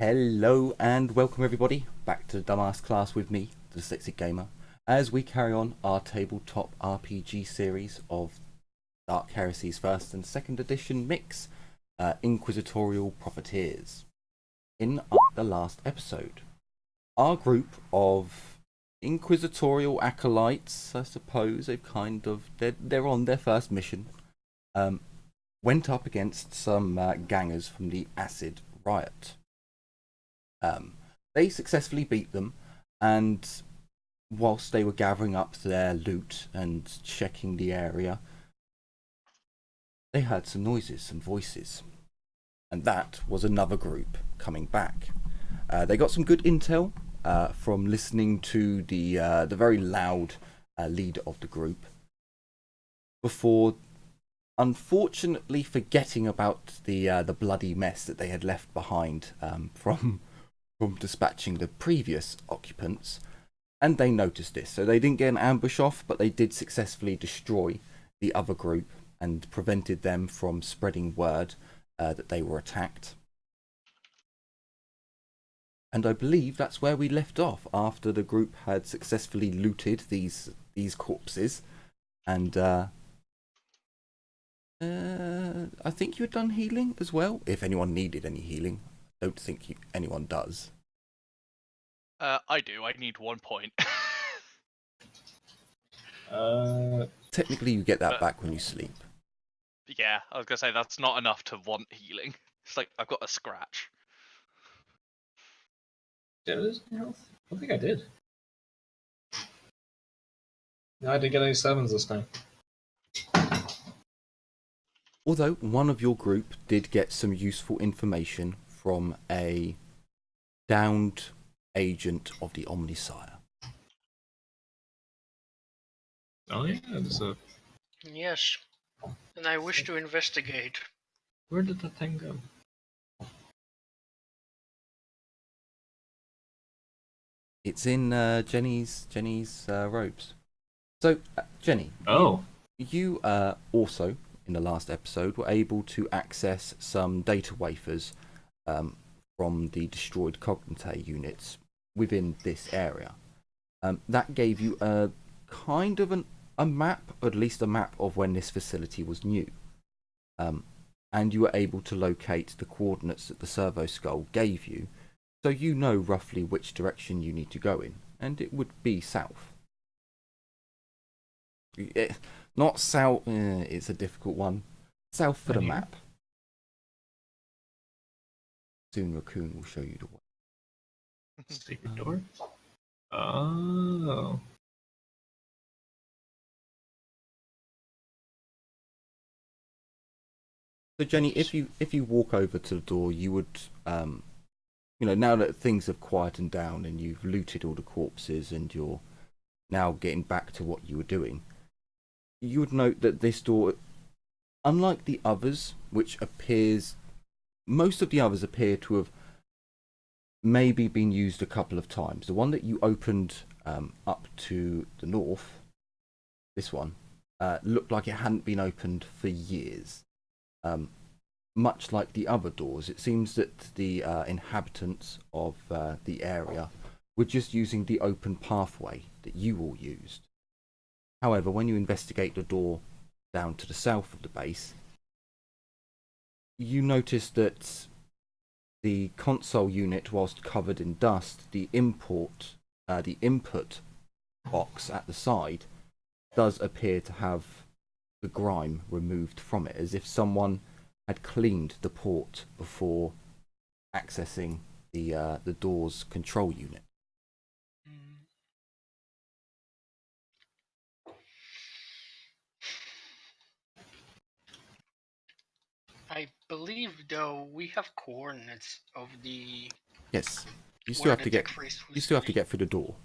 Hello and welcome everybody back to the Dumbass Class with me, the Dyslexic Gamer, as we carry on our tabletop RPG series of Dark Heresy's first and second edition mix, Inquisitorial Profiteers. In the last episode, our group of Inquisitorial acolytes, I suppose, they're on their first mission, went up against some gangers from the Acid Riot. They successfully beat them, and whilst they were gathering up their loot and checking the area, they heard some noises, some voices, and that was another group coming back. They got some good intel from listening to the very loud leader of the group before unfortunately forgetting about the bloody mess that they had left behind from dispatching the previous occupants, and they noticed this. So they didn't get an ambush off, but they did successfully destroy the other group and prevented them from spreading word that they were attacked. And I believe that's where we left off after the group had successfully looted these corpses, and I think you had done healing as well, if anyone needed any healing. Don't think anyone does. I do. I need 1 point. Technically, you get that back when you sleep. Yeah, I was gonna say that's not enough to want healing. It's like I've got a scratch. Did I lose any health? I think I did. No, I didn't get any sevens this time. Although one of your group did get some useful information from a downed agent of the Omnisire. Oh yeah, there's a... Yes, and I wish to investigate. Where did that thing go? It's in Jenny's robes. So, Jenny. Oh. You also, in the last episode, were able to access some data wafers from the destroyed Cognite units within this area. That gave you a kind of a map, or at least a map of when this facility was new. And you were able to locate the coordinates that the servo skull gave you, so you know roughly which direction you need to go in, and it would be south. Not south, it's a difficult one. South for the map. Soon Raccoon will show you the way. Secret door? Oh. So Jenny, if you walk over to the door, you would, now that things have quietened down and you've looted all the corpses and you're now getting back to what you were doing, you would note that this door, unlike the others, most of the others appear to have maybe been used a couple of times. The one that you opened up to the north, this one, looked like it hadn't been opened for years. Much like the other doors, it seems that the inhabitants of the area were just using the open pathway that you all used. However, when you investigate the door down to the south of the base, you notice that the console unit, whilst covered in dust, the input box at the side does appear to have the grime removed from it, as if someone had cleaned the port before accessing the door's control unit. I believe, though, we have coordinates of the. Yes, you still have to get through the door.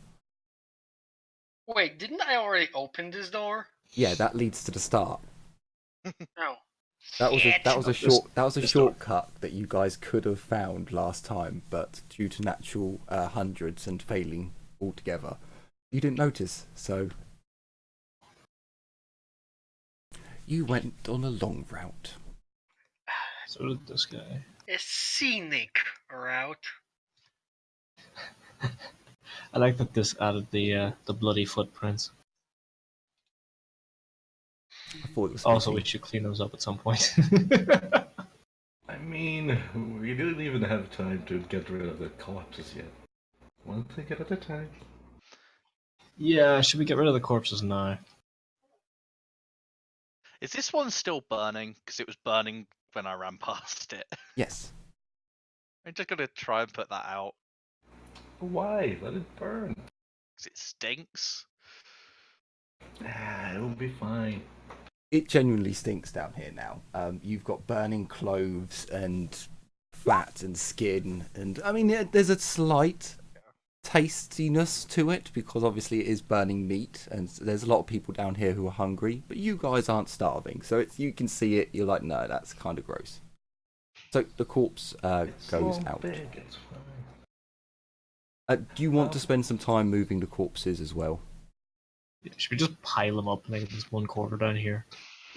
Wait, didn't I already open this door? Yeah, that leads to the start. No. That was a shortcut that you guys could have found last time, but due to natural hundreds and failing altogether, you didn't notice. So you went on a long route. So did this guy. A scenic route. I like that this added the bloody footprints. I thought it was Also, we fitting. should clean those up at some point. I mean, we didn't even have time to get rid of the corpses yet. One thing at a time. Yeah, should we get rid of the corpses now? Is this one still burning? Because it was burning when I ran past it. Yes. I'm just gonna try and put that out Why? Let it burn. because it stinks. It will be fine. It genuinely stinks down here now. You've got burning clothes and fat and skin, and I mean, there's a slight tastiness to it because obviously it is burning meat, and there's a lot of people down here who are hungry. But you guys aren't starving, so you can see it. You're like, no, that's kind of gross. So the corpse goes out. Big, it's fine. Do you want to spend some time moving the corpses as well? Should we just pile them up and make this one quarter down here?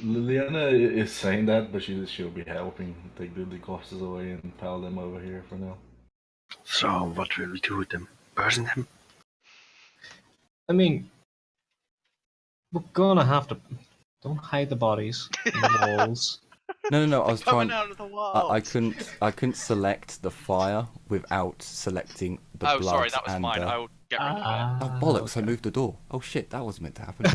Liliana is saying that, but she'll be helping take the corpses away and pile them over here for now. So, what will we do with them? Burn them? I mean, we're gonna have to. Don't hide the bodies in the walls. No. I was Coming trying. out of the world. I couldn't select the fire without selecting the Oh, blood. sorry, that was and, mine. I will get rid of it. Oh bollocks! I moved the door. Oh shit! That wasn't meant to happen.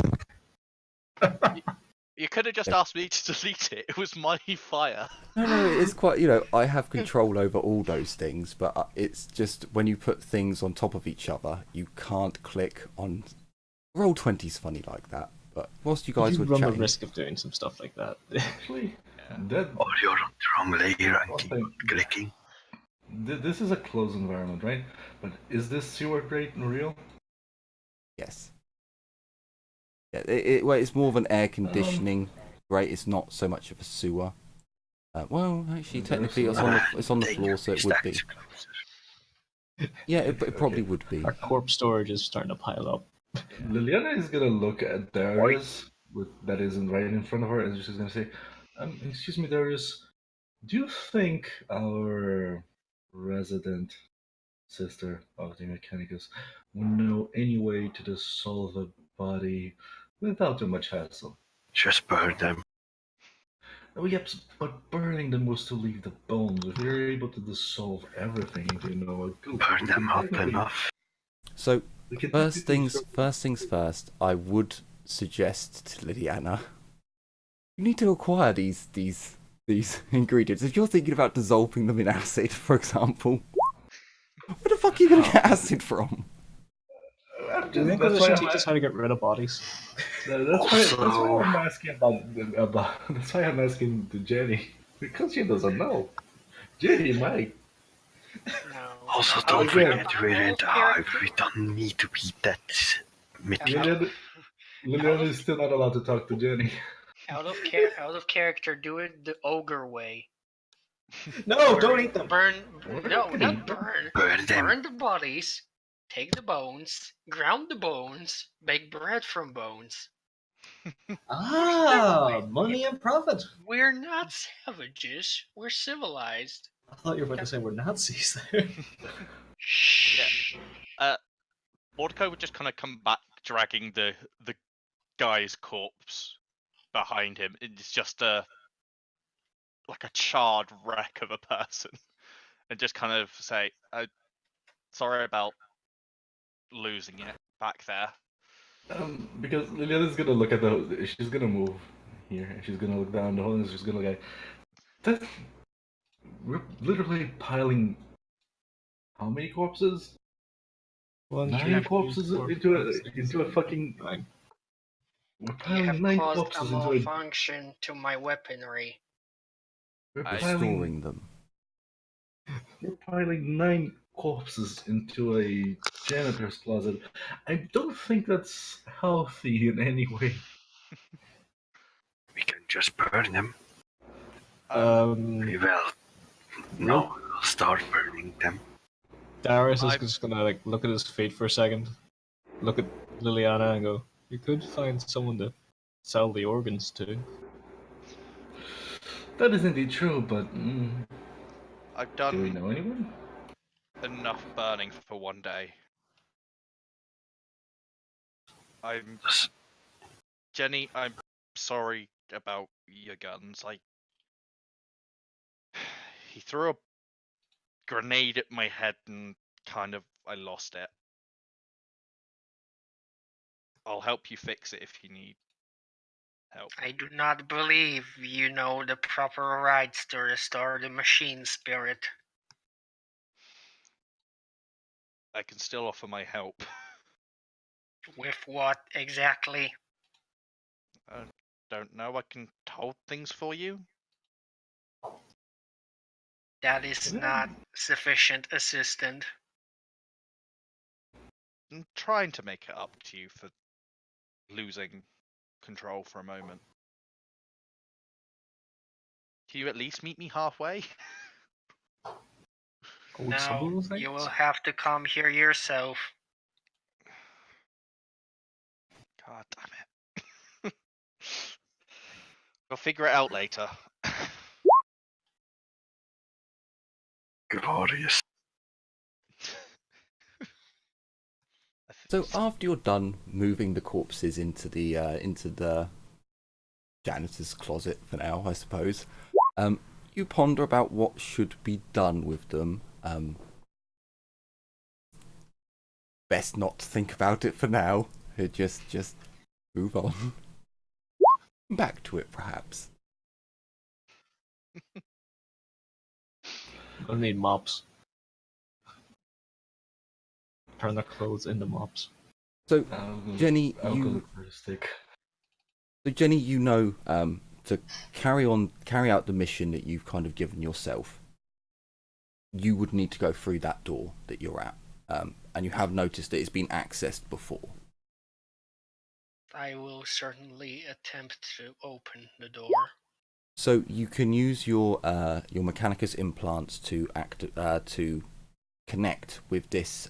You could have just asked me to delete it. It was my fire. No, it's quite. I have control over all those things, but it's just when you put things on top of each other, you can't click on. Roll20's funny like that. But whilst you guys You were run the chatting, risk of doing some stuff like that. Actually, that Or you're on the wrong layer and One keep thing. clicking. this is a closed environment, right? But is this sewer grate real? yes. Yeah, well, it's more of an air conditioning grate. It's not so much of a sewer. Well, actually, technically, it's on the floor, so it would be. Yeah, it probably would be. Our corpse storage is starting to pile up. Liliana is gonna look at Darius that isn't right in front of her, and she's gonna say, "Excuse me, Darius. Do you think our resident sister of the Mechanicus would know any way to dissolve a body without too much hassle?" Just burn them. Oh, yep, but burning them was to leave the bones. If you're able to dissolve everything into a goop, Burn them up enough. So we can first things first. I would suggest to Lydiana, you need to acquire these ingredients. If you're thinking about dissolving them in acid, for example, where the fuck are you gonna get acid from? Do you think That's this why should I'm teach us how to get rid of bodies? That's why I'm asking about. That's why I'm asking to Jenny, because she doesn't know. Jenny might. No. Also, Out don't of- forget out we're in of the hive. character- We don't need to beat that mythic. Liliana is still not allowed to talk to Jenny. Out of character, do it the ogre way. No, don't eat them. Burn. No, not burn. Burn them. Burn the bodies. Take the bones. Ground the bones. Bake bread from bones. Ah, money and profit. We're not savages. We're civilized. I thought you were about to say we're Nazis there. Shh. Mordecai would just kind of come back, dragging the guy's corpse behind him. It's just like a charred wreck of a person, and just kind of say, "Sorry about losing it back there." Because Liliana's gonna look at she's gonna move here, and she's gonna look down the hole, and she's gonna look at that. We're literally piling how many corpses? 9 corpses into a fucking. Nine. We're You piling have 9 caused a corpses into a. malfunction to my weaponry. We're Restoring them. We're piling 9 corpses into a janitor's closet. I don't think that's healthy in any way. We can just burn them. Um, We will. No, we'll start burning them. Darius is I- just gonna look at his feet for a second, look at Liliana and go, "You could find someone to sell the organs to." That is indeed true, but I've do we done know anyone? enough burning for one day. Jenny, I'm sorry about your guns. He threw a grenade at my head and I lost it. I'll help you fix it if you need help. I do not believe you know the proper rites to restore the machine spirit. I can still offer my help. With what exactly? I don't know. I can hold things for you. That is not sufficient assistant. I'm trying to make it up to you for losing control for a moment. Can you at least meet me halfway? No, you will have to come here yourself. God damn it. We'll figure it out later. Glorious. So after you're done moving the corpses into the janitor's closet for now, I suppose, you ponder about what should be done with them. Best not to think about it for now. Just move on. Back to it, perhaps. I need mops. Turn their clothes into mops. So, Jenny, I'll go look for a stick. So Jenny, you know, to carry out the mission that you've kind of given yourself, you would need to go through that door that you're at, and you have noticed that it's been accessed before. I will certainly attempt to open the door. So you can use your Mechanicus implants to connect with this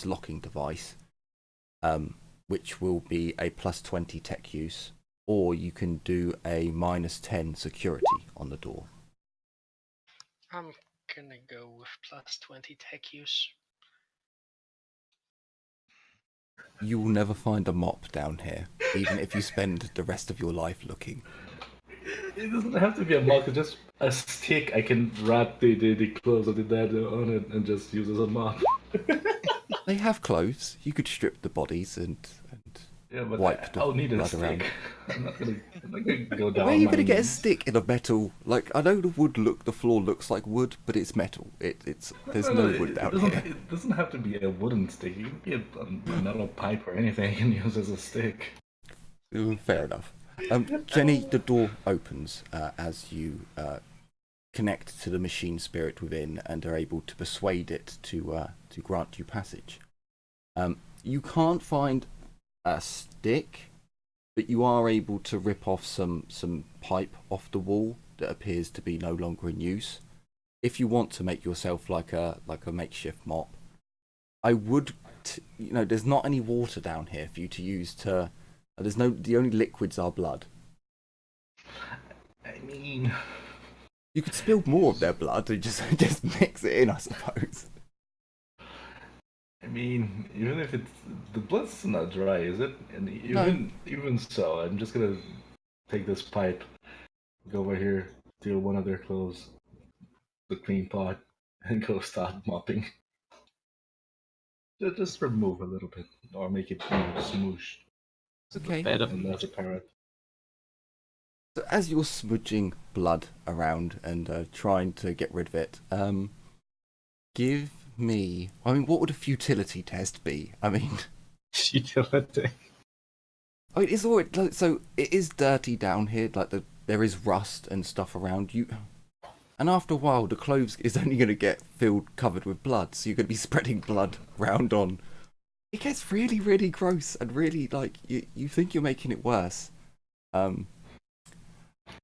locking device, which will be a +20 tech use, or you can do a -10 security on the door. I'm gonna go with +20 tech use. You will never find a mop down here, even if you spend the rest of your life looking. It doesn't have to be a mop, it's just a stick. I can wrap the clothes of the dead on it and just use as a mop. They have clothes. You could strip the bodies and Yeah, but wipe the I'll need a blood around. stick. I'm not gonna go down. Where are you my going to get a knees. stick in a metal? Like, I know the floor looks like wood, but it's metal. There's no wood down here. It doesn't have to be a wooden stick. You can get a metal pipe or anything you can use as a stick. Fair enough. Jenny, the door opens as you connect to the machine spirit within and are able to persuade it to grant you passage. You can't find a stick, but you are able to rip off some pipe off the wall that appears to be no longer in use. If you want to make yourself like a makeshift mop, I would, there's not any water down here for you to use to. The only liquids are blood. I mean, You could spill more of their blood and just mix it in, I suppose. I mean, even if it's the blood's not dry, is it? And even so, I'm just gonna take this pipe, go over here, steal one of their clothes, the clean pot, and go start mopping. Just remove a little bit, or make it smoosh. Okay. And that's apparent. So as you're smudging blood around and trying to get rid of it, give me. I mean, what would a futility test be? I mean, Utility. I mean, it's already so it is dirty down here. Like there is rust and stuff around you, and after a while, the clothes is only going to get covered with blood. So you're going to be spreading blood round on. It gets really, really gross and really like you think you're making it worse.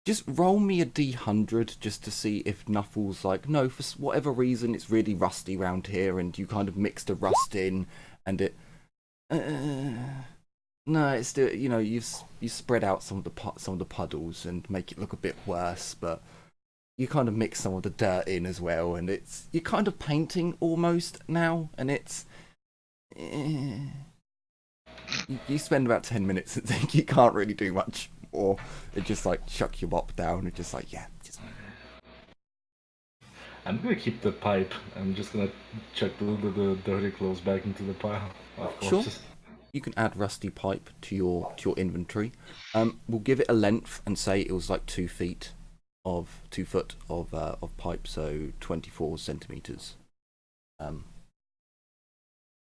Just roll me a D100 just to see if Nuffle's like, no, for whatever reason it's really rusty around here, and you kind of mix the rust in, and it. No, it's still you spread out some of the puddles and make it look a bit worse, but you kind of mix some of the dirt in as well, and you're kind of painting almost now, and it's. You spend about 10 minutes and think you can't really do much more. It just like chuck your mop down and just like, yeah. Just... I'm gonna keep the pipe. I'm just gonna chuck the dirty clothes back into the pile. Of Sure. course. You can add rusty pipe to your inventory. We'll give it a length and say it was like 2 foot of pipe, so 24 centimeters.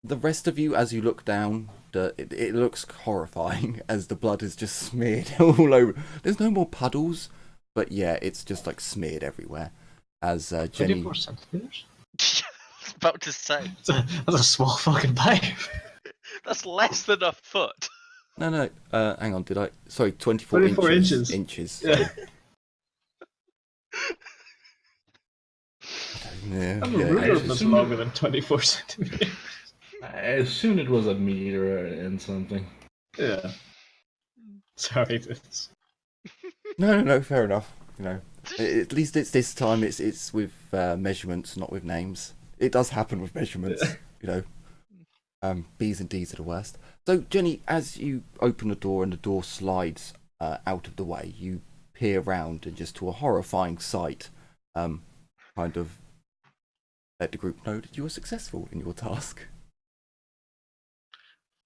The rest of you, as you look down, it looks horrifying as the blood is just smeared all over. There's no more puddles, but yeah, it's just like smeared everywhere. As Jenny, 24 centimeters? I was about to say. That's a small fucking pipe. That's less than a foot. no, hang on, did I? Sorry, 24 inches. Inches. Yeah. Yeah, I'm yeah, a ruler actually, that's soon- longer than 24 centimeters. I assumed it was a meter and something. Yeah. Sorry, it's... No, fair enough. You know, at least it's this time. It's with measurements, not with names. It does happen with measurements. You know, B's and D's are the worst. So Jenny, as you open the door and the door slides out of the way, you peer round and just to a horrifying sight, kind of let the group know that you were successful in your task.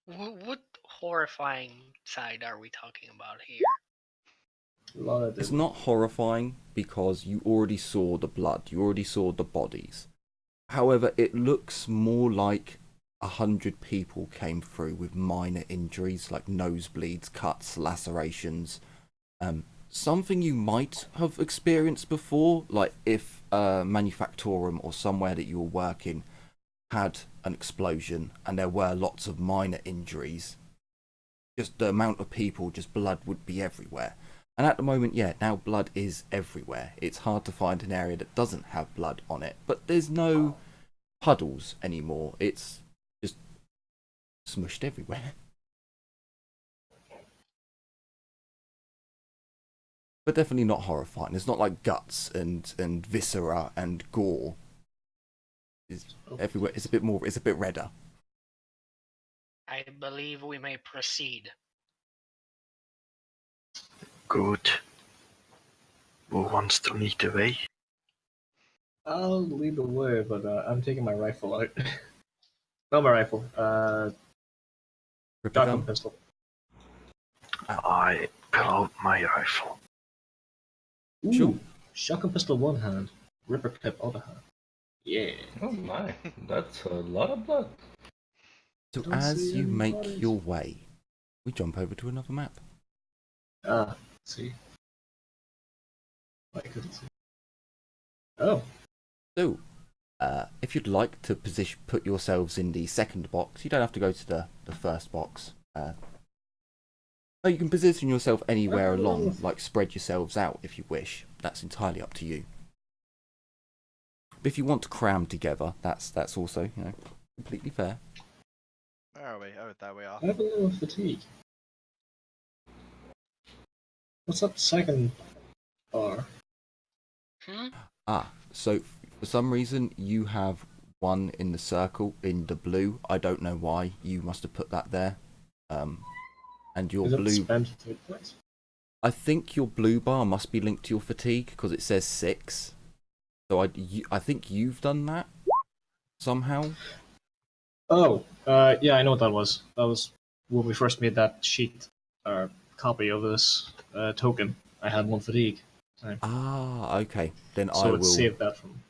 What horrifying side are we talking about here? It's not horrifying because you already saw the blood, you already saw the bodies. However, it looks more like 100 people came through with minor injuries like nosebleeds, cuts, lacerations. Something you might have experienced before, like if a manufactorum or somewhere that you were working had an explosion and there were lots of minor injuries. Just the amount of people, just blood would be everywhere. And at the moment, yeah, now blood is everywhere. It's hard to find an area that doesn't have blood on it, but there's no puddles anymore. It's just smushed everywhere. But definitely not horrifying. It's not like guts and viscera and gore. It's everywhere. It's a bit more. It's a bit redder. I believe we may proceed. Good. Who wants to lead the way? I'll lead the way, but I'm taking my rifle out. Not my rifle. Rip it Shotgun down. pistol. I pull out my rifle. Ooh, Sure. Shotgun pistol one hand, ripper clip other hand. Yeah. Oh my, that's a lot of blood. So Don't as see you any make bodies. your way, we jump over to another map. See. I couldn't see. Oh. So, if you'd like to put yourselves in the second box, you don't have to go to the first box. No, you can position yourself anywhere along, like spread yourselves out if you wish. That's entirely up to you. But if you want to cram together, that's also, you know, completely fair. Where are we? Oh, there we are. I have a little fatigue. What's that second bar? So for some reason you have one in the circle in the blue. I don't know why. You must have put that there. And your Is it blue, spent hit points? I think your blue bar must be linked to your fatigue because it says 6. So I think you've done that somehow. Oh, yeah, I know what that was. That was when we first made that sheet or copy of this token. I had one fatigue. Ah, okay. Then So I it will. saved that from.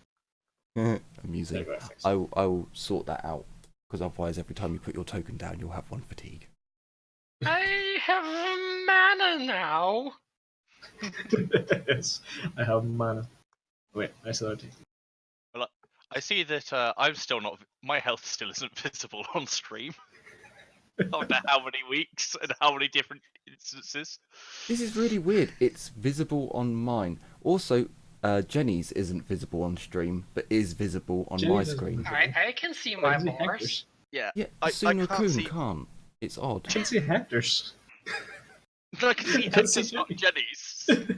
Amusing. There you go, thanks. I will sort that out because otherwise, every time you put your token down, you'll have one fatigue. I have mana now. Yes, I have mana. Wait, I still have to. I see that I'm still not. My health still isn't visible on stream. After how many weeks and how many different instances? This is really weird. It's visible on mine. Also, Jenny's isn't visible on stream, but is visible on my Jenny's isn't screen. visible. I can see my see bars. Hector's. Yeah, Yeah, I Suna can't Kun see. can't. It's odd. I can see Hector's. I can see That's Hector's, not Jenny. Jenny's.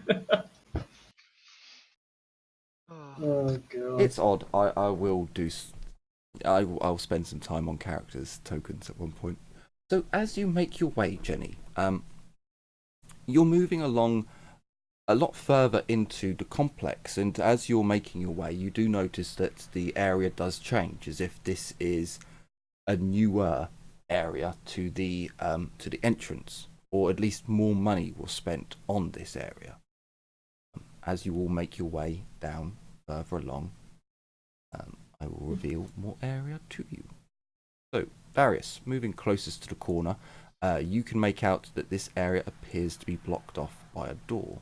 Oh god. It's odd. I will do. I'll spend some time on characters tokens at one point. So as you make your way, Jenny, you're moving along a lot further into the complex, and as you're making your way, you do notice that the area does change, as if this is a newer area to the entrance, or at least more money was spent on this area. As you all make your way down further along, I will reveal more area to you. So, Darius, moving closest to the corner, you can make out that this area appears to be blocked off by a door.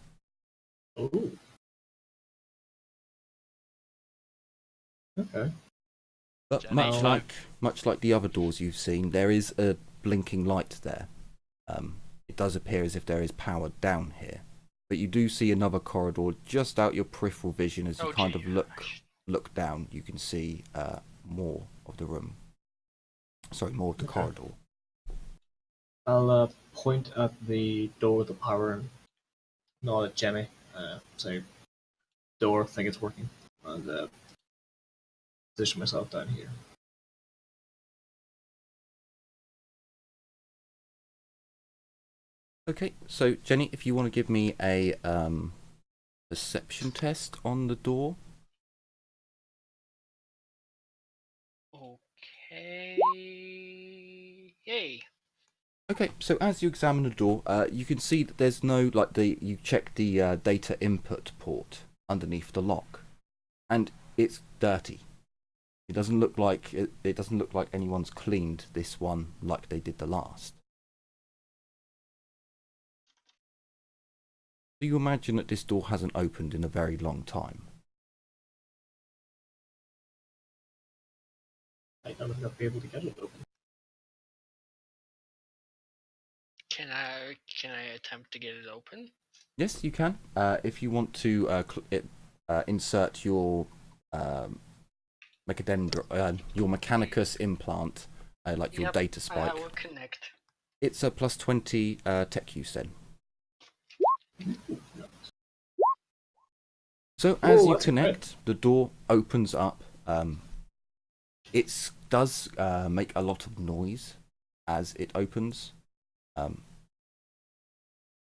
Ooh. Okay. But Jenny, much like the other doors you've seen, there is a blinking light there. It does appear as if there is power down here. But you do see another corridor just out your peripheral vision as you kind of look down. You can see more of the room. Sorry, more of the corridor. I'll point at the door with the power and nod at Jenny. Say, door, think it's working. And position myself down here. Okay, so Jenny, if you want to give me a perception test on the door. Okay. Yay. Okay, so as you examine the door, you can see that there's no you check the data input port underneath the lock, and it's dirty. It doesn't look like it doesn't look like anyone's cleaned this one like they did the last. Do you imagine that this door hasn't opened in a very long time? I don't think I'll be able to get it open. Can I attempt to get it open? Yes, you can. If you want to insert your your Mechanicus implant, like your data spike. I will connect. It's a plus 20 tech use then. So as you connect, the door opens up. It does make a lot of noise as it opens,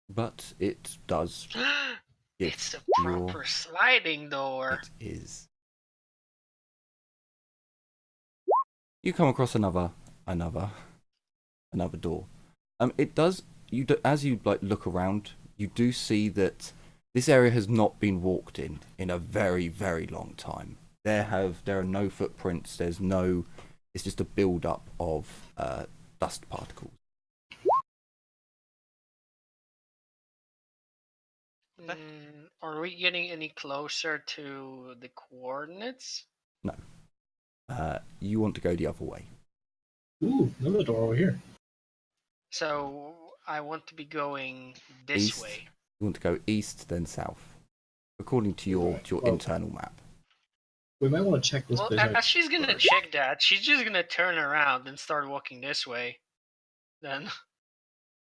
but it does. It's a proper sliding door. It is. You come across another door. It does. As you look around, you do see that this area has not been walked in a very, very long time. There are no footprints. There's no. It's just a build up of dust particles. Are we getting any closer to the coordinates? No. You want to go the other way. Ooh, another door over here. So I want to be going this East. way. You want to go east, then south, according to your internal map. We might want to check this place out. As she's gonna check that, she's just gonna turn around and start walking this way. Then.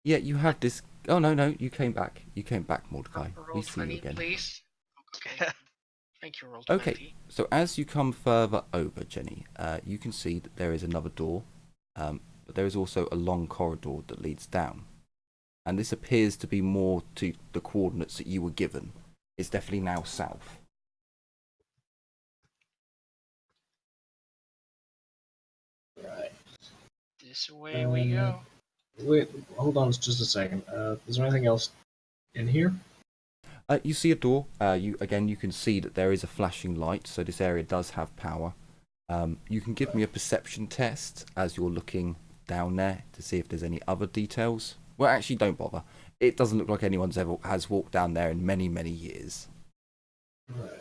Yeah, you have this. Oh no, you came back. You came back, Mordecai. Roll We see 20, you again. please. Okay. Thank you, roll 20. Okay, so as you come further over, Jenny, you can see that there is another door, but there is also a long corridor that leads down. And this appears to be more to the coordinates that you were given. It's definitely now south. Right. This way we go. Wait, hold on just a second. Is there anything else in here? You see a door. You can see that there is a flashing light, so this area does have power. You can give me a perception test as you're looking down there to see if there's any other details. Well, actually, don't bother. It doesn't look like anyone's ever has walked down there in many, many years. Right.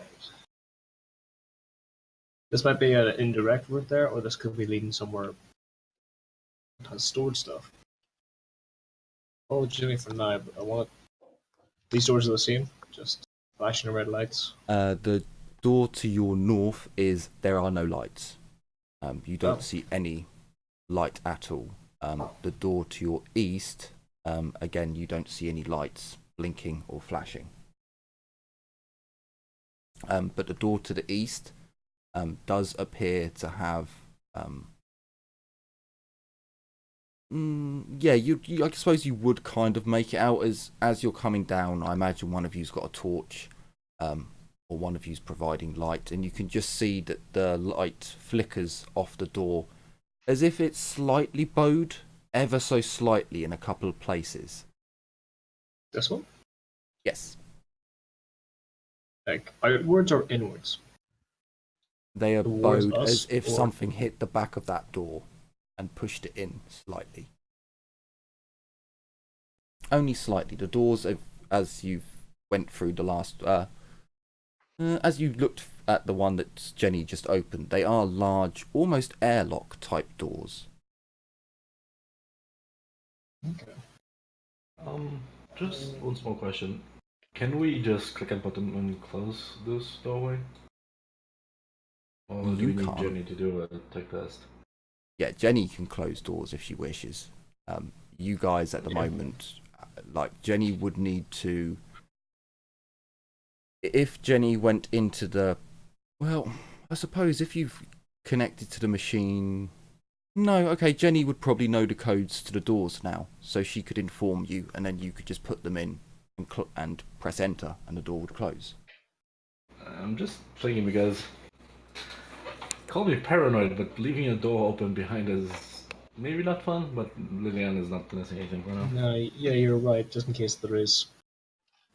This might be an indirect route there, or this could be leading somewhere that has stored stuff. Oh, Jimmy, for now, I want these doors are the same, just flashing red lights. The door to your north there are no lights. You don't see any light at all. The door to your east, again, you don't see any lights blinking or flashing. But the door to the east does appear to have Yeah, I suppose you would kind of make it out as you're coming down. I imagine one of you's got a torch, or one of you's providing light, and you can just see that the light flickers off the door, as if it's slightly bowed, ever so slightly in a couple of places. This one? Yes, Like outwards or inwards? they are Towards bowed us, as if or- something hit the back of that door and pushed it in slightly. Only slightly. The doors, as you went through the last, as you looked at the one that Jenny just opened, they are large, almost airlock type doors. Okay. Just one small question. Can we just click a button and close this doorway? Or do You we need can't. Jenny to do a tech test? Yeah, Jenny can close doors if she wishes. You guys at the Yeah. moment, like Jenny would need to. If Jenny went into the, well, I suppose if you've connected to the machine. No, okay, Jenny would probably know the codes to the doors now, so she could inform you, and then you could just put them in and press enter, and the door would close. I'm just thinking because, call me paranoid, but leaving a door open behind us is maybe not fun, but Liliana is not gonna say anything for now. No, yeah, you're right, just in case there is.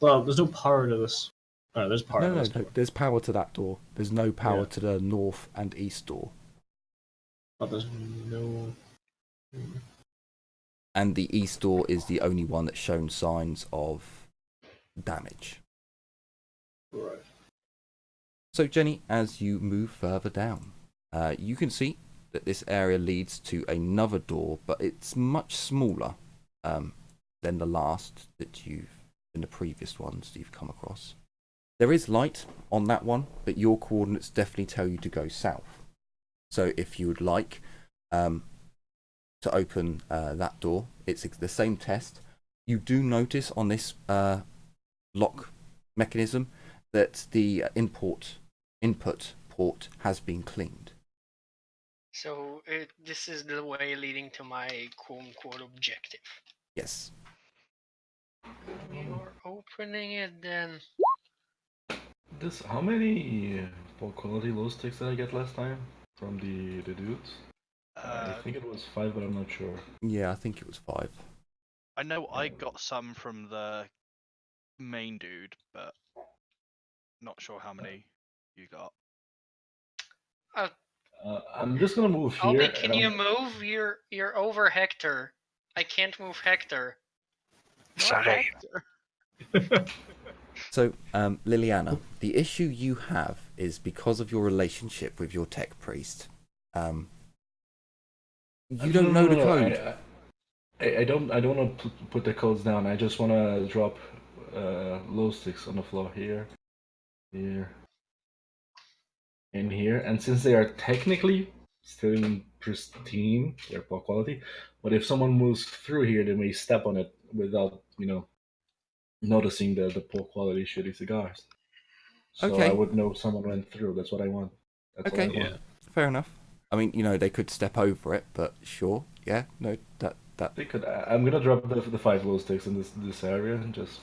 Well, there's no power to this. Oh, there's power to No, this door. there's power to that door. There's no power Yeah. to the north and east door. But there's no... And the east door is the only one that's shown signs of damage. Right. So, Jenny, as you move further down, you can see that this area leads to another door, but it's much smaller than the last that than the previous ones that you've come across. There is light on that one, but your coordinates definitely tell you to go south. So, if you would like to open that door, it's the same test. You do notice on this lock mechanism that the input port has been cleaned. So this is the way leading to my quote-unquote objective. Yes. You're opening it then. How many poor quality low sticks did I get last time from the dudes? I think it was 5, but I'm not sure. Yeah, I think it was 5. I know I got some from the main dude, but not sure how many you got. I'm just gonna move here. Albie, can you move? You're over Hector. I can't move Hector. Sorry. So, Liliana, the issue you have is because of your relationship with your tech priest. You don't know the code. I don't want to put the codes down. I just want to drop low sticks on the floor here, and here. And since they are technically still in pristine, they're poor quality. But if someone moves through here, they may step on it without, noticing the poor quality shitty cigars. So Okay. I would know someone went through. That's what I want. That's Okay. what I want. Fair enough. I mean, they could step over it, but sure. Yeah, no, that. They could. I'm gonna drop the 5 glow sticks in this area, and just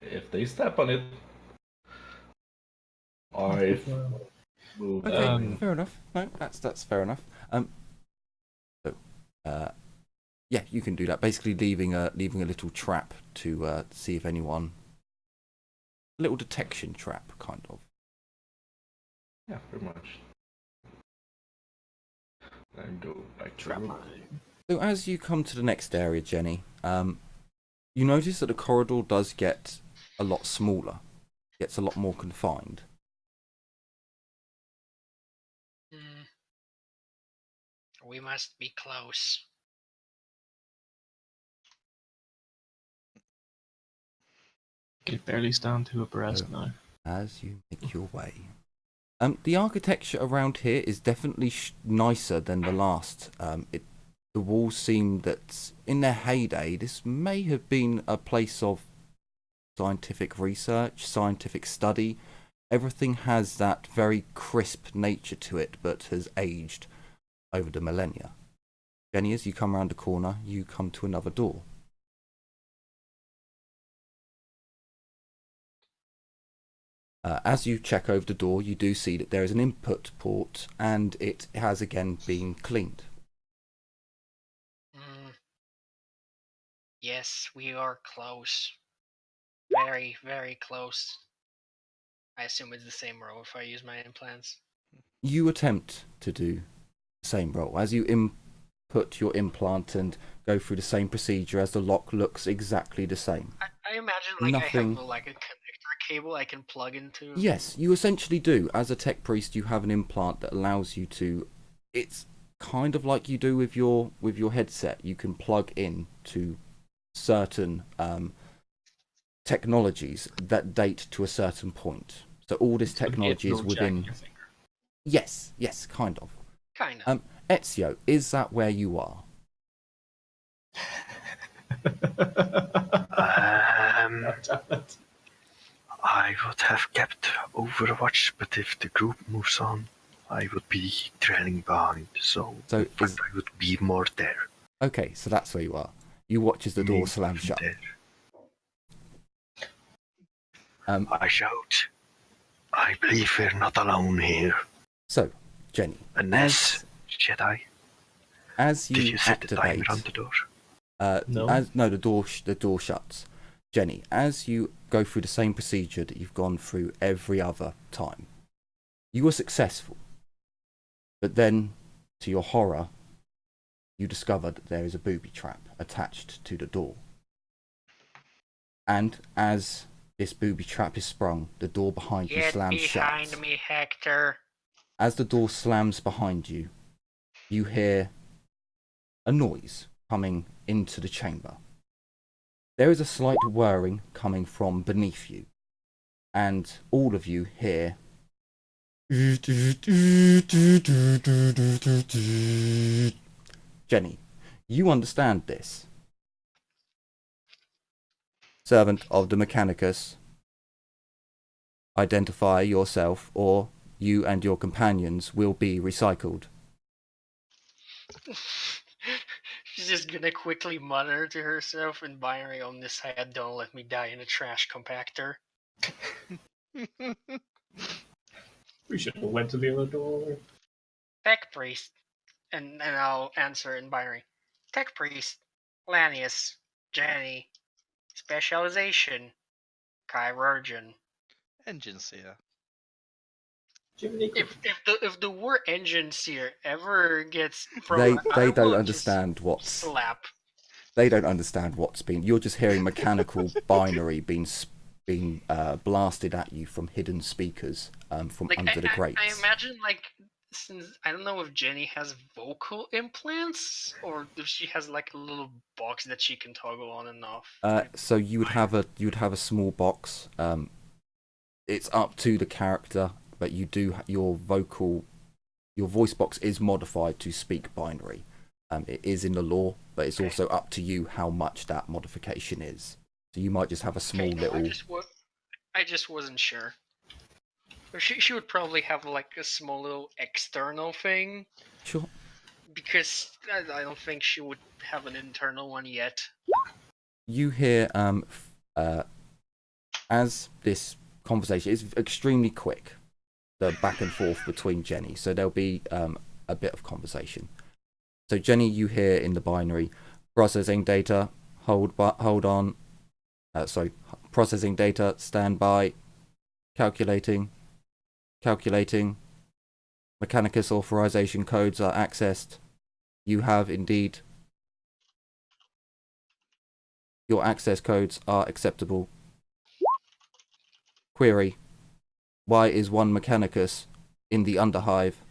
if they step on it, or if move. Okay, fair enough. No, that's fair enough. So, yeah, you can do that. Basically, leaving a little trap to see if anyone. A little detection trap, kind of. Yeah, pretty much. And go back to the room. So as you come to the next area, Jenny, you notice that the corridor does get a lot smaller, gets a lot more confined. We must be close. Can barely stand 2 abreast Oh. now. As you make your way. The architecture around here is definitely nicer than the last. The walls seem that in their heyday, this may have been a place of scientific research, scientific study. Everything has that very crisp nature to it, but has aged over the millennia. Jenny, as you come around the corner, you come to another door. As you check over the door, you do see that there is an input port, and it has again been cleaned. Yes, we are close. Very, very close. I assume it's the same row if I use my implants. You attempt to do the same role. As you input your implant and go through the same procedure, as the lock looks exactly the same. I imagine like Nothing... I have like a connector cable I can plug into. Yes, you essentially do. As a tech priest, you have an implant that allows you to... It's kind of like you do with your headset. You can plug in to certain technologies that date to a certain point. So all this technology is within... Yes, kind of. Kind of. Ezio, is that where you are? I would have kept Overwatch, but if the group moves on, I would be trailing behind. So I would be more there. Okay, so that's where you are. You watch as the door slams shut. I shout, I believe we're not alone here. So, Jenny. Unless, Jedi. As you Did you set activate, the timer on the door? No, the door shuts. Jenny, as you go through the same procedure that you've gone through every other time, you were successful. But then, to your horror, you discover that there is a booby trap attached to the door. And as this booby trap is sprung, the door behind you slams shut. Get behind me, Hector. As the door slams behind you, you hear a noise coming into the chamber. There is a slight whirring coming from beneath you, and all of you hear... Jenny, you understand this. Servant of the Mechanicus, identify yourself, or you and your companions will be recycled. She's just gonna quickly mutter to herself in binary on this head, don't let me die in a trash compactor. We should have went to the other door. Tech priest. And I'll answer in binary. Tech priest. Lanius. Jenny. Specialization. Chirurgeon. Engine seer. If the word engine seer ever gets they don't understand what's slap. They don't understand what's been. You're just hearing mechanical binary being blasted at you from hidden speakers from like, under the grates. I imagine since I don't know if Jenny has vocal implants or if she has like a little box that she can toggle on and off. So you would have a small box. It's up to the character, but you do your voice box is modified to speak binary. It is in the law, but it's also up to you how much that modification is. So you might just have a small little... I just wasn't sure. She would probably have like a small little external thing. Sure. Because I don't think she would have an internal one yet. You hear, as this conversation is extremely quick, the back and forth between Jenny, so there'll be a bit of conversation. So Jenny, you hear in the binary, processing data, hold on, processing data, stand by, calculating, Mechanicus authorization codes are accessed. You have indeed, your access codes are acceptable. Query, why is one Mechanicus in the Underhive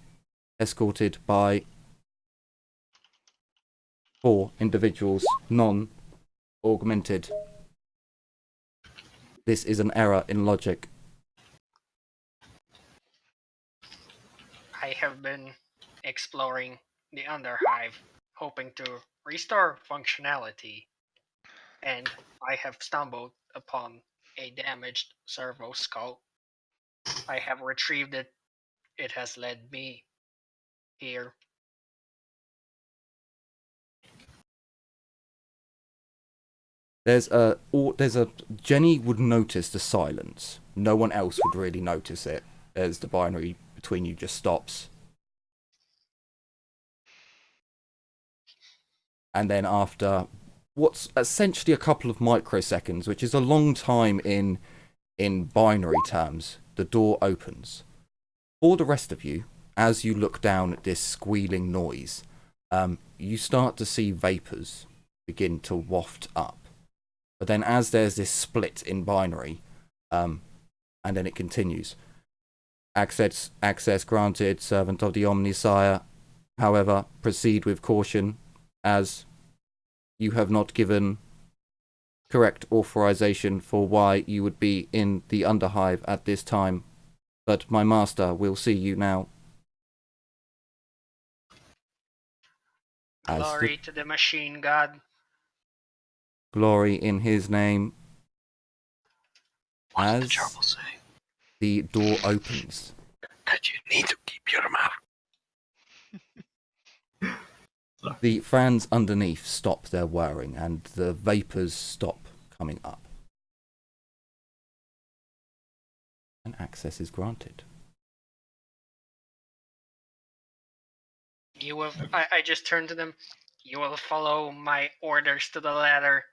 escorted by 4 individuals, non-augmented? This is an error in logic. I have been exploring the Underhive, hoping to restore functionality, and I have stumbled upon a damaged servo skull. I have retrieved it. It has led me here. There's a Jenny would notice the silence. No one else would really notice it as the binary between you just stops. And then after what's essentially a couple of microseconds, which is a long time in binary terms, the door opens. For the rest of you, as you look down at this squealing noise, you start to see vapours begin to waft up. But then as there's this split in binary, and then it continues. Access granted, servant of the Omnisire. However, proceed with caution, as you have not given correct authorization for why you would be in the Underhive at this time. But my master will see you now. Glory to the machine god. Glory in his name. What does the As gerbil say? the door opens. That you need to keep your mouth. The fans underneath stop their whirring and the vapours stop coming up. And access is granted. You will. I just turned to them. You will follow my orders to the letter.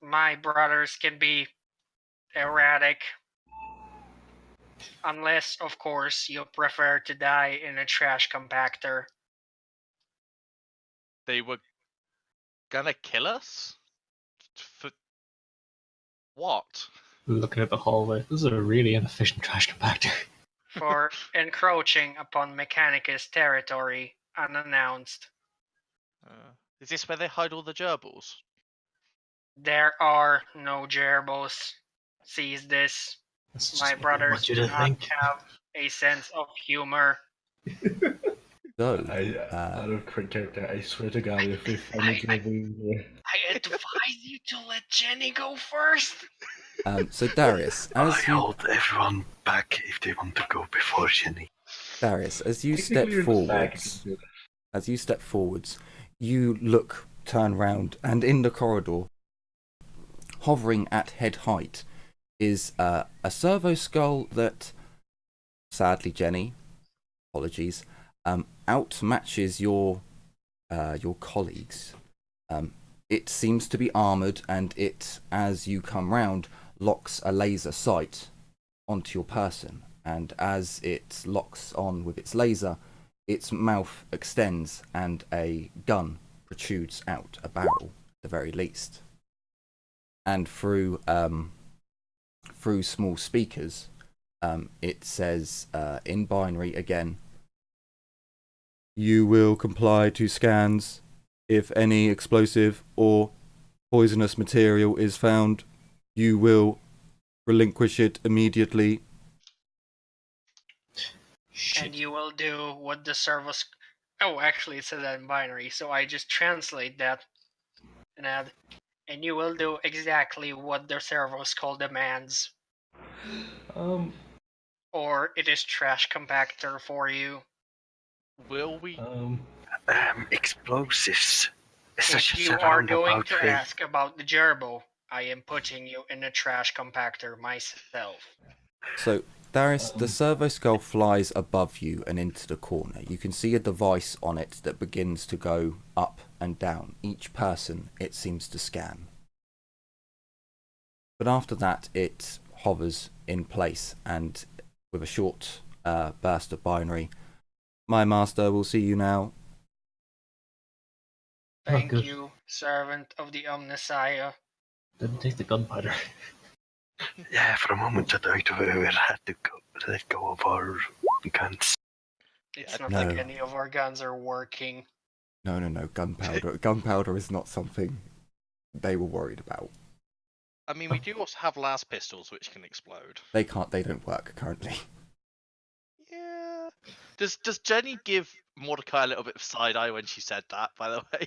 My brothers can be erratic. Unless, of course, you prefer to die in a trash compactor. They were gonna kill us? For what? Looking at the hallway, this is a really inefficient trash compactor. For encroaching upon Mechanicus territory unannounced. Is this where they hide all the gerbils? There are no gerbils. Seize this. That's just My what they brothers want you do to not think. have a sense of humor. So, Out of character, I swear to God, if we find a gerbil here. I advise you to let Jenny go first. so Darius, I as you hold everyone back if they want to go before Jenny. Darius, as you Technically, step you're in the back, forwards, you look, turn round, and in the corridor, hovering at head height, is a servo skull that, sadly, Jenny, apologies, outmatches your colleagues. It seems to be armoured, and it, as you come round, locks a laser sight onto your person. And as it locks on with its laser, its mouth extends and a gun protrudes out, a barrel at the very least. And through small speakers, it says in binary again, "You will comply to scans. If any explosive or poisonous material is found, you will relinquish it immediately." Shit. And you will do what the servos... Oh, actually it says that in binary, so I just translate that and add, and you will do exactly what the servo skull demands. Or it is trash compactor for you. Will we? Explosives. Such If a you are going roundabout to way. ask about the gerbil, I am putting you in a trash compactor myself. So, Darius, the servo skull flies above you and into the corner. You can see a device on it that begins to go up and down. Each person it seems to scan. But after that, it hovers in place, and with a short burst of binary, "My master will see you now." Thank good. you, servant of the Omnisire. Didn't take the gunpowder. Yeah, for a moment I thought we had to let go of our guns. It's not No. like any of our guns are working. No, gunpowder. Gunpowder is not something they were worried about. I mean, we do also have las pistols which can explode. They don't work currently. Yeah. Does Jenny give Mordecai a little bit of side eye when she said that? By the way.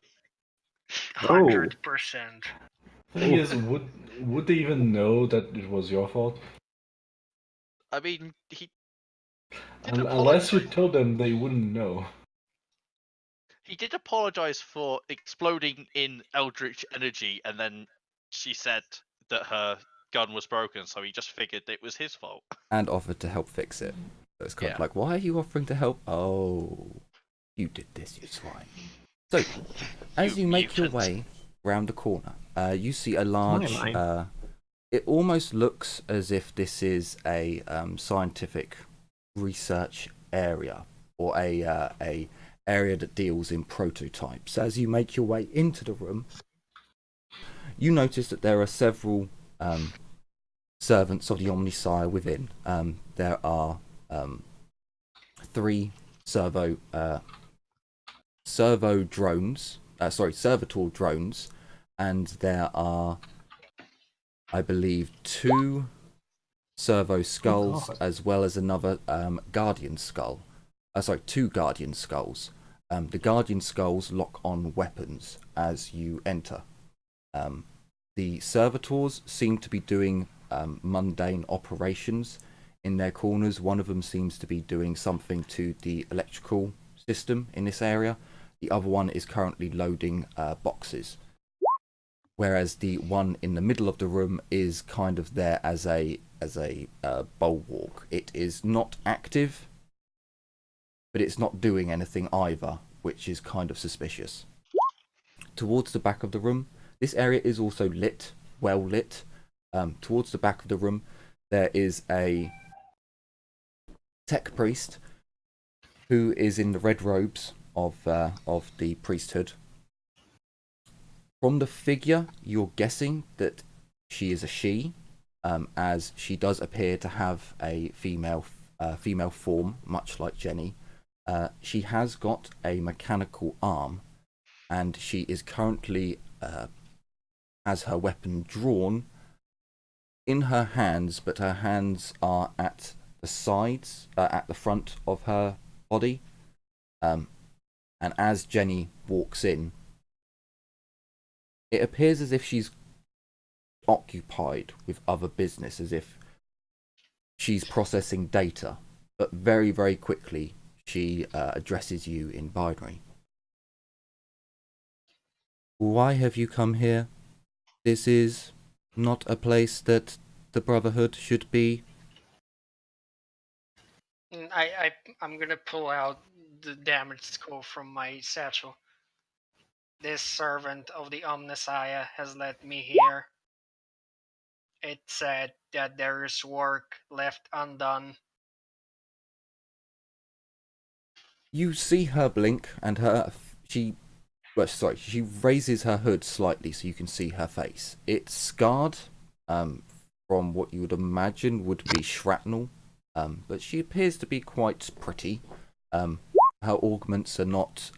100%. Thing is, would they even know that it was your fault? I mean, he did Unless you apologize. told them, they wouldn't know. He did apologize for exploding in eldritch energy and then she said that her gun was broken, so he just figured it was his fault. And offered to help fix it. So it's kind of Yeah. like, why are you offering to help? Oh, you did this, you swine. So, as you make your mutant. way round the corner, you see a large. line. It almost looks as if this is a scientific research area or a area that deals in prototypes. As you make your way into the room, you notice that there are several servants of the Omnisire within. There are 3 servo drones, servitor drones, and there are, I believe, 2 servo skulls, God. as well as another guardian skull. 2 guardian skulls. The guardian skulls lock on weapons as you enter. The servitors seem to be doing mundane operations in their corners. One of them seems to be doing something to the electrical system in this area. The other one is currently loading boxes. Whereas the one in the middle of the room is kind of there as a bulwark. It is not active, but it's not doing anything either, which is kind of suspicious. Towards the back of the room, this area is also lit, well lit. Towards the back of the room, there is a tech priest who is in the red robes of the priesthood. From the figure, you're guessing that she is a she, as she does appear to have a female form, much like Jenny. She has got a mechanical arm, and she is currently has her weapon drawn in her hands, but her hands are at the sides, at the front of her body. And as Jenny walks in, it appears as if she's occupied with other business, as if she's processing data, but very, very quickly she addresses you in binary. Why have you come here? This is not a place that the Brotherhood should be. I'm gonna pull out the damage score from my satchel. This servant of the Omnisire has led me here. It said that there is work left undone. You see her blink, and she raises her hood slightly so you can see her face. It's scarred, from what you would imagine would be shrapnel, but she appears to be quite pretty. Her augments are not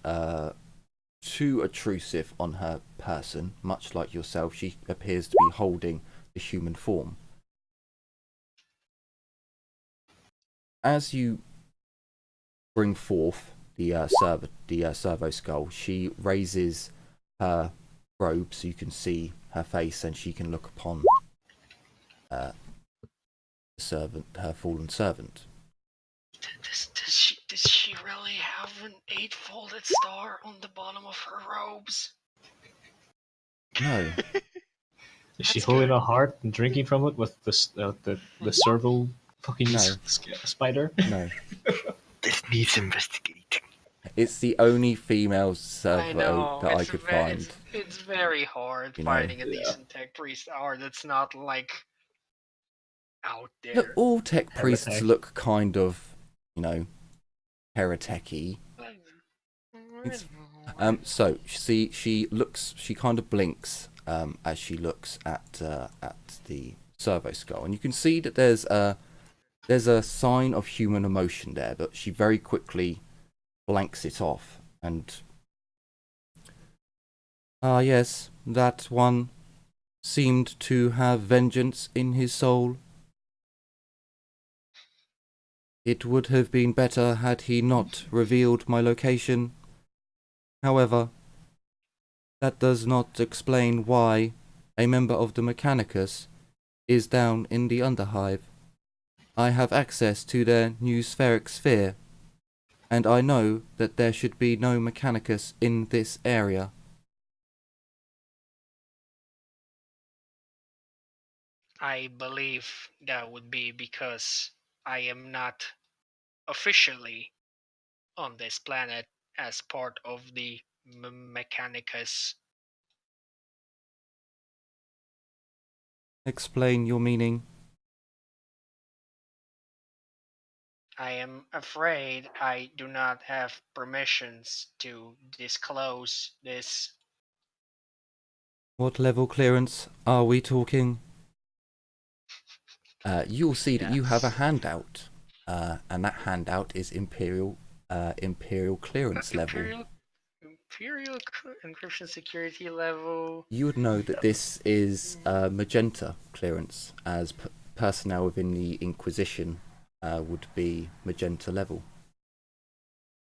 too intrusive on her person. Much like yourself, she appears to be holding the human form. As you bring forth the servo skull, she raises her robe so you can see her face, and she can look upon the servant, her fallen servant. Does she really have an 8-folded star on the bottom of her robes? No. Is she That's holding good. a heart and drinking from it with the servo fucking No. spider? No. This needs investigating. It's the only female servo I know, that I could find. It's very hard You know. finding a decent tech priest that's not like out there. Look, all tech priests Heretic. look kind of, heretic-y. So she kind of blinks as she looks at the servo skull, and you can see that there's a sign of human emotion there, but she very quickly blanks it off. And yes, that one seemed to have vengeance in his soul. It would have been better had he not revealed my location. However, that does not explain why a member of the Mechanicus is down in the Underhive. I have access to their new spheric sphere, and I know that there should be no Mechanicus in this area. I believe that would be because I am not officially on this planet as part of the Mechanicus. Explain your meaning. I am afraid I do not have permissions to disclose this. What level clearance are we talking? You'll see that you have a Yes. handout, and that handout is Imperial clearance level. Imperial encryption security level. You would know that this is magenta clearance, as personnel within the Inquisition would be magenta level.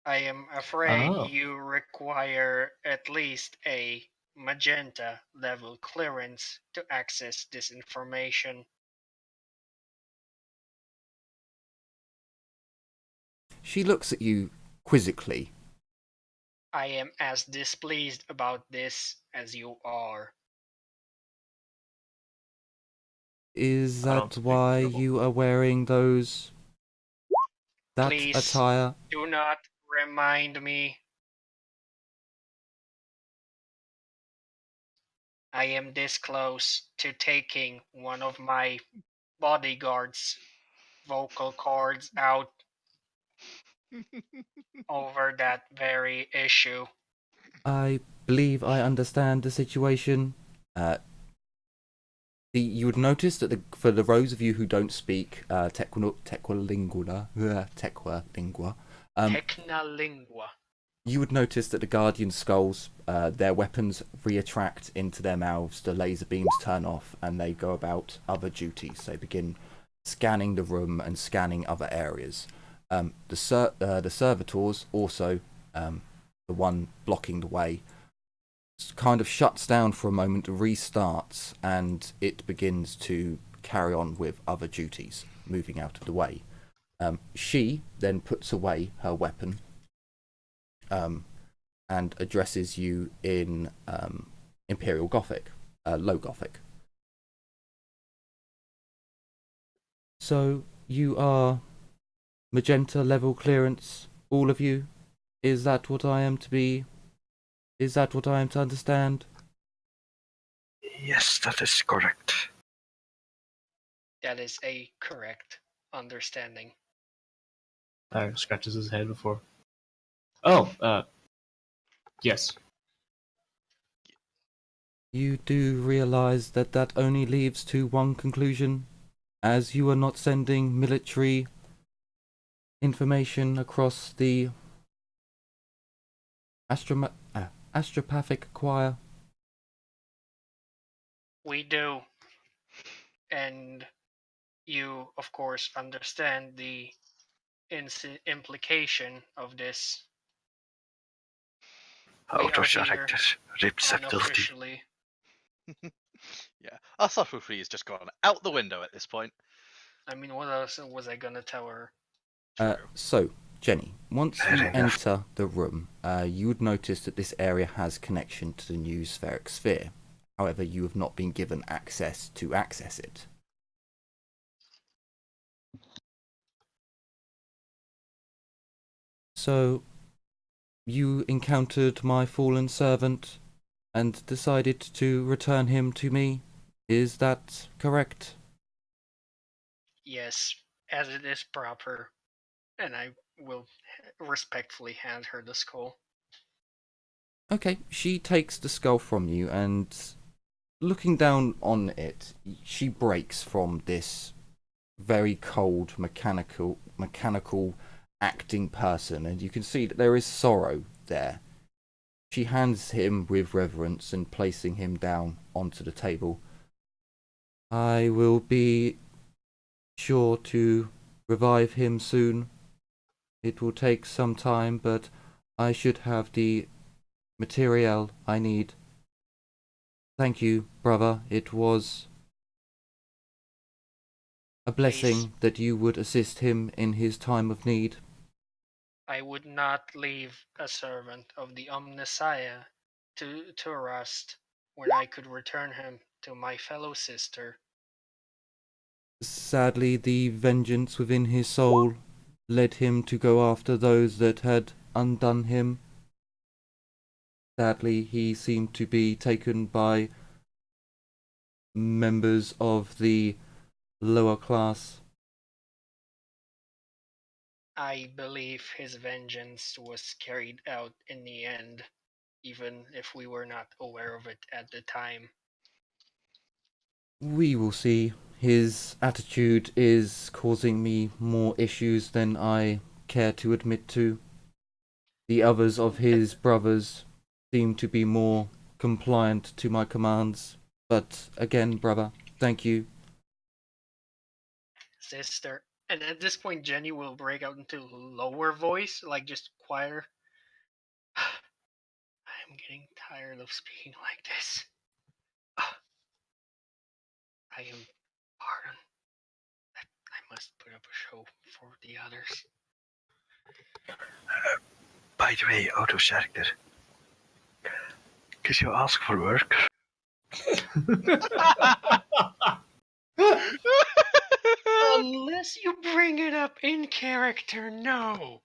I am afraid Oh. you require at least a magenta level clearance to access this information. She looks at you quizzically. I am as displeased about this as you are. Is I don't that think why so. you are wearing that Please. attire? Do not remind me. I am this close to taking one of my bodyguards' vocal cords out over that very issue. I believe I understand the situation. You would notice that for those of you who don't speak Tequalingua, Technalingua. you would notice that the Guardian skulls, their weapons reattract into their mouths, the laser beams turn off, and they go about other duties. They begin scanning the room and scanning other areas. The servitors also, the one blocking the way, kind of shuts down for a moment, restarts, and it begins to carry on with other duties, moving out of the way. She then puts away her weapon and addresses you in Imperial Gothic, Low Gothic. So you are magenta level clearance, all of you? Is that what I am to be? Is that what I am to understand? Yes, that is correct. That is a correct understanding. Scratches his head before. Oh, yes. You do realize that that only leads to one conclusion, as you are not sending military information across the astropathic choir. We do. And you, of course, understand the implication of this. We Out are of here character. Receptivity. unofficially. Yeah, our subtlety has just gone out the window at this point. I mean, what else was I gonna tell her? So, Jenny, once Fair you enough. enter the room, you would notice that this area has connection to the new spheric sphere. However, you have not been given access to access it. So, you encountered my fallen servant and decided to return him to me. Is that correct? Yes, as it is proper. And I will respectfully hand her the skull. Okay, she takes the skull from you and, looking down on it, she breaks from this very cold, mechanical acting person, and you can see that there is sorrow there. She hands him with reverence and placing him down onto the table. I will be sure to revive him soon. It will take some time, but I should have the material I need. Thank you, brother. It was a blessing that you would assist him in his time of need. I would not leave a servant of the Omnissiah to rust when I could return him to my fellow sister. Sadly, the vengeance within his soul led him to go after those that had undone him. Sadly, he seemed to be taken by members of the lower class. I believe his vengeance was carried out in the end, even if we were not aware of it at the time. We will see. His attitude is causing me more issues than I care to admit to. The others of his brothers seem to be more compliant to my commands. But again, brother, thank you. Sister. And at this point, Jenny will break out into lower voice, like just quieter. I'm getting tired of speaking like this. I am pardon that I must put up a show for the others. By the way, out of character, could you ask for work? Unless you bring it up in character, no.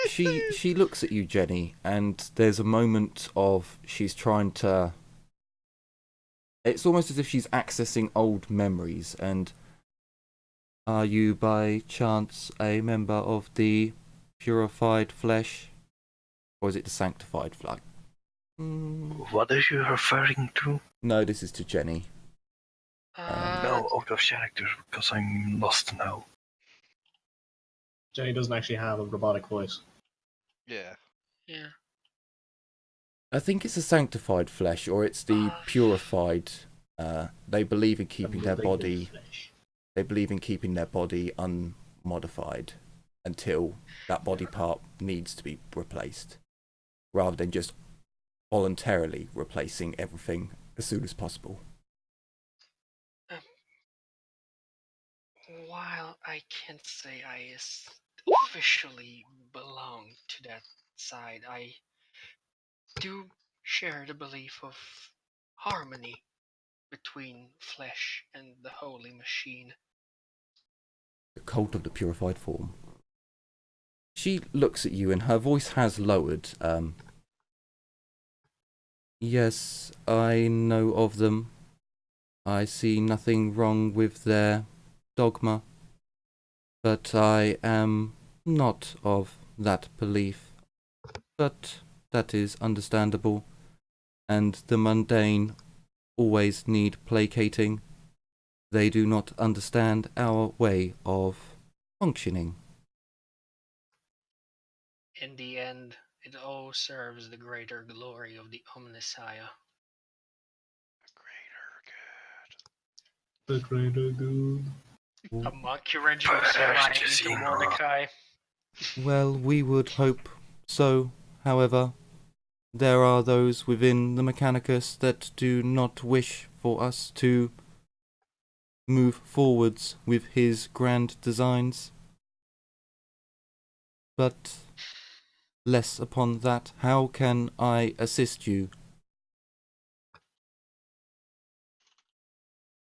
She looks at you, Jenny, and there's a moment of she's trying to... It's almost as if she's accessing old memories, and... Are you by chance a member of the purified flesh? Or is it the sanctified flesh? What are you referring to? No, this is to Jenny. No, out of character, because I'm lost now. Jenny doesn't actually have a robotic voice. Yeah. Yeah. I think it's a sanctified flesh, or it's the purified. They believe in keeping their body. They believe in keeping their body unmodified until that body part needs to be replaced, rather than just voluntarily replacing everything as soon as possible. While I can't say I officially belong to that side, I do share the belief of harmony between flesh and the holy machine. The cult of the purified form. She looks at you and her voice has lowered. Yes, I know of them. I see nothing wrong with their dogma. But I am not of that belief. But that is understandable. And the mundane always need placating. They do not understand our way of functioning. In the end, it all serves the greater glory of the Omnissiah. The greater good. A monkey wrench goes flying into Mordecai. Well, we would hope so. However, there are those within the Mechanicus that do not wish for us to move forwards with his grand designs. But less upon that. How can I assist you?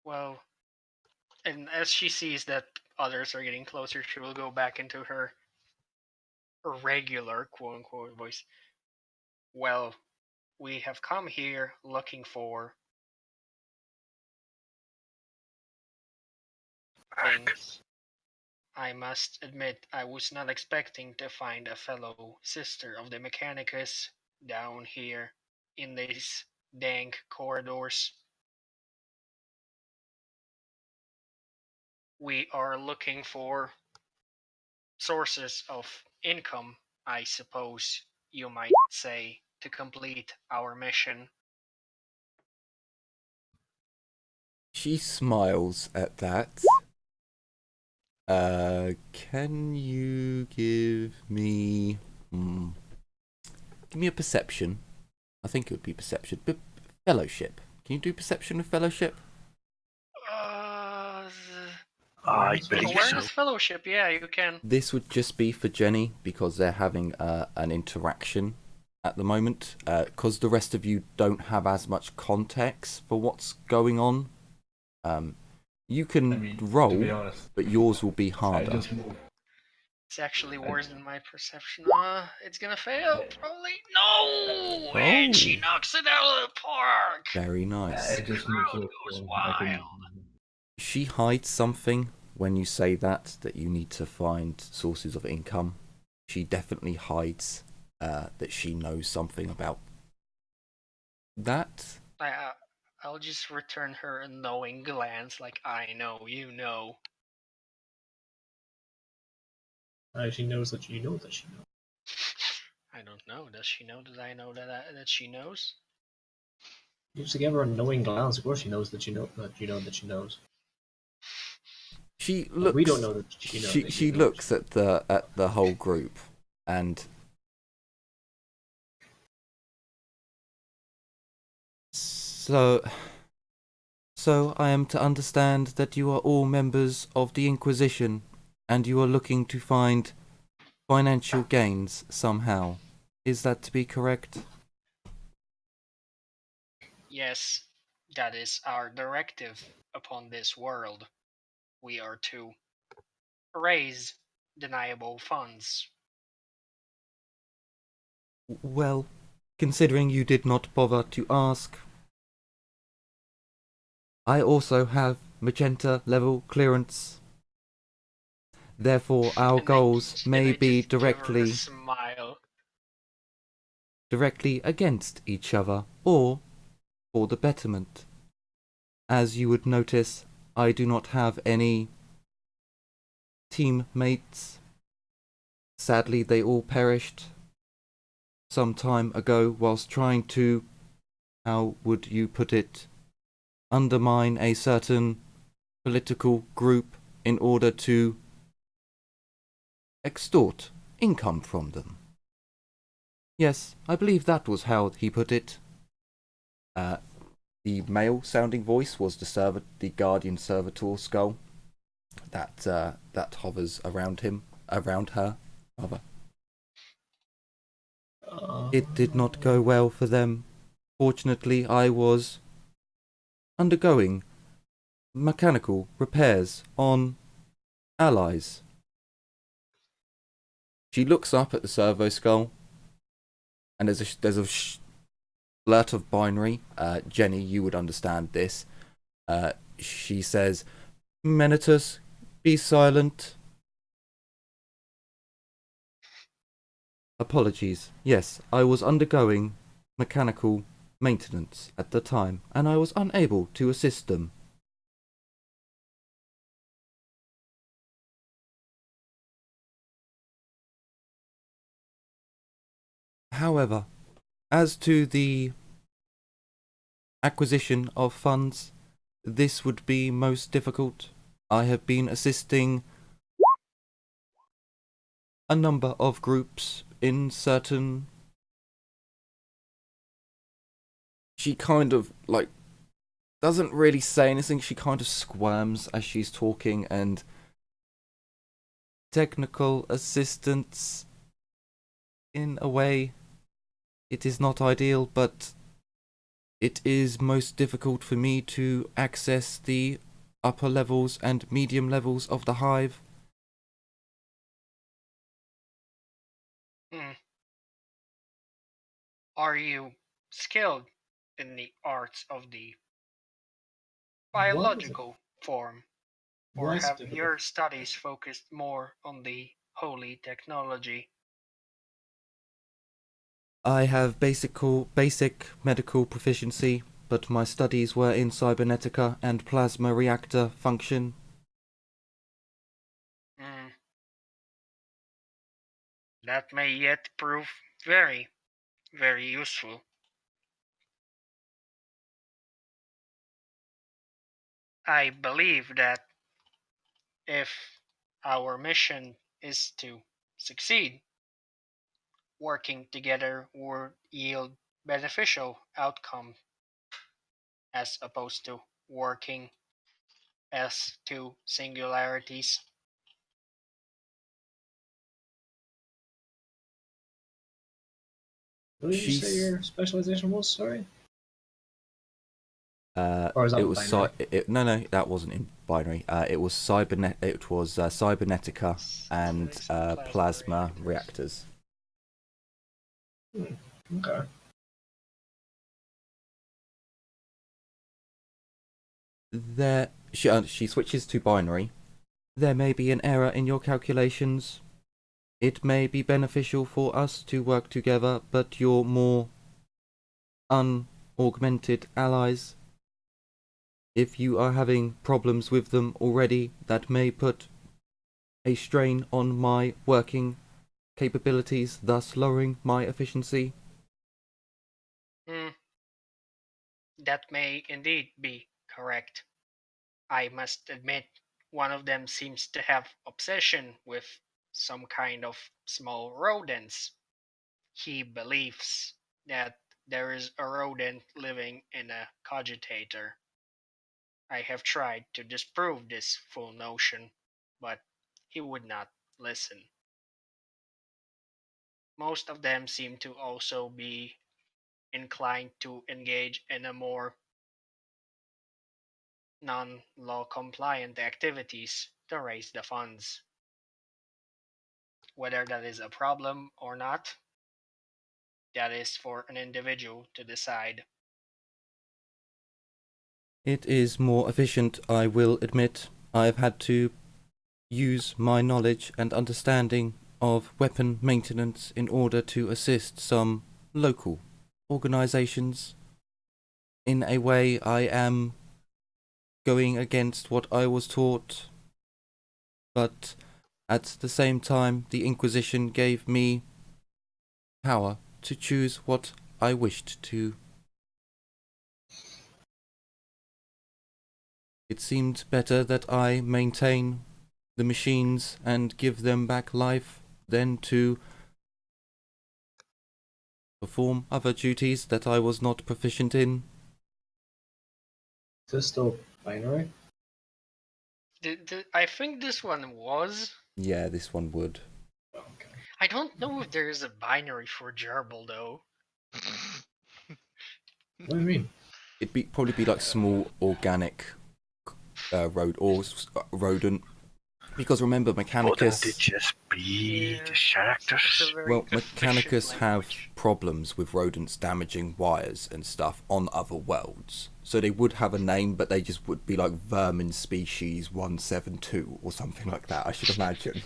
Well, and as she sees that others are getting closer, she will go back into her regular quote-unquote voice. Well, we have come here looking for things. I must admit, I was not expecting to find a fellow sister of the Mechanicus down here in these dank corridors. We are looking for sources of income, I suppose you might say, to complete our mission. She smiles at that. Can you give me... Give me a perception. I think it would be perception. But fellowship. Can you do perception with fellowship? I believe so. Awareness fellowship, yeah, you can. This would just be for Jenny, because they're having an interaction at the moment. Because the rest of you don't have as much context for what's going on. You can I mean, to roll, be honest, but yours will be I harder. just move. It's actually worse than my perception. It's gonna fail, probably. No! Oh. And she knocks it out of the park! Very nice. I just move to Crowd the goes corner. I can. She hides something when you say that you need to find sources of income. She definitely hides that she knows something about that. I'll just return her a knowing glance, like, I know, you know. She knows that you know that she knows. I don't know. Does she know that I know that she knows? You just give her a knowing glance. Of course, she knows that you know that you know that she knows. She But looks. we don't know that she knows. She looks at the whole group, and so I am to understand that you are all members of the Inquisition, and you are looking to find financial gains somehow. Is that to be correct? Yes, that is our directive upon this world. We are to raise deniable funds. Well, considering you did not bother to ask, I also have magenta level clearance. Therefore, our goals may be directly against each other, or for the betterment. As you would notice, I do not have any teammates. Sadly, they all perished some time ago whilst trying to, how would you put it, undermine a certain political group in order to extort income from them. Yes, I believe that was how he put it. The male-sounding voice was the guardian servitor skull that hovers around her, rather. It did not go well for them. Fortunately, I was undergoing mechanical repairs on allies. She looks up at the servo skull, and there's a blurt of binary. Jenny, you would understand this. She says, "Menitus, be silent." Apologies. Yes, I was undergoing mechanical maintenance at the time, and I was unable to assist them. However, as to the acquisition of funds, this would be most difficult. I have been assisting a number of groups in certain... She kind of, doesn't really say anything. She kind of squirms as she's talking, and technical assistance, in a way, it is not ideal, but it is most difficult for me to access the upper levels and medium levels of the hive. Are you skilled in the arts of the biological form? Or have your studies focused more on the holy technology? I have basic medical proficiency, but my studies were in cybernetica and plasma reactor function. That may yet prove very, very useful. I believe that if our mission is to succeed, working together would yield beneficial outcome as opposed to working as two singularities. What did you say your specialization was? Sorry. Or is that it was binary? no, that wasn't in binary. It was cybernetica and plasma reactors. Okay. There, she switches to binary. There may be an error in your calculations. It may be beneficial for us to work together, but your more unaugmented allies, if you are having problems with them already, that may put a strain on my working capabilities, thus lowering my efficiency. That may indeed be correct. I must admit, one of them seems to have obsession with some kind of small rodents. He believes that there is a rodent living in a cogitator. I have tried to disprove this full notion, but he would not listen. Most of them seem to also be inclined to engage in a more non-law compliant activities to raise the funds. Whether that is a problem or not, that is for an individual to decide. It is more efficient, I will admit. I have had to use my knowledge and understanding of weapon maintenance in order to assist some local organizations. In a way, I am going against what I was taught, but at the same time, the Inquisition gave me power to choose what I wished to. It seemed better that I maintain the machines and give them back life than to perform other duties that I was not proficient in. Is this still binary? I think this one was. Yeah, this one would. Oh, okay. I don't know if there is a binary for gerbil though. What do you mean? It'd probably be like small organic rodent. Because remember, Wouldn't Mechanicus. it just be Yeah, the characters? It's a very Well, efficient Mechanicus have language. problems with rodents damaging wires and stuff on other worlds. So they would have a name, but they just would be like Vermin Species 172 or something like that, I should imagine.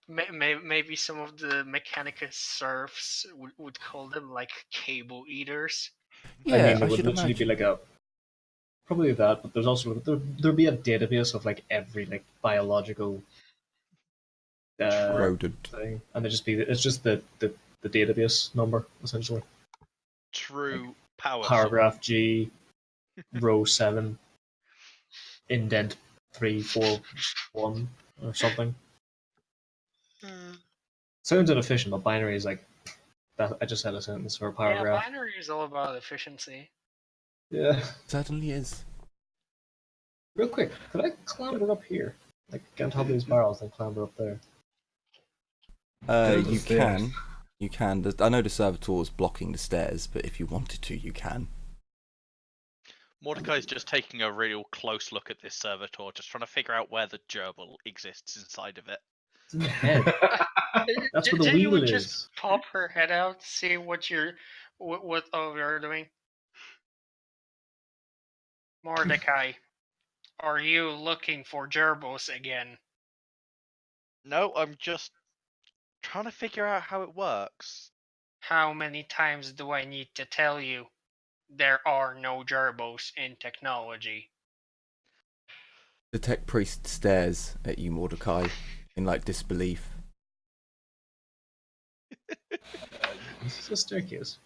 Maybe some of the Mechanicus serfs would call them like cable eaters. Yeah, I mean, I there would should literally imagine. be like a probably that, but there's also there'd be a database of like every like biological Rodent. thing, and it's just the database number essentially. True power. Paragraph G, row 7, indent 341 or something. Sounds inefficient, but binary is like that. I just had a sentence for a paragraph. Yeah, binary is all about efficiency. Yeah. Certainly is. Real quick, could I clamber up here? Like get on top of these barrels and clamber up there. You can. You can. I know the servitor is blocking the stairs, but if you wanted to, you can. Mordecai's just taking a real close look at this servitor, just trying to figure out where the gerbil exists inside of it. It's in the head. That's where the Jenny wheel would is. just pop her head out, see what you're doing. Mordecai, are you looking for gerbils again? No, I'm just trying to figure out how it works. How many times do I need to tell you? There are no gerbils in technology. The tech priest stares at you, Mordecai, in like disbelief. This is a staircase.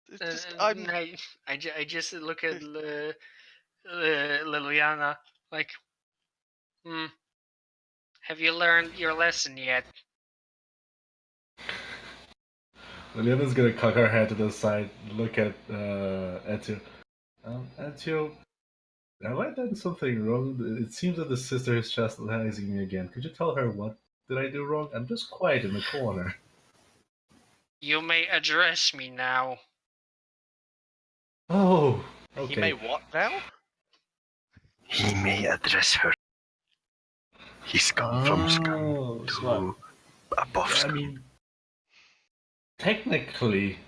It's just, I just look at Liliana like, have you learned your lesson yet? Liliana's gonna cock her head to the side, look at Ezio. Ezio, have I done something wrong? It seems that the sister is chastising me again. Could you tell her what did I do wrong? I'm just quiet in the corner. You may address me now. Oh, Okay. He may what now? He may address her. He's come from scum Oh, so what? to above I scum. mean, technically,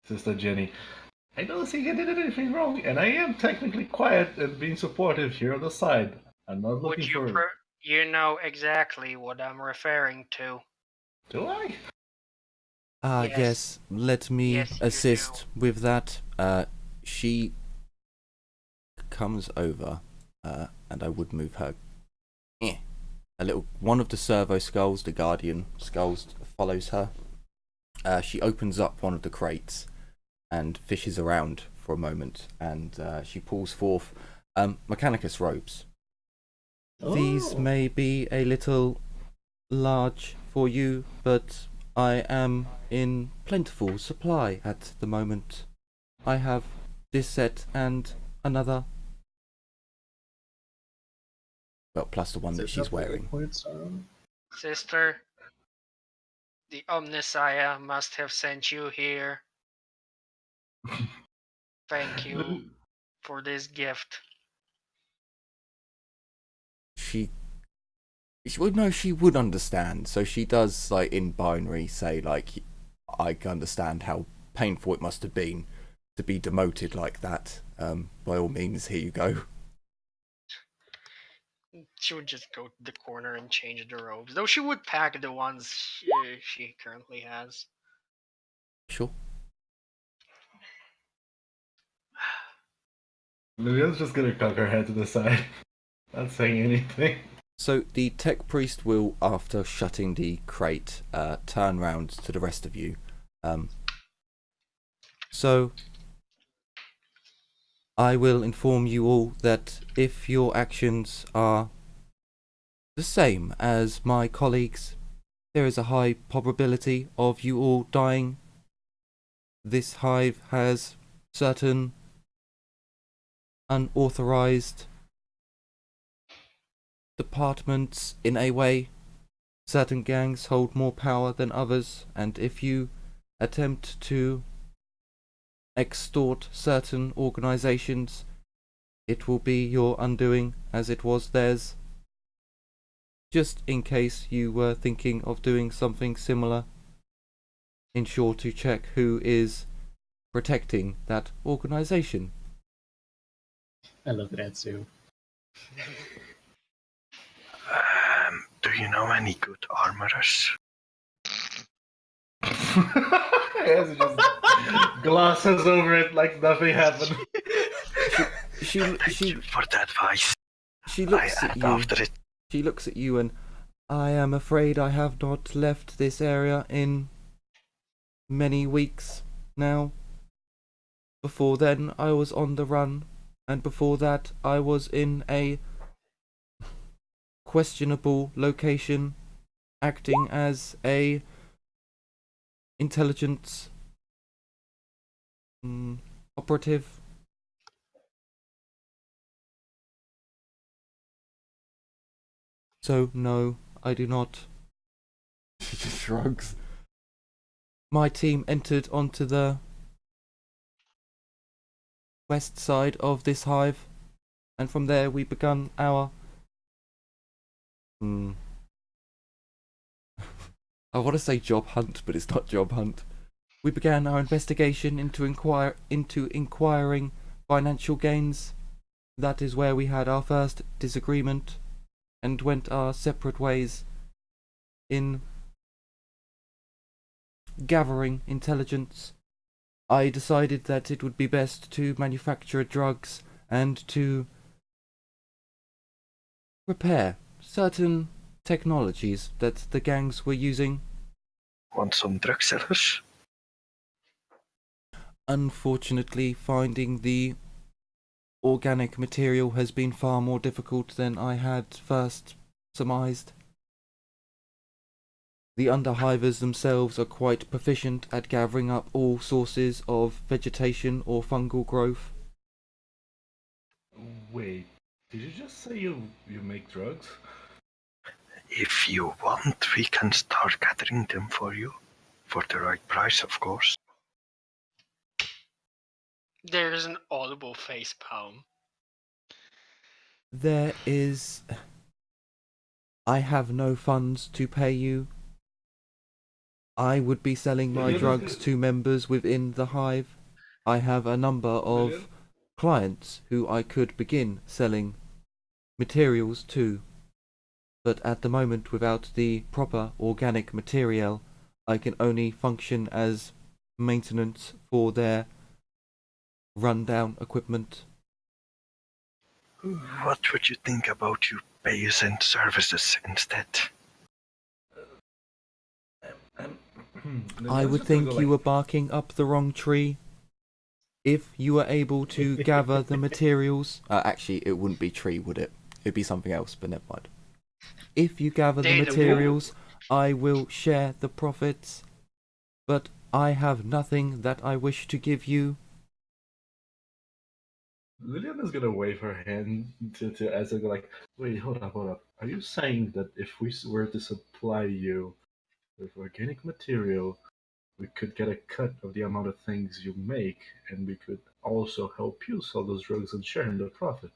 Sister Jenny, I don't think I did anything wrong, and I am technically quiet and being supportive here on the side. I'm not Would looking you for. you know exactly what I'm referring to? Do I? Yes. Yes, let me Yes, you assist with that. She comes over, and I would move her. A little one of the servo skulls, the guardian skulls, follows her. She opens up one of the crates and fishes around for a moment, and she pulls forth Mechanicus robes. These Oh. may be a little large for you, but I am in plentiful supply at the moment. I have this set and another. Well, plus the one that she's wearing. Sister, the Omnissiah must have sent you here. Thank you for this gift. She would know, she would understand. So she does, like, in binary say, like, I can understand how painful it must have been to be demoted like that. By all means, here you go. She would just go to the corner and change the robes, though she would pack the ones she currently has. Sure. Lilian's just gonna cock her head to the side, not saying anything. So the tech priest will, after shutting the crate, turn round to the rest of you. So I will inform you all that if your actions are the same as my colleagues, there is a high probability of you all dying. This hive has certain unauthorized departments in a way. Certain gangs hold more power than others, and if you attempt to extort certain organizations, it will be your undoing as it was theirs. Just in case you were thinking of doing something similar, ensure to check who is protecting that organization. I love that too. Do you know any good armorers? As just glosses over it like nothing happened. Thank you for the advice. She looks I at am you. after it. She looks at you and, I am afraid I have not left this area in many weeks now. Before then I was on the run, and before that I was in a questionable location, acting as a intelligence operative. So no, I do not. She just shrugs. My team entered onto the west side of this hive, and from there we begun our I want to say job hunt, but it's not job hunt. We began our investigation into inquiring financial gains. That is where we had our first disagreement and went our separate ways in gathering intelligence. I decided that it would be best to manufacture drugs and to repair certain technologies that the gangs were using. Want some drug sellers? Unfortunately, finding the organic material has been far more difficult than I had first surmised. The underhivers themselves are quite proficient at gathering up all sources of vegetation or fungal growth. Wait, did you just say you make drugs? If you want, we can start gathering them for you. For the right price, of course. There's an audible facepalm. There is... I have no funds to pay you. I would be selling my drugs to members within the hive. I have a number of clients who I could begin selling materials to. But at the moment, without the proper organic material, I can only function as maintenance for their rundown equipment. What would you think about you pay us in services instead? I would think you were barking up the wrong tree. If you were able to gather the materials... actually, it wouldn't be tree, would it? It'd be something else, but never mind. If you gather the Data materials, I will share the profits. But I have nothing that I wish to give you. Liliana's gonna wave her hand to Ezra, like, wait, hold up. Are you saying that if we were to supply you with organic material, we could get a cut of the amount of things you make, and we could also help you sell those drugs and share in the profit?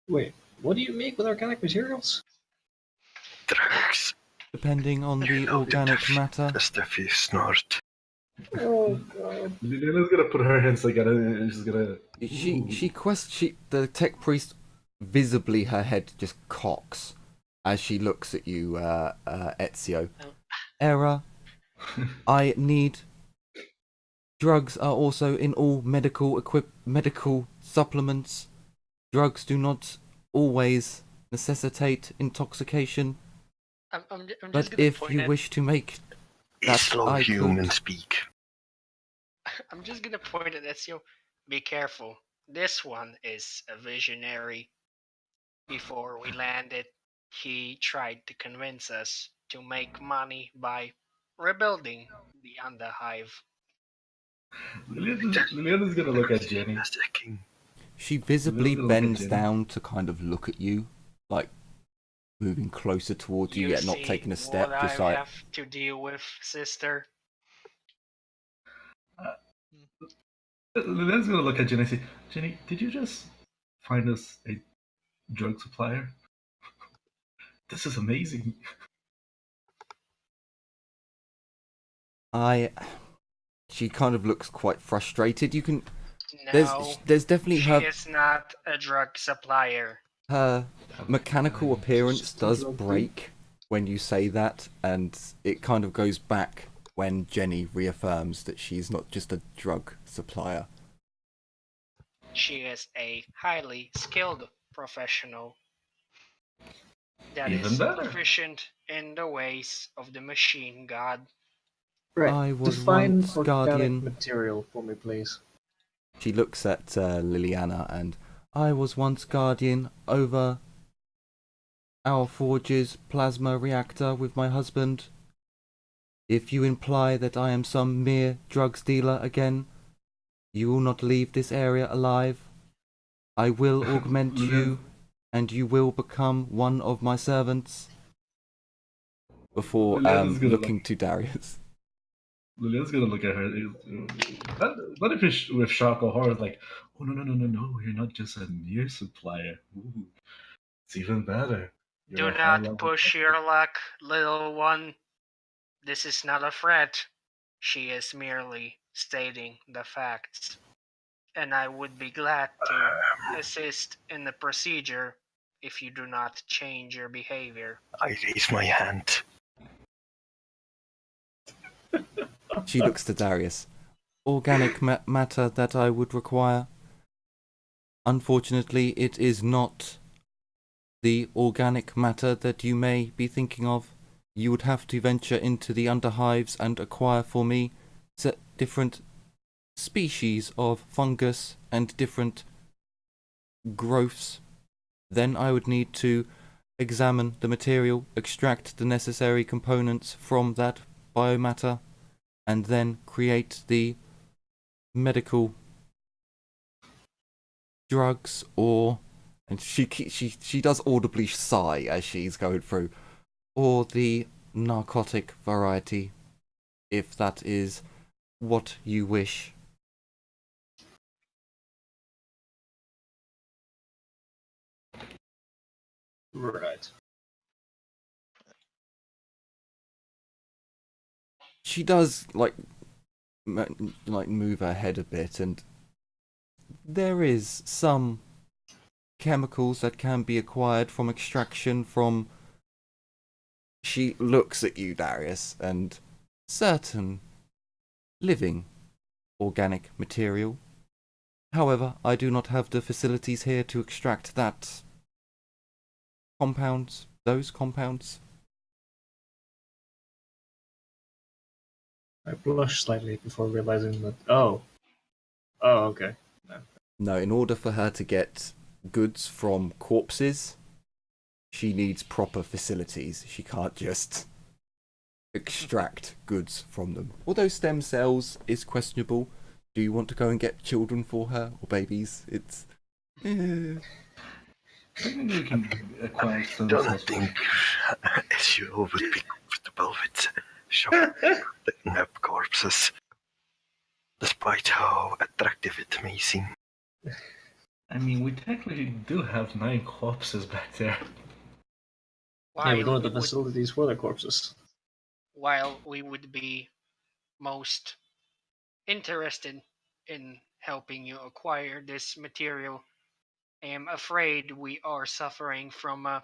Wait, what do you make with organic materials? Drugs. Depending on the organic matter. The stuff you snort. Oh god. Liliana's gonna put her hands together and she's gonna... The tech priest, visibly her head just cocks as she looks at you, Ezio. Error. I need... Drugs are also in all medical supplements. Drugs do not always necessitate intoxication. I'm just But gonna if point you at, wish to make that, Slow I human could... speak. I'm just gonna point at Ezio. Be careful. This one is a visionary. Before we landed, he tried to convince us to make money by rebuilding the Underhive. Liliana's gonna look at Jenny. As the king. She visibly Little look at bends Jenny. down to kind of look at you, like moving closer towards you, yet not see taking a step, what just I like... have to deal with, sister. Liliana's gonna look at Jenny and say, Jenny, did you just find us a drug supplier? This is amazing. She kind of looks quite frustrated. You can... No, There's definitely she her... is not a drug supplier. Her mechanical appearance does break when you say that, and it kind of goes back when Jenny reaffirms that she's not just a drug supplier. She is a highly skilled professional that Even is better. proficient in the ways of the machine god. Right. I was Define once organic guardian. material for me, please. She looks at Liliana, and I was once guardian over our forge's plasma reactor with my husband. If you imply that I am some mere drugs dealer again, you will not leave this area alive. I will augment you, and you will become one of my servants. Before looking to Darius. Liliana's gonna look at her. Not if it's with shock or horror, like, oh no, you're not just a mere supplier. Ooh, it's even better. Do You're a high not level push your luck, little one. This is not a threat. She is merely stating the facts. And I would be glad to assist in the procedure if you do not change your behavior. I raise my hand. She looks to Darius. Organic matter that I would require. Unfortunately, it is not the organic matter that you may be thinking of. You would have to venture into the underhives and acquire for me different species of fungus and different growths. Then I would need to examine the material, extract the necessary components from that biomatter, and then create the medical drugs, or... And she does audibly sigh as she's going through, or the narcotic variety, if that is what you wish. Right. She does like move her head a bit, and there is some chemicals that can be acquired from extraction from. She looks at you, Darius, and certain living organic material. However, I do not have the facilities here to extract those compounds. I blush slightly before realizing that. Oh, okay. No, in order for her to get goods from corpses, she needs proper facilities. She can't just extract goods from them. Although stem cells is questionable. Do you want to go and get children for her or babies? It's. I think we can acquire some Don't cells. think as you would be comfortable with picking up corpses, despite how attractive it may seem. I mean, we technically do have 9 corpses back there. Yeah, we don't have we the would, facilities for the corpses. while we would be most interested in helping you acquire this material, I am afraid we are suffering from a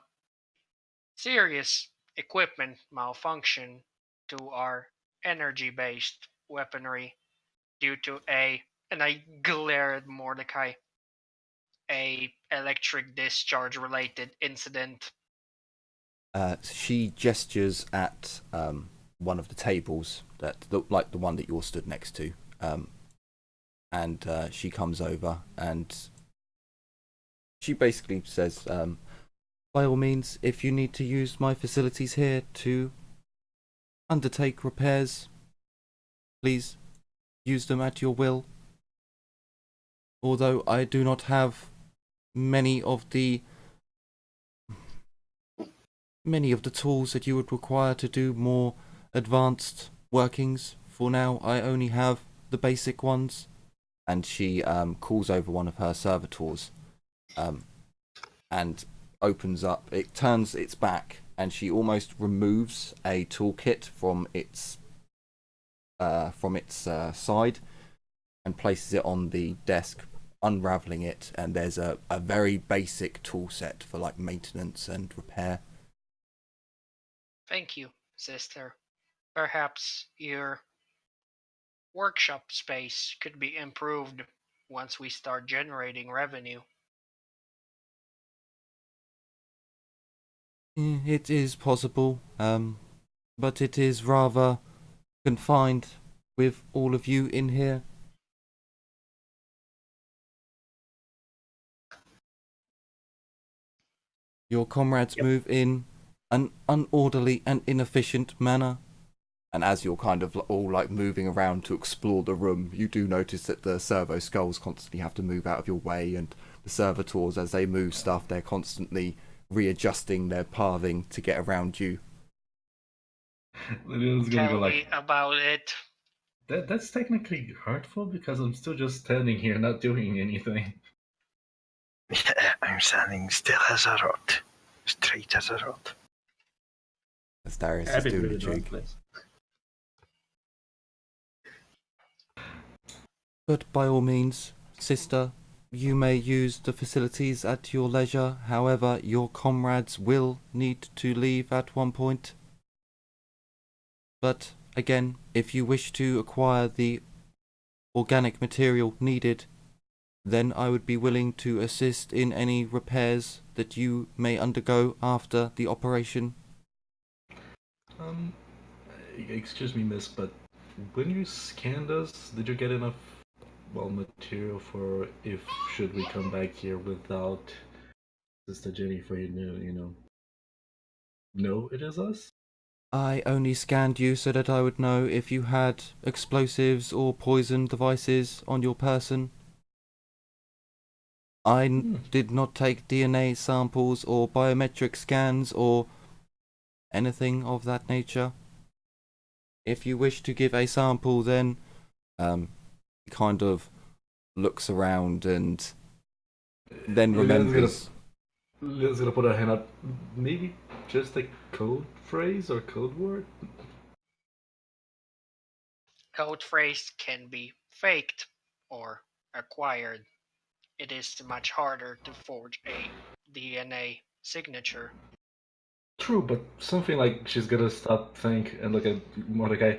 serious equipment malfunction to our energy-based weaponry due to and I glare at Mordecai, a electric discharge related incident. She gestures at one of the tables like the one that you're stood next to, and she comes over and she basically says, by all means, if you need to use my facilities here to undertake repairs, please use them at your will. Although I do not have many of the tools that you would require to do more advanced workings. For now, I only have the basic ones. And she calls over one of her servitors and opens up. It turns its back, and she almost removes a toolkit from its side and places it on the desk, unraveling it. And there's a very basic tool set for like maintenance and repair. Thank you, sister. Perhaps your workshop space could be improved once we start generating revenue. It is possible, but it is rather confined with all of you in here. Your comrades move in an unorderly and inefficient manner. And as you're kind of all like moving around to explore the room, you do notice that the servo skulls constantly have to move out of your way, and the servitors, as they move stuff, they're constantly readjusting their pathing to get around you. Tell me about it. That's technically hurtful because I'm still just standing here not doing anything. Yeah, I'm standing still as a rod. Straight as a rod. As Darius is doing the jig. But by all means, sister, you may use the facilities at your leisure. However, your comrades will need to leave at one point. But again, if you wish to acquire the organic material needed, then I would be willing to assist in any repairs that you may undergo after the operation. Excuse me, miss, but when you scanned us, did you get enough, material for if should we come back here without Sister Jenny for you to, know it is us? I only scanned you so that I would know if you had explosives or poison devices on your person. I did not take DNA samples or biometric scans or anything of that nature. If you wish to give a sample, then he kind of looks around and then remembers. Lynn's gonna put her hand up. Maybe just a code phrase or code word? Code phrase can be faked or acquired. It is much harder to forge a DNA signature. True, but something like she's gonna stop, think, and look at Mordecai.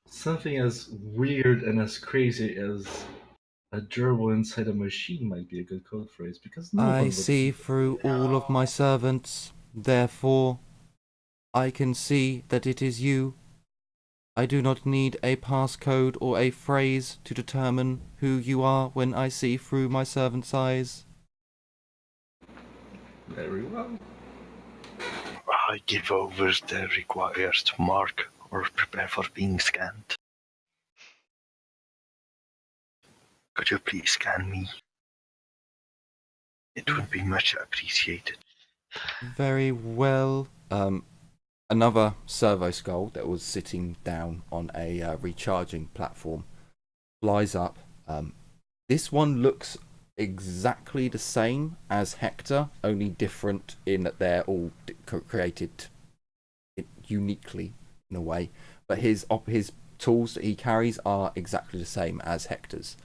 Something as weird and as crazy as a gerbil inside a machine might be a good code phrase, because no I one would. see through all of my servants, therefore I can see that it is you. I do not need a passcode or a phrase to determine who you are when I see through my servant's eyes. Very well. I give over the required mark or prepare for being scanned. Could you please scan me? It would be much appreciated. Very well. Another servo skull that was sitting down on a recharging platform flies up. This one looks exactly the same as Hector, only different in that they're all created uniquely in a way. But his tools that he carries are exactly the same as Hector's.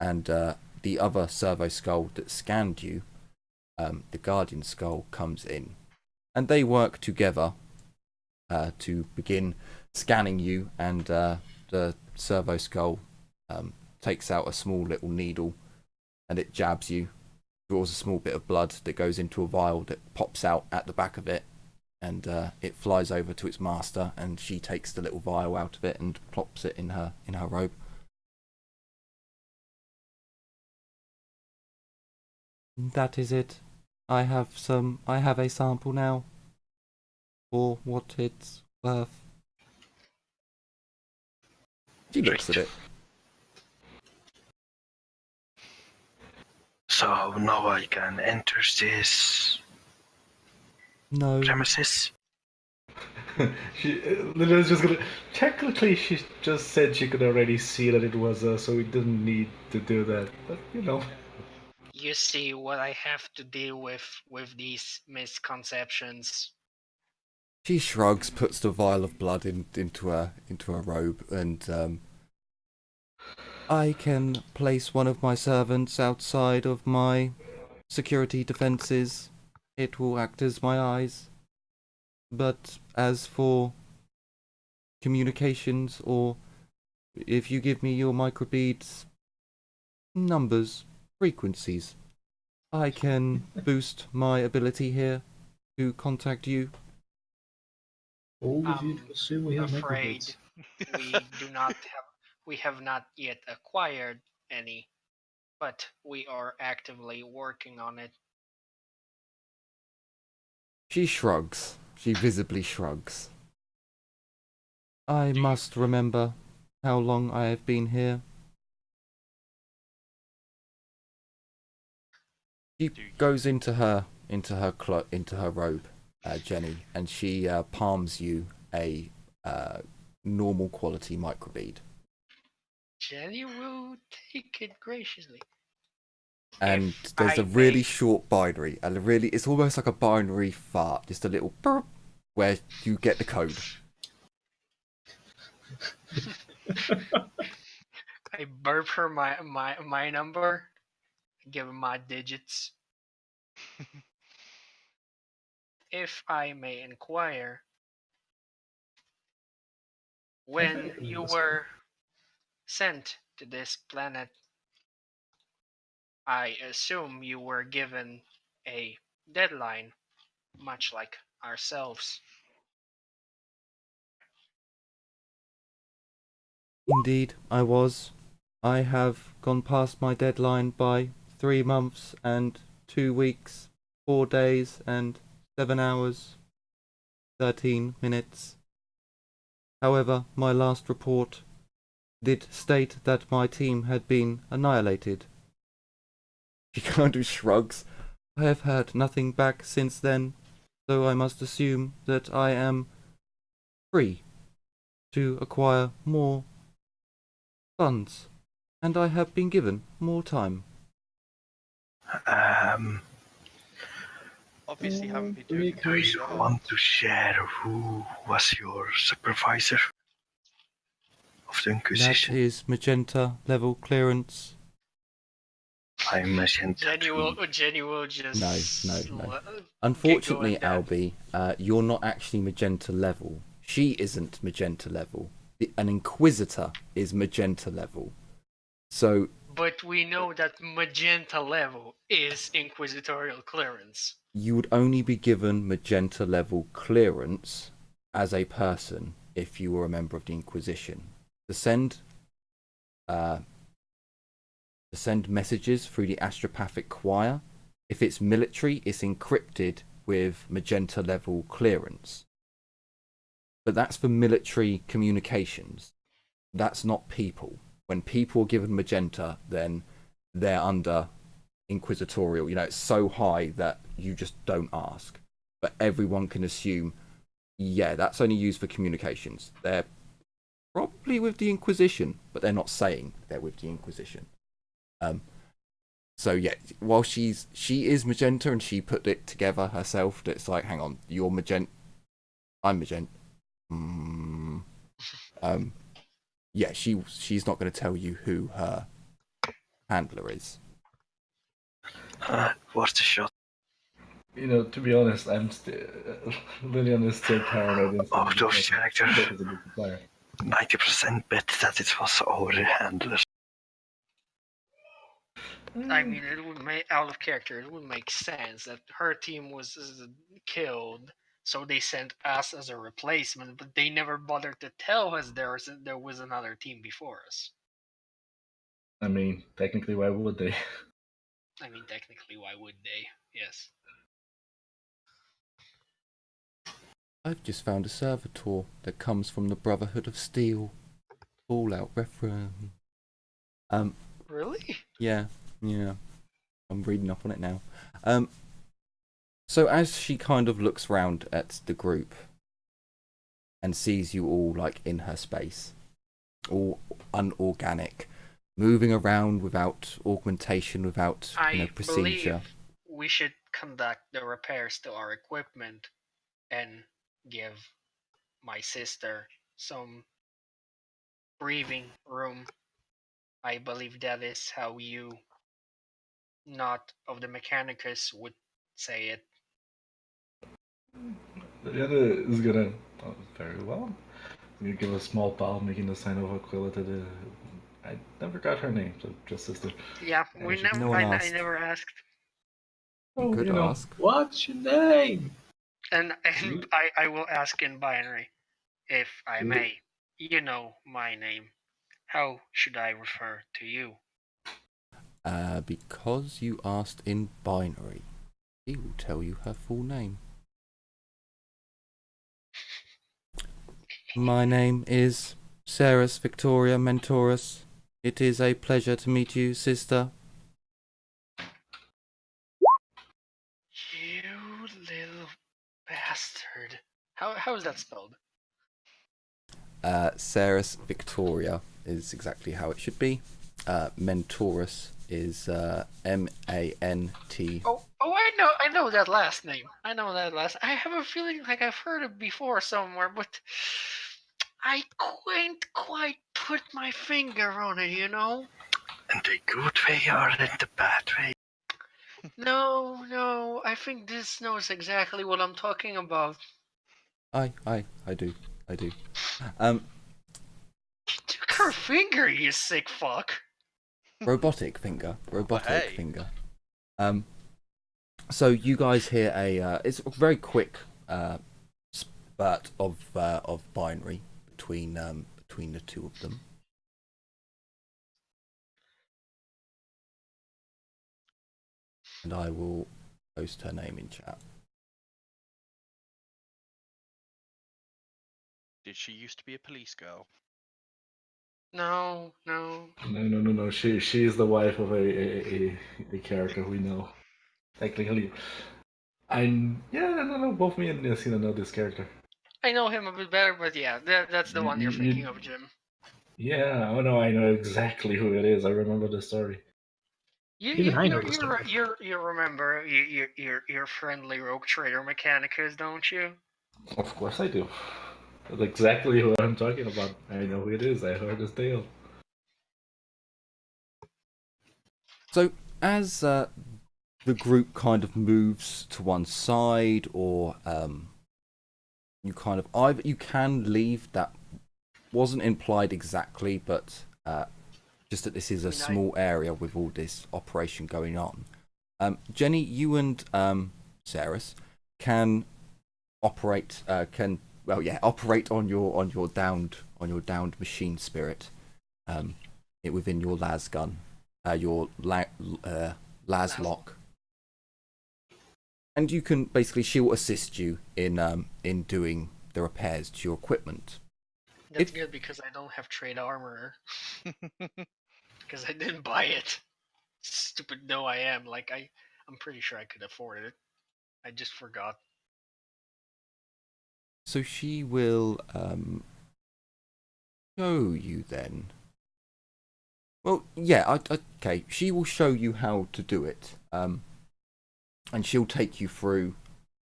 And the other servo skull that scanned you, the Guardian skull, comes in. And they work together to begin scanning you, and the servo skull takes out a small little needle and it jabs you, draws a small bit of blood that goes into a vial that pops out at the back of it, and it flies over to its master, and she takes the little vial out of it and plops it in her robe. That is it. I have a sample now for what it's worth. She looks at it. So now I can enter this No. premises. She Lynn's just gonna. Technically, she just said she could already see that it was us, so we didn't need to do that. But you know. You see what I have to deal with these misconceptions. She shrugs, puts the vial of blood into her robe, and I can place one of my servants outside of my security defences. It will act as my eyes. But as for communications, or if you give me your microbeads, numbers, frequencies, I can boost my ability here to contact you. All of you assume we have Afraid microbeads. we have not yet acquired any, but we are actively working on it. She shrugs. She visibly shrugs. I must remember how long I have been here. She goes into her robe, Jenny, and she palms you a normal quality microbead. Jenny will take it graciously. And If there's I a really may- short binary, and it's almost like a binary fart, just a little burp, where you get the code. I burp her my number, give her my digits. If I may inquire, when you were sent to this planet, I assume you were given a deadline, much like ourselves. Indeed, I was. I have gone past my deadline by 3 months and 2 weeks, 4 days and 7 hours, 13 minutes. However, my last report did state that my team had been annihilated. She kind of shrugs. I have heard nothing back since then, so I must assume that I am free to acquire more funds, and I have been given more time. obviously haven't been Do doing you a Do good you job. want to share who was your supervisor of the That Inquisition? is magenta level clearance. I'm Magenta Jenny will, 3. Jenny will just No. Unfortunately, Get going, Albie, you're not actually magenta level. She isn't magenta level. An Inquisitor is magenta level. So but we know that magenta level is Inquisitorial clearance. you would only be given magenta level clearance as a person if you were a member of the Inquisition. To send messages through the astropathic choir, if it's military, it's encrypted with magenta level clearance. But that's for military communications. That's not people. When people are given magenta, then they're under Inquisitorial. You know, it's so high that you just don't ask. But everyone can assume, yeah, that's only used for communications. They're probably with the Inquisition, but they're not saying they're with the Inquisition. So yeah, while she is magenta and she put it together herself, it's like, hang on, you're magenta, I'm magenta. Yeah, she's not going to tell you who her handler is. Worth a shot. You know, to be honest, I'm still Lillian is still paranoid. Oh, those characters. Is a good player. 90% bet that it was our handler. I mean, it would make out of character. It would make sense that her team was killed, so they sent us as a replacement. But they never bothered to tell us there was another team before us. I mean, technically, why would they? I mean, technically, why would they? Yes. I've just found a servitor that comes from the Brotherhood of Steel. Fallout reference. Really? Yeah. I'm reading up on it now. So as she kind of looks round at the group and sees you all like in her space, all unorganic, moving around without augmentation, without procedure. Believe we should conduct the repairs to our equipment and give my sister some breathing room. I believe that is how you, not of the Mechanicus, would say it. Liliana is gonna. Oh, very well. You give a small bow, making the sign of Aquila to the. I never got her name, so just sister. Yeah, we never. no one I asked. never asked. Oh, Could ask. What's your name? And I will ask in binary, if I may. You know my name. How should I refer to you? Because you asked in binary, he will tell you her full name. My name is Ceres Victoria Mentorus. It is a pleasure to meet you, sister. You little bastard. How is that spelled? Ceres Victoria is exactly how it should be. Mentorus is M-A-N-T. Oh, I know that last name. I have a feeling like I've heard it before somewhere, but I can't quite put my finger on it, you know? In the good way or in the bad way? No, I think this knows exactly what I'm talking about. I do. Took her finger, you sick fuck. Robotic finger. Hey. Finger. So you guys hear it's a very quick spurt of binary between the two of them. And I will post her name in chat. Did she used to be a police girl? No. No. She is the wife of a character we know. Technically, no. Both me and Yasina know this character. I know him a bit better, but yeah, that's the one you're thinking of, Jim. Yeah, oh no, I know exactly who it is. I remember the story. Even I know this stuff. You remember your friendly rogue trader Mechanicus, don't you? Of course I do. That's exactly who I'm talking about. I know who it is. I heard his tale. So as the group kind of moves to one side, or you kind of either you can leave. That wasn't implied exactly, but just that this is a small area with all this operation going on. Jenny, you and Saris can operate operate on your downed machine spirit within your las gun, your las lock, and you can basically, she will assist you in doing the repairs to your equipment. That's good because I don't have trade armor. Because I didn't buy it. Stupid though I am, like I'm pretty sure I could afford it. I just forgot. So she will show you then. Well, yeah, okay. She will show you how to do it, and she'll take you through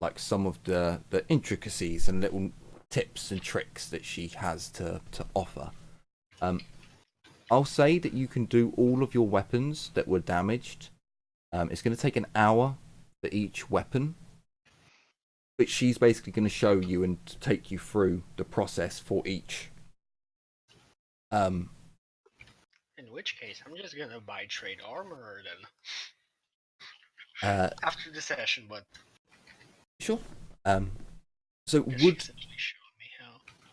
like some of the intricacies and little tips and tricks that she has to offer. I'll say that you can do all of your weapons that were damaged. It's going to take an hour for each weapon, but she's basically going to show you and take you through the process for each. In which case, I'm just going to buy trade armor then. After the session, but... Sure. So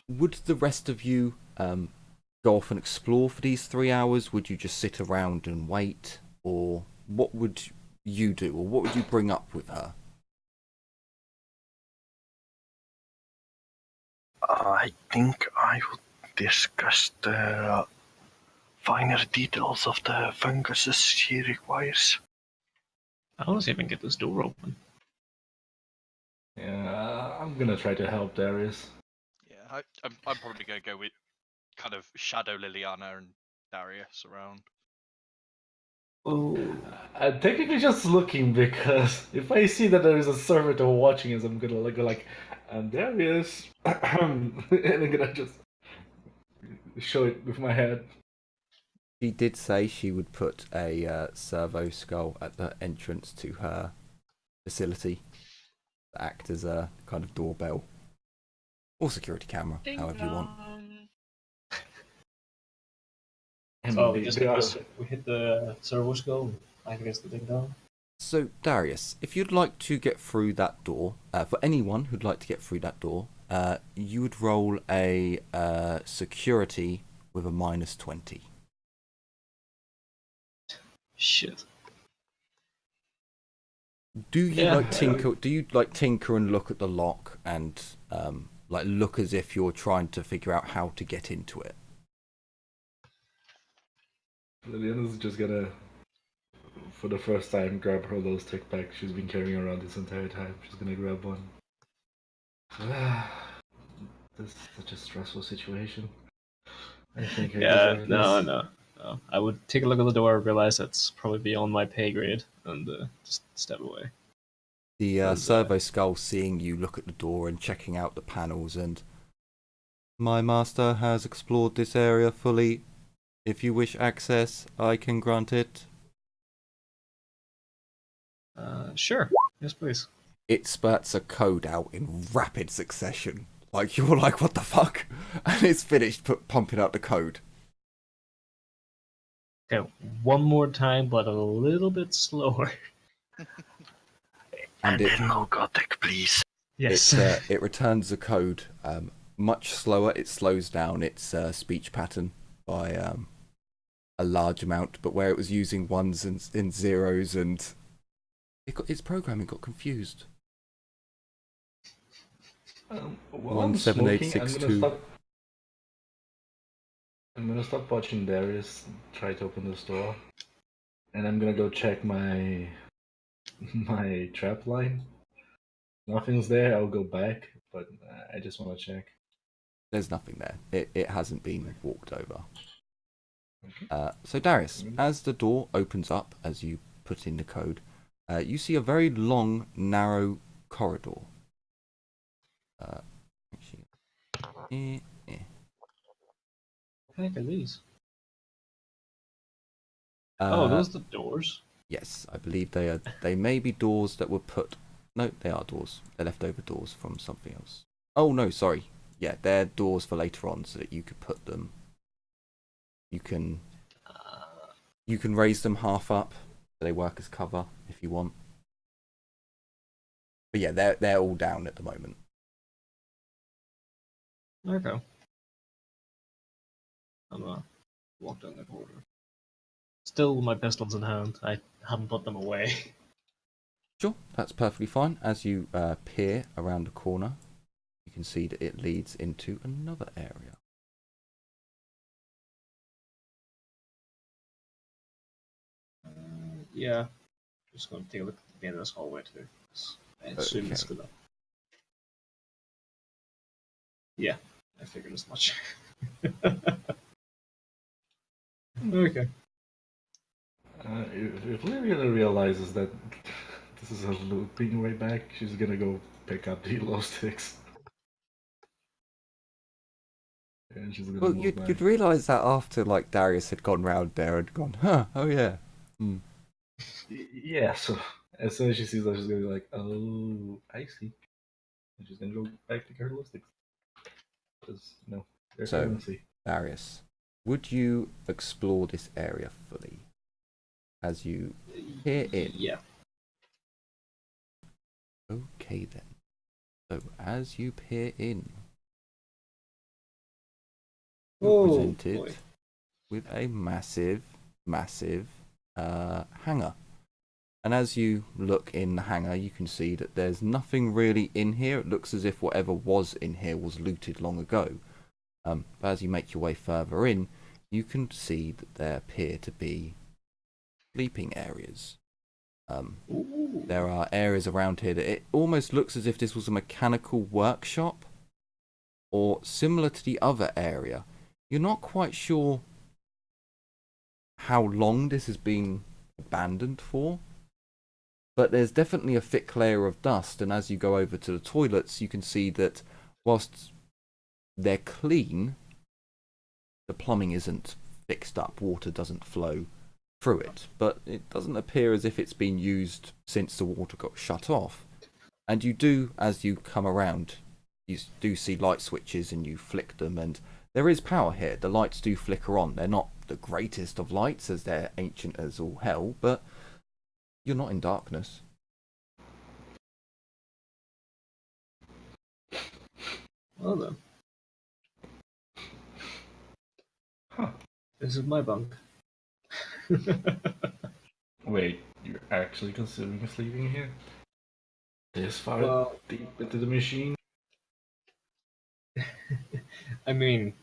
would the rest of you go off and explore for these 3 hours? Would you just sit around and wait? Or what would you do? Or what would you bring up with her? I think I would discuss the finer details of the funguses she requires. I'll just even get this door open. Yeah, I'm gonna try to help Darius. Yeah, I'm probably going to go with kind of shadow Liliana and Darius around. Oh, I'm technically just looking, because if I see that there is a servitor watching us, I'm gonna go like, Darius, and I'm gonna just show it with my head. She did say she would put a servo skull at the entrance to her facility to act as a kind of doorbell or security camera, however you want. So we hit the servo skull, I guess the ding dong. So Darius, if you'd like to get through that door, for anyone who'd like to get through that door, you would roll a security with a -20. Shit. Do you tinker and look at the lock and like look as if you're trying to figure out how to get into it? Liliana's just gonna, for the first time, grab her little stick pack she's been carrying around this entire time. She's gonna grab one. This is such a stressful situation. I think No. I would take a look at the door, realize that's probably beyond my pay grade, and just step away. The servo skull, seeing you look at the door and checking out the panels, and my master has explored this area fully. If you wish access, I can grant it. Sure. Yes, please. It spurts a code out in rapid succession. Like, you're like, what the fuck? And it's finished pumping out the code. Okay, one more time, but a little bit slower. And no Gothic, please. Yes. It returns the code much slower. It slows down its speech pattern by a large amount, but where it was using ones and zeros, and its programming got confused. 17862. I'm gonna stop watching Darius try to open this door, and I'm gonna go check my trap line. Nothing's there. I'll go back, but I just want to check. There's nothing there. It hasn't been walked over. So Darius, as the door opens up, as you put in the code, you see a very long, narrow corridor. Heck are these? Uh, Those are the doors. Yes, I believe they are. They may be doors that were put. No, they are doors. They're leftover doors from something else. Oh no, sorry. Yeah, they're doors for later on, so that you could put them. You can raise them half up, so they work as cover if you want. But yeah, they're all down at the moment. Okay. I'm gonna walk down the corridor. Still with my pistols in hand. I haven't put them away. Sure, that's perfectly fine. As you peer around the corner, you can see that it leads into another area. Yeah. Just gonna take a look at the end of this hallway too. I assume it's Okay. gonna. Yeah, I figured as much. Okay. If Liliana realizes that this is a looping way back, she's gonna go pick up the glow sticks. And she's gonna Well, move back. you'd realise that after like Darius had gone round there and gone, huh? Oh yeah. Hmm. Yeah, so as soon as she sees that, she's gonna be like, oh, I see. And she's gonna go back to her glow sticks. Because, they're So, currency. Darius, would you explore this area fully as you peer in? Yeah. Okay then. So as you peer in, you're presented Boy. with a massive, massive hangar. And as you look in the hangar, you can see that there's nothing really in here. It looks as if whatever was in here was looted long ago. But as you make your way further in, you can see that there appear to be sleeping areas. There are areas around here that it almost looks as if this was a mechanical workshop, or similar to the other area. You're not quite sure how long this has been abandoned for, but there's definitely a thick layer of dust, and as you go over to the toilets, you can see that whilst they're clean, the plumbing isn't fixed up, water doesn't flow through it, but it doesn't appear as if it's been used since the water got shut off. And you do, as you come around, you do see light switches and you flick them, and there is power here. The lights do flicker on. They're not the greatest of lights, as they're ancient as all hell, but you're not in darkness. Well then. Huh. This is my bunk. Wait, you're actually considering sleeping here? This far Well, deep into the machine? I mean,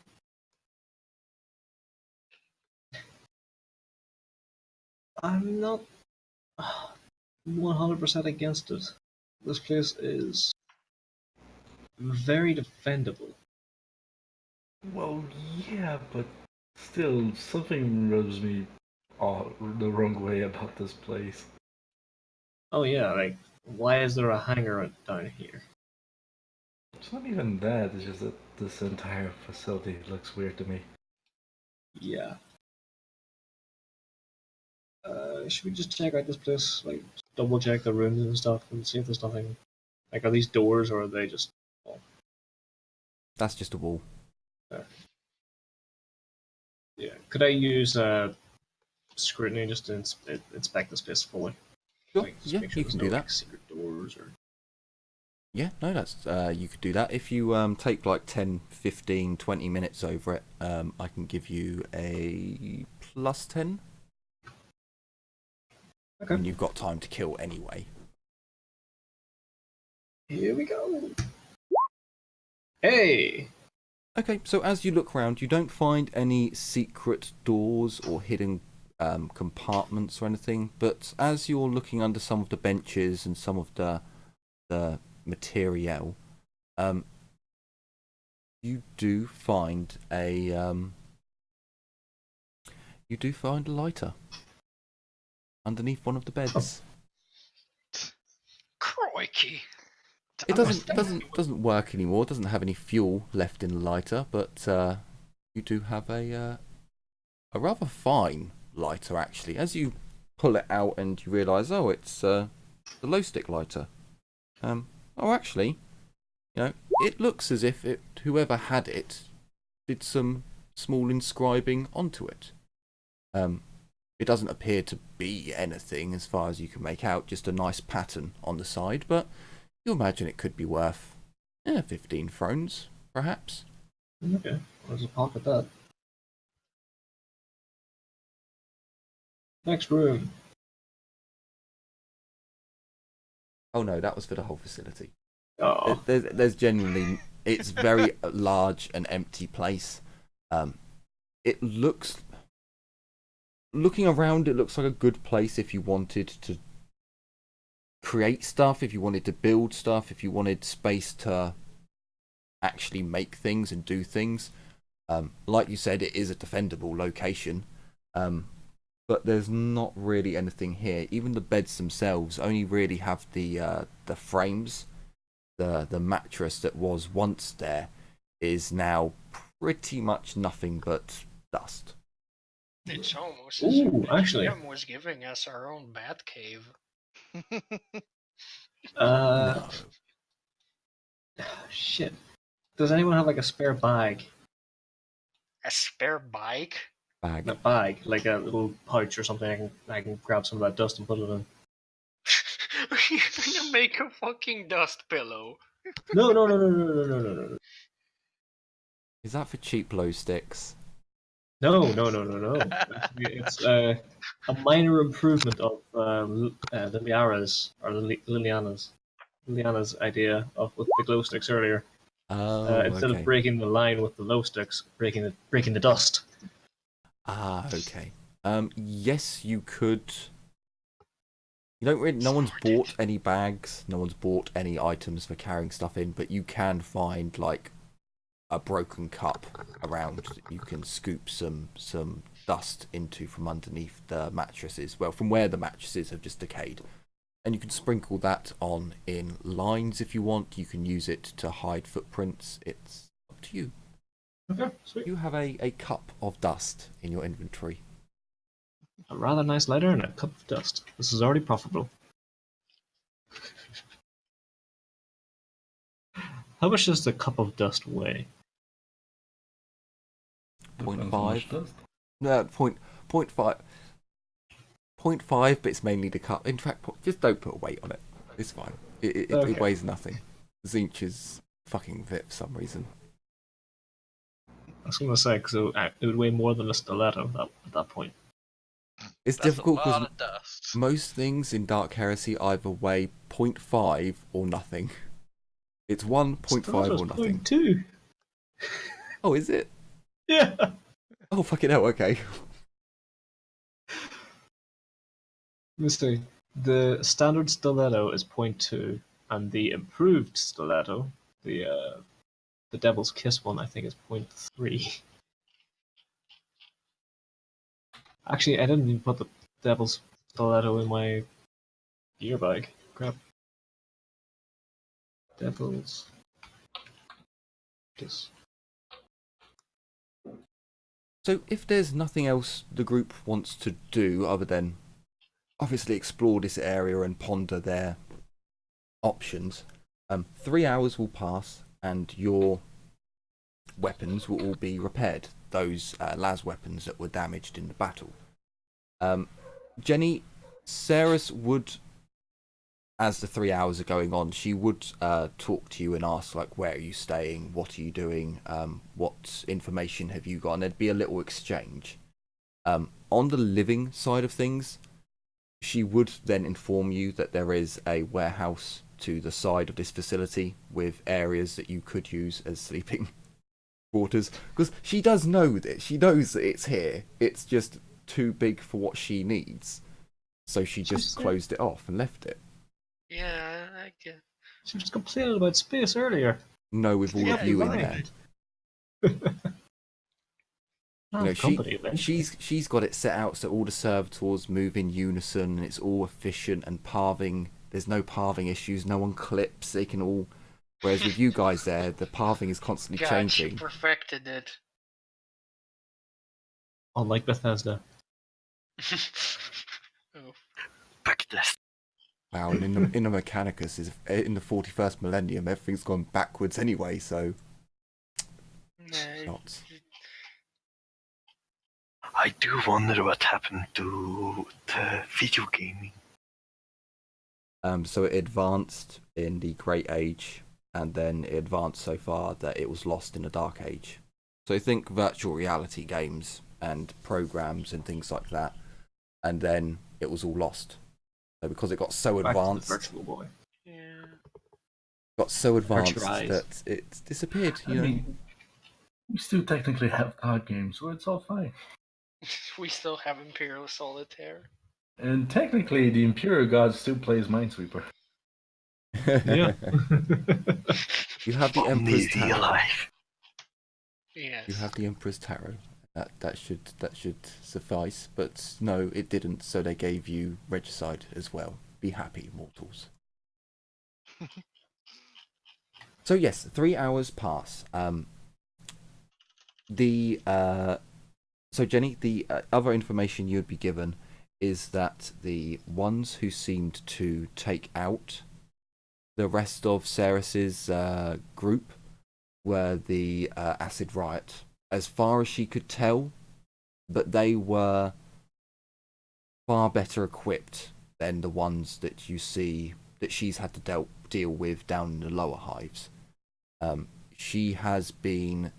I'm not 100% against it. This place is very defendable. Well, yeah, but still, something rubs me the wrong way about this place. Oh yeah, like, why is there a hangar down here? It's not even that, it's just that this entire facility looks weird to me. Yeah. Should we just check out this place? Like, double check the rooms and stuff and see if there's nothing. Like, are these doors or are they just. That's just a wall. Yeah. Could I use scrutiny just to inspect this place fully? Sure. Like, just Yeah, make sure you there's can no, do that. like, secret doors or. Yeah, no, that's you could do that. If you take like 10, 15, 20 minutes over it, I can give you a +10. Okay. And you've got time to kill anyway. Here we go. Hey! Okay, so as you look around, you don't find any secret doors or hidden compartments or anything, but as you're looking under some of the benches and some of the material, you do find a You do find a lighter underneath one of the beds. Crikey. It doesn't work anymore. It doesn't have any fuel left in the lighter, but you do have a rather fine lighter actually. As you pull it out and you realise, oh, it's the low stick lighter. Oh, actually, you know, it looks as if whoever had it did some small inscribing onto it. It doesn't appear to be anything as far as you can make out, just a nice pattern on the side, but you imagine it could be worth 15 thrones, perhaps. Okay, let's pocket that. Next room. Oh no, that was for the whole facility. Oh, There's genuinely, it's very large and empty place. It looks, looking around, it looks like a good place if you wanted to create stuff, if you wanted to build stuff, if you wanted space to actually make things and do things. Like you said, it is a defendable location, but there's not really anything here. Even the beds themselves only really have the frames. The mattress that was once there is now pretty much nothing but dust. It's almost as Ooh, if actually. Jim was giving us our own bat cave. No. Shit. Does anyone have like a spare bag? A spare bike? Bag. A bag, like a little pouch or something. I can grab some of that dust and put it in. You're gonna make a fucking dust pillow. No. No. Is that for cheap low sticks? No. Actually, it's a minor improvement of Liliana's idea of with the glow sticks earlier. Oh, Instead okay. of breaking the line with the low sticks, breaking the dust. Ah, okay. Yes, you could. You don't really. No one's bought any bags. No one's bought any items for carrying stuff in, but you can find like a broken cup around that you can scoop some dust into from underneath the mattresses. Well, from where the mattresses have just decayed. And you can sprinkle that on in lines if you want. You can use it to hide footprints. It's up to you. Okay, sweet. You have a cup of dust in your inventory. A rather nice lighter and a cup of dust. This is already profitable. How much does the cup of dust weigh? 0.5. No, 0.5. 0.5, but it's mainly the cup. In fact, just don't put a weight on it. It's fine. It Okay. weighs nothing. Zinch is fucking fit for some reason. I was going to say, because it would weigh more than a stiletto at that point. It's That's difficult a lot because of dust. most things in Dark Heresy either weigh 0.5 or nothing. It's 1.5 or nothing. 0.2. Oh, is it? Yeah. Oh, fucking hell, okay. Let me see. The standard stiletto is 0.2, and the improved stiletto, the Devil's Kiss one, I think is 0.3. Actually, I didn't even put the Devil's Stiletto in my gear bag. Crap. Devil's Kiss. So if there's nothing else the group wants to do other than obviously explore this area and ponder their options, 3 hours will pass and your weapons will all be repaired. Those las weapons that were damaged in the battle. Jenny, Sarah's would, as the 3 hours are going on, she would talk to you and ask, like, where are you staying? What are you doing? What information have you got? And there'd be a little exchange. On the living side of things, she would then inform you that there is a warehouse to the side of this facility with areas that you could use as sleeping quarters, because she does know this. She knows that it's here. It's just too big for what she needs, so she just closed it off and left it. Yeah, I get. She was complaining about space earlier. No, with all of Yeah, you in right. there. You know, she's got it set out so all the servitors move in unison and it's all efficient and pathing. There's no pathing issues. No one clips. They can all. Whereas with you guys there, the pathing is constantly God, she changing. perfected it. Unlike Bethesda. Oh. Backlist. Wow, and in the Mechanicus is in the 41st millennium, everything's gone backwards anyway. So Nah, not. I do wonder what happened to the video gaming. So it advanced in the Great Age, and then it advanced so far that it was lost in the Dark Age. So think virtual reality games and programs and things like that, and then it was all lost. So because it got so advanced, Virtual Boy. yeah. got so advanced Virtualized. that it disappeared. I You know, mean, we still technically have card games, so it's all fine. We still have Imperial Solitaire. And technically, the Imperial God still plays Minesweeper. Yeah. you have the Only Emperor's real Tarot. life. Yes. You have the Emperor's Tarot. That should suffice. But no, it didn't. So they gave you Regicide as well. Be happy, mortals. So yes, 3 hours pass. So Jenny, the other information you'd be given is that the ones who seemed to take out the rest of Ceres's group were the Acid Riot, as far as she could tell, but they were far better equipped than the ones that you see that she's had to deal with down in the lower hives. She has been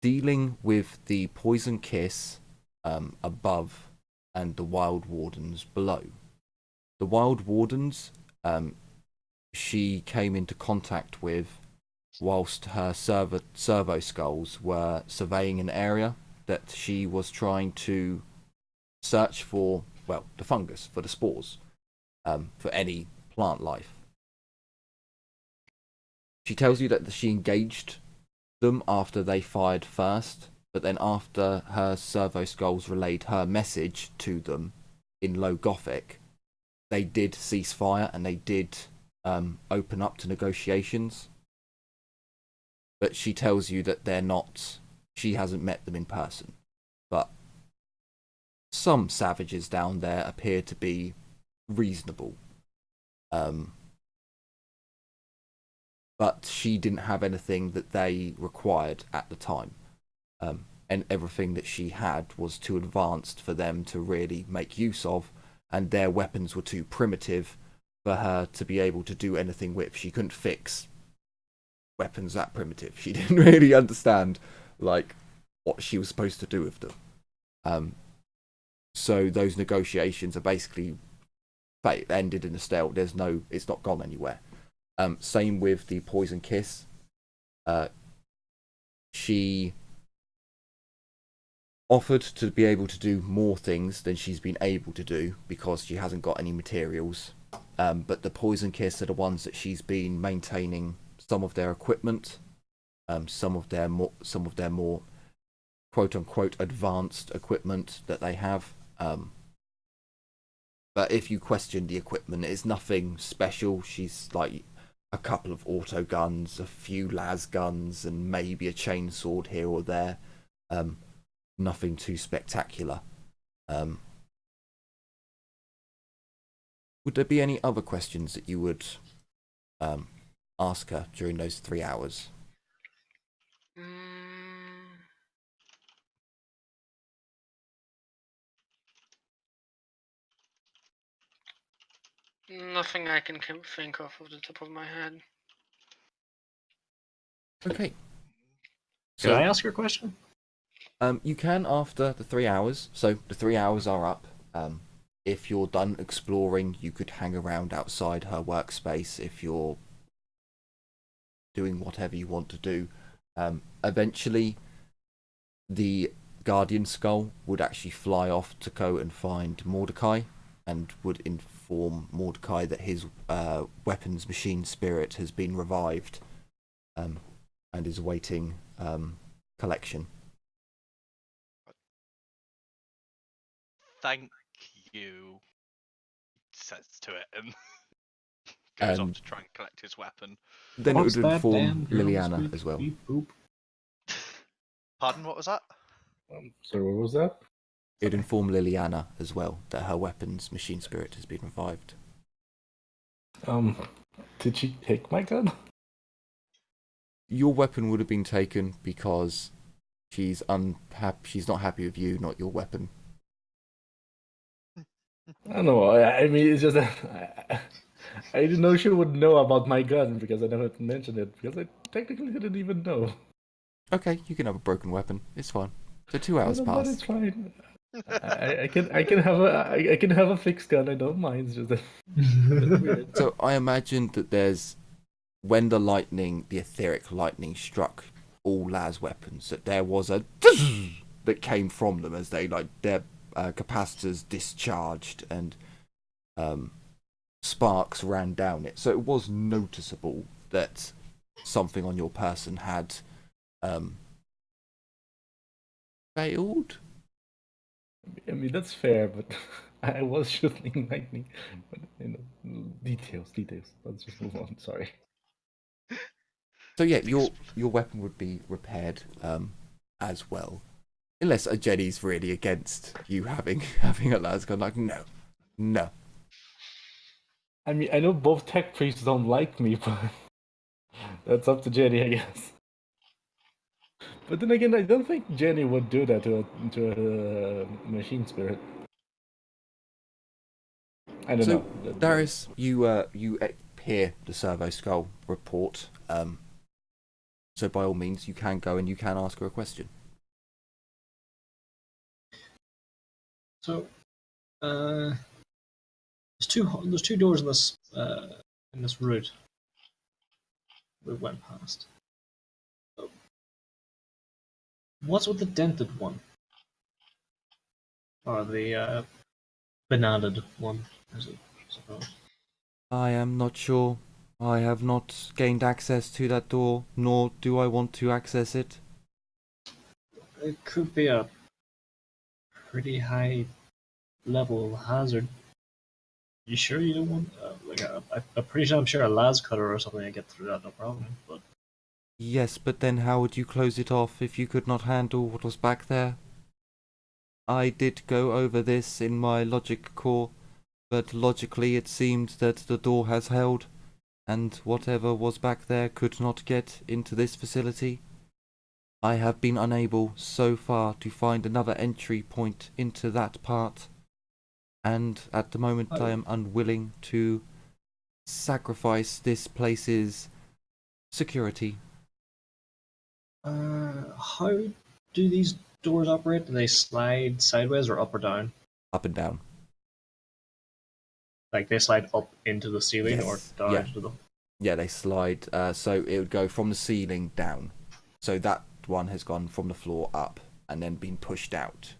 dealing with the Poison Kiss above and the Wild Wardens below. The Wild Wardens she came into contact with whilst her servo skulls were surveying an area that she was trying to search for, well, the fungus, for the spores, for any plant life. She tells you that she engaged them after they fired first, but then after her servo skulls relayed her message to them in Low Gothic, they did cease fire and they did open up to negotiations. But she tells you that they're not, she hasn't met them in person. But some savages down there appear to be reasonable. But she didn't have anything that they required at the time. And everything that she had was too advanced for them to really make use of, and their weapons were too primitive for her to be able to do anything with. She couldn't fix weapons that primitive. She didn't really understand like what she was supposed to do with them. So those negotiations are basically ended in a stalemate. It's not gone anywhere. Same with the Poison Kiss. She offered to be able to do more things than she's been able to do because she hasn't got any materials. But the Poison Kiss are the ones that she's been maintaining some of their equipment, some of their more quote unquote advanced equipment that they have. But if you question the equipment, it's nothing special. She's like a couple of auto guns, a few las guns, and maybe a chainsword here or there. Nothing too spectacular. Would there be any other questions that you would ask her during those 3 hours? Nothing I can think of the top of my head. Okay. Can I ask her a question? You can after the 3 hours. So the 3 hours are up. If you're done exploring, you could hang around outside her workspace if you're doing whatever you want to do. Eventually, the Guardian Skull would actually fly off to go and find Mordecai and would inform Mordecai that his weapons machine spirit has been revived and is awaiting collection. Thank you. Says to it and goes off to try and collect his weapon. Then What's it would that inform damn girl Liliana squeak, as well. beep, boop? Pardon, what was that? Sorry, what was that? It'd inform Liliana as well that her weapon's machine spirit has been revived. Did she take my gun? Your weapon would have been taken because she's She's not happy with you, not your weapon. I don't know. I mean, it's just that I didn't know she would know about my gun because I never mentioned it because I technically didn't even know. Okay, you can have a broken weapon. It's fine. So 2 hours But pass. it's fine. I can have a fixed gun. I don't mind. It's just that weird. So I imagine that there's when the etheric lightning struck all Laz weapons, that there was a that came from them as they their capacitors discharged and sparks ran down it. So it was noticeable that something on your person had failed. I mean, that's fair, but I was shooting lightning. But, details. Let's just move on. Sorry. So yeah, your weapon would be repaired as well, unless Jenny's really against you having a Laz gun. Like no. I mean, I know both tech priests don't like me, but that's up to Jenny, I guess. But then again, I don't think Jenny would do that to a machine spirit. I don't know. Darius, you hear the servo skull report. So by all means, you can go and you can ask her a question. So, there's two doors in this route we went past. So, what's with the dented one? Or the bananaed one, I suppose. I am not sure. I have not gained access to that door, nor do I want to access it. It could be a pretty high level hazard. You sure you don't want I'm sure a las cutter or something to get through that, no problem. But Yes, but then how would you close it off if you could not handle what was back there? I did go over this in my logic core, but logically it seemed that the door has held, and whatever was back there could not get into this facility. I have been unable so far to find another entry point into that part, and at the moment I am unwilling to sacrifice this place's security. how do these doors operate? Do they slide sideways or up or down? Up and down. Like they slide up into the ceiling Yes. or down Yeah. into the... Yeah, they slide, so it would go from the ceiling down. So that one has gone from the floor up and then been pushed out.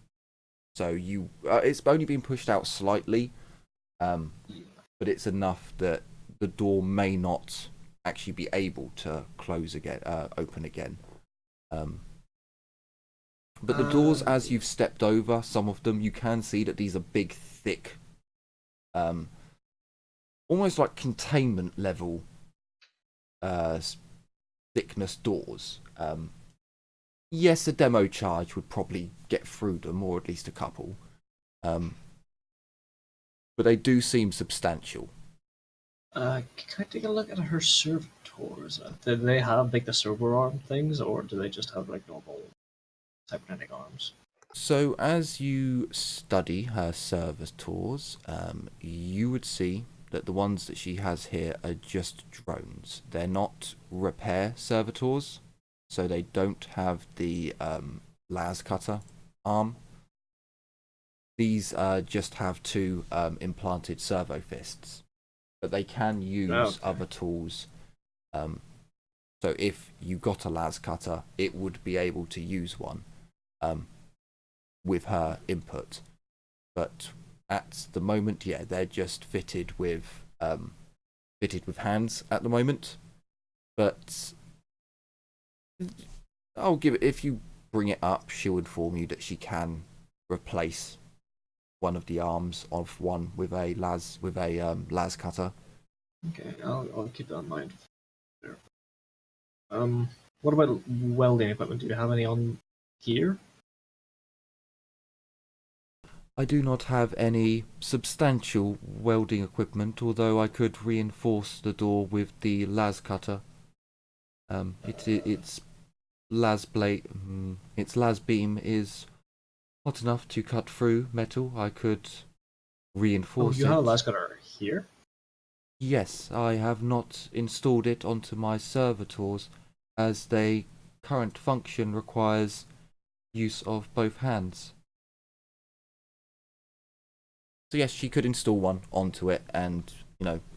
So it's only been pushed out slightly, but it's enough that the door may not actually be able to close again, open again. But the doors, as you've stepped over some of them, you can see that these are big, thick, almost like containment level thickness doors. Yes, a demo charge would probably get through them, or at least a couple. But they do seem substantial. Can I take a look at her servitors? Do they have like the server arm things, or do they just have like normal cybernetic arms? So as you study her servitors, you would see that the ones that she has here are just drones. They're not repair servitors, so they don't have the las cutter arm. These just have two implanted servo fists, but they can use other tools. So if you got a las cutter, it would be able to use one with her input. But at the moment, yeah, they're just fitted with hands at the moment. But I'll give it, if you bring it up, she'll inform you that she can replace one of the arms of one with a las cutter. Okay, I'll keep that in mind. There. What about welding equipment? Do you have any on here? I do not have any substantial welding equipment, although I could reinforce the door with the las cutter. Its las blade, its las beam is hot enough to cut through metal. I could reinforce it. You have a las cutter here? Yes, I have not installed it onto my servitors, as their current function requires use of both hands. So yes, she could install one onto it, and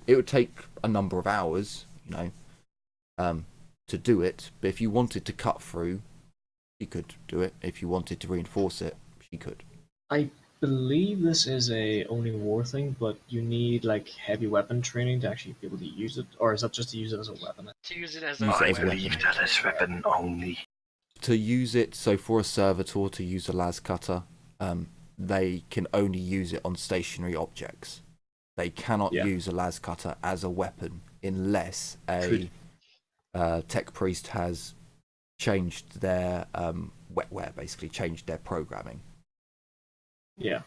it would take a number of hours, to do it. But if you wanted to cut through, she could do it. If you wanted to reinforce it, she could. I believe this is a only war thing, but you need like heavy weapon training to actually be able to use it, or is that just to use it as a weapon? To use it as a Use it I as a believe weapon. that is weapon only. To use it, so for a servitor to use a las cutter, they can only use it on stationary objects. They cannot use a las cutter as a weapon unless a tech priest has changed their wetware, basically changed their programming. Yeah.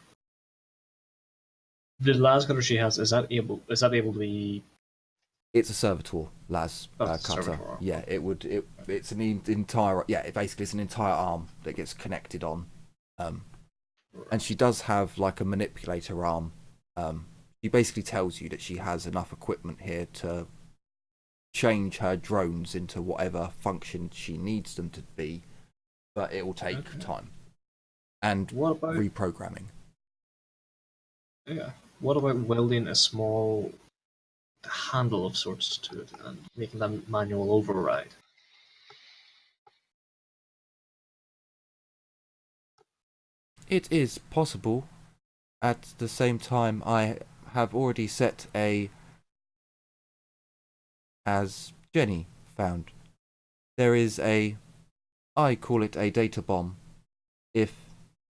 The las cutter she has, is that able to be? It's a servitor las cutter. Servitor. Yeah, it's an entire basically it's an entire arm that gets connected on. And she does have like a manipulator arm. She basically tells you that she has enough equipment here to change her drones into whatever function she needs them to be, but it will take time and What about reprogramming. Yeah. What about welding a small handle of sorts to it and making that manual override? It is possible. At the same time, I have already set as Jenny found. There is I call it a data bomb. If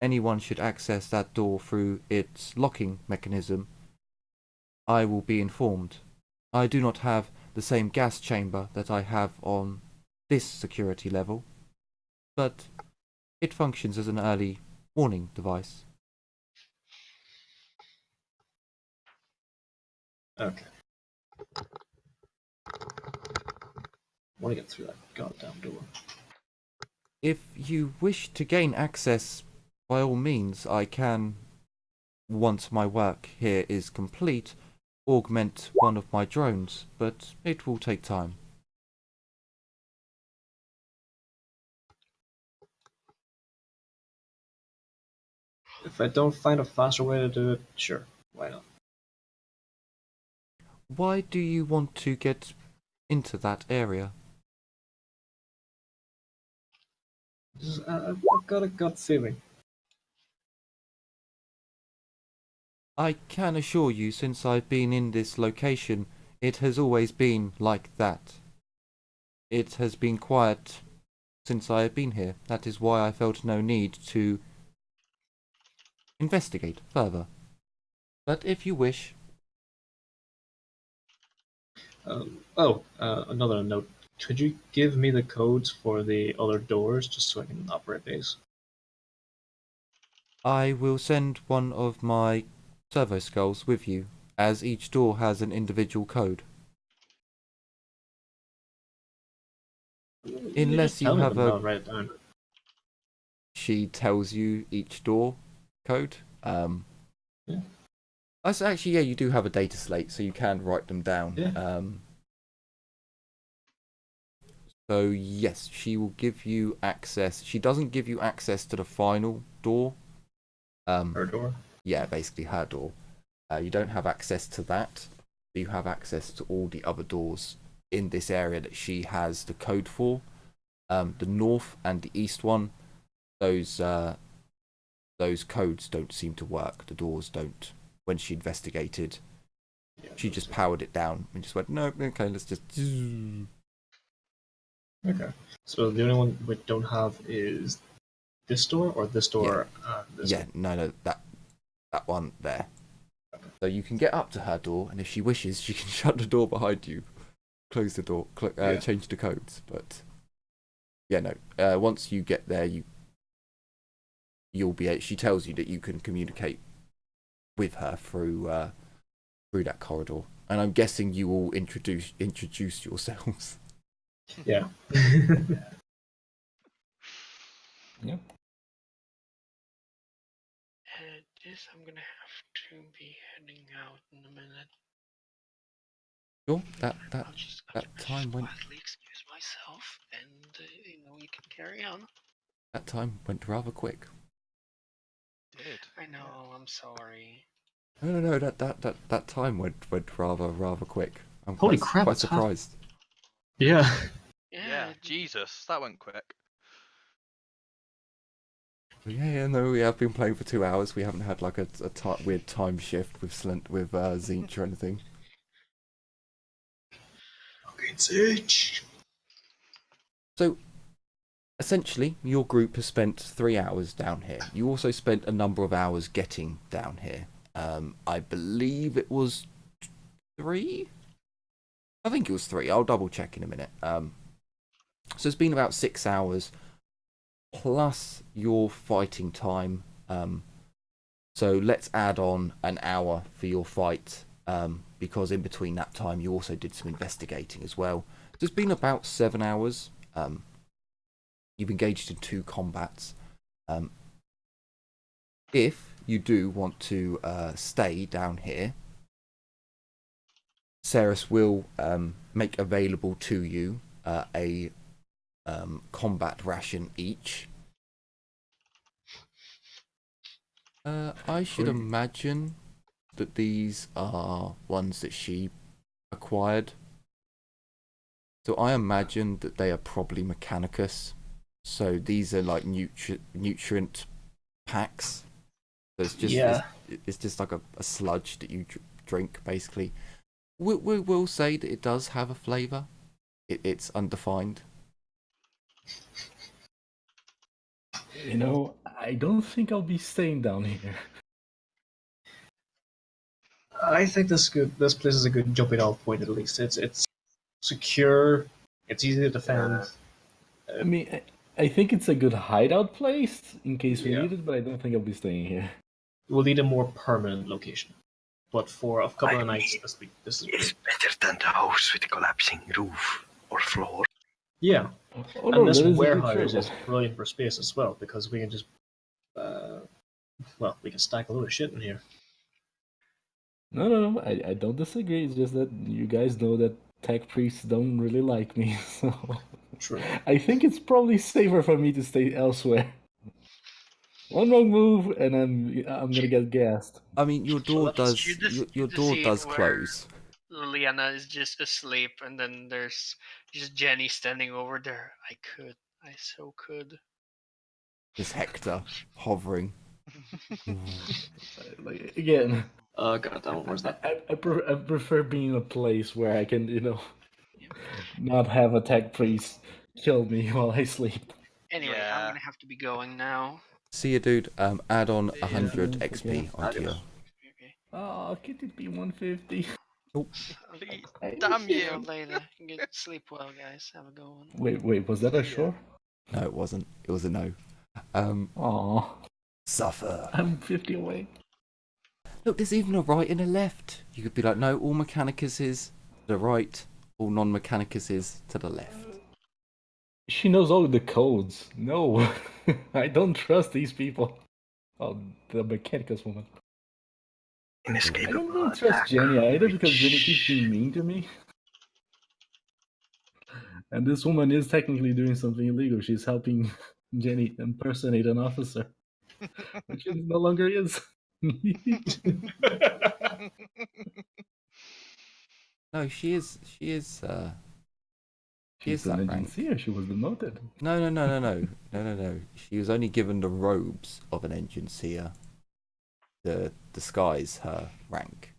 anyone should access that door through its locking mechanism, I will be informed. I do not have the same gas chamber that I have on this security level, but it functions as an early warning device. Okay. I want to get through that goddamn door. If you wish to gain access, by all means, I can, once my work here is complete, augment one of my drones, but it will take time. If I don't find a faster way to do it, sure, why not? Why do you want to get into that area? I've got a gut feeling. I can assure you, since I've been in this location, it has always been like that. It has been quiet since I have been here. That is why I felt no need to investigate further. But if you wish... Another note. Could you give me the codes for the other doors just so I can operate these? I will send one of my servo skulls with you, as each door has an individual code. Unless you have a... Write it down. She tells you each door code. Yeah. Actually, yeah, you do have a data slate, so you can write them down. Yeah. So yes, she will give you access. She doesn't give you access to the final door. Her door? Yeah, basically her door. You don't have access to that. But you have access to all the other doors in this area that she has the code for. The north and the east one, those codes don't seem to work. The doors don't. When she investigated, she just powered it down and just went, no, okay, let's just... Okay. So the only one we don't have is this door or this door? This Yeah, no, that one there. So you can get up to her door, and if she wishes, she can shut the door behind you, close the door, change the codes. But yeah, no. Once you get there, you'll be. She tells you that you can communicate with her through that corridor, and I'm guessing you all introduce yourselves. Yeah. Yeah. This I'm gonna have to be heading out in a minute. Sure. I'll just time went. quietly excuse myself, and you can carry on. That time went rather quick. Did. I know. I'm sorry. No. That time went rather quick. I'm Holy quite, crap, quite it's half- surprised. Yeah. Yeah, Jesus, that went quick. Yeah, no, we have been playing for 2 hours. We haven't had like a weird time shift with Zinch or anything. Okay, Zinch. So, essentially, your group has spent 3 hours down here. You also spent a number of hours getting down here. I believe it was 3? I think it was 3. I'll double check in a minute. So it's been about 6 hours plus your fighting time. So let's add on an hour for your fight, because in between that time you also did some investigating as well. So it's been about 7 hours. You've engaged in 2 combats. If you do want to stay down here, Ceres will make available to you a combat ration each. I should imagine that these are ones that she acquired. So I imagine that they are probably Mechanicus. So these are like nutrient packs. So it's just it's just like a sludge that you drink basically. We will say that it does have a flavour. It's undefined. You know, I don't think I'll be staying down here. I think this place is a good jumping off point. At least it's secure. It's easy to defend. I mean, I think it's a good hideout place in case we Yeah. need it, but I don't think I'll be staying here. We'll need a more permanent location. But for a couple of nights, this is It's better than the house with the collapsing roof or floor. yeah. Oh, And this that is a good warehouse show. is brilliant for space as well because we can just we can stack a load of shit in here. No, I don't disagree. It's just that you guys know that tech priests don't really like me, so True. I think it's probably safer for me to stay elsewhere. One wrong move, and I'm gonna get gassed. I mean, your door let's- does your the door scene does where close. Liliana is just asleep, and then there's just Jenny standing over there. I so could. There's Hector hovering. Like, again, God damn, where's that? I prefer being in a place where I can, not have a tech priest kill me while I sleep. Anyway, Yeah. I'm gonna have to be going now. See you, dude. Add on 100 Yeah, XP okay. onto your. Okay. Oh, can't it be 150? Please, Hey, damn See you you. later. Get sleep well, guys. Have a good one. Wait, was that a sure? No, it wasn't. It was a no. Aw, Suffer. I'm 50 away. Look, there's even a right and a left. You could be like, no, all Mechanicus to the right, all non-Mechanicus to the left. She knows all the codes. No, I don't trust these people. Oh, the Mechanicus woman. I Inescapable don't really attack, trust Jenny either because Jenny which- keeps being mean to me. And this woman is technically doing something illegal. She's helping Jenny impersonate an officer, which she no longer is. No, she is. She is. She's that an rank. engineer. She was demoted. No. She was only given the robes of an engine seer to disguise her rank.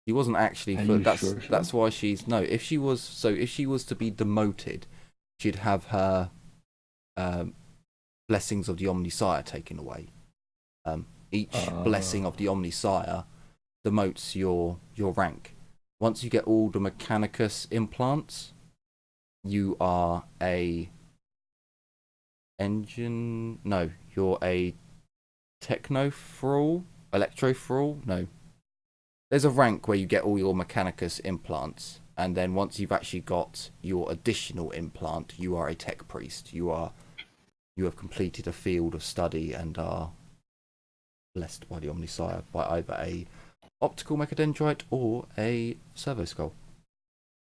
She wasn't actually. Are For, you that's sure, Sean? that's why she's no. If she was to be demoted, she'd have her blessings of the Omnisire taken away. Each blessing of the Omnisire demotes your rank. Once you get all the Mechanicus implants, you are a engine. No, you're a techno-thrall, electro-thrall. No, there's a rank where you get all your Mechanicus implants, and then once you've actually got your additional implant, you are a tech priest. You have completed a field of study and are blessed by the Omnisire by either a optical mechadendrite or a servo skull.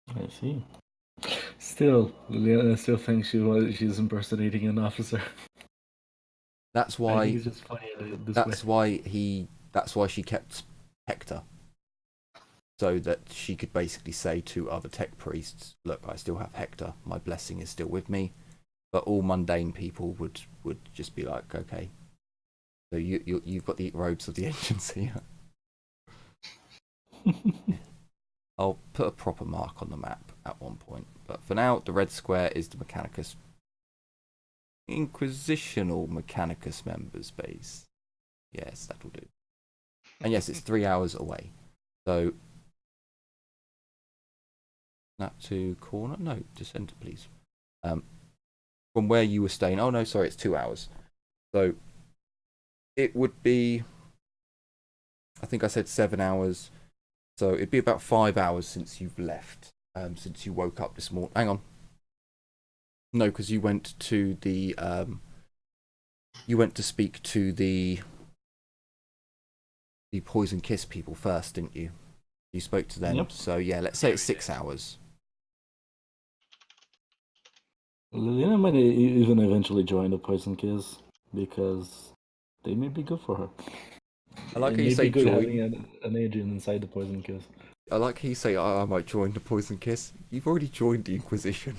I see. Still, Liliana still thinks she's impersonating an officer. That's I why. think it's just funny this That's way. That's why she kept Hector, so that she could basically say to other tech priests, "Look, I still have Hector. My blessing is still with me." But all mundane people would just be like, "Okay, so you've got the robes of the ancients here." I'll put a proper mark on the map at one point, but for now, the red square is the Mechanicus Inquisitional Mechanicus members base. Yes, that'll do. And yes, it's 3 hours away. So, snap to corner. No, to center, please. From where you were staying. Oh no, sorry, it's 2 hours. So, it would be. I think I said 7 hours. So it'd be about 5 hours since you've left. Since you woke up this morning. Hang on. No, because you went to the. You went to speak to the Poison Kiss people first, didn't you? You spoke to them. Yep. So yeah, let's say it's 6 hours. Liliana might even eventually join the Poison Kiss because they may be good for her. I like It how you may say be good join. having an agent inside the Poison Kiss. I like how you say, I might join the Poison Kiss. You've already joined the Inquisition.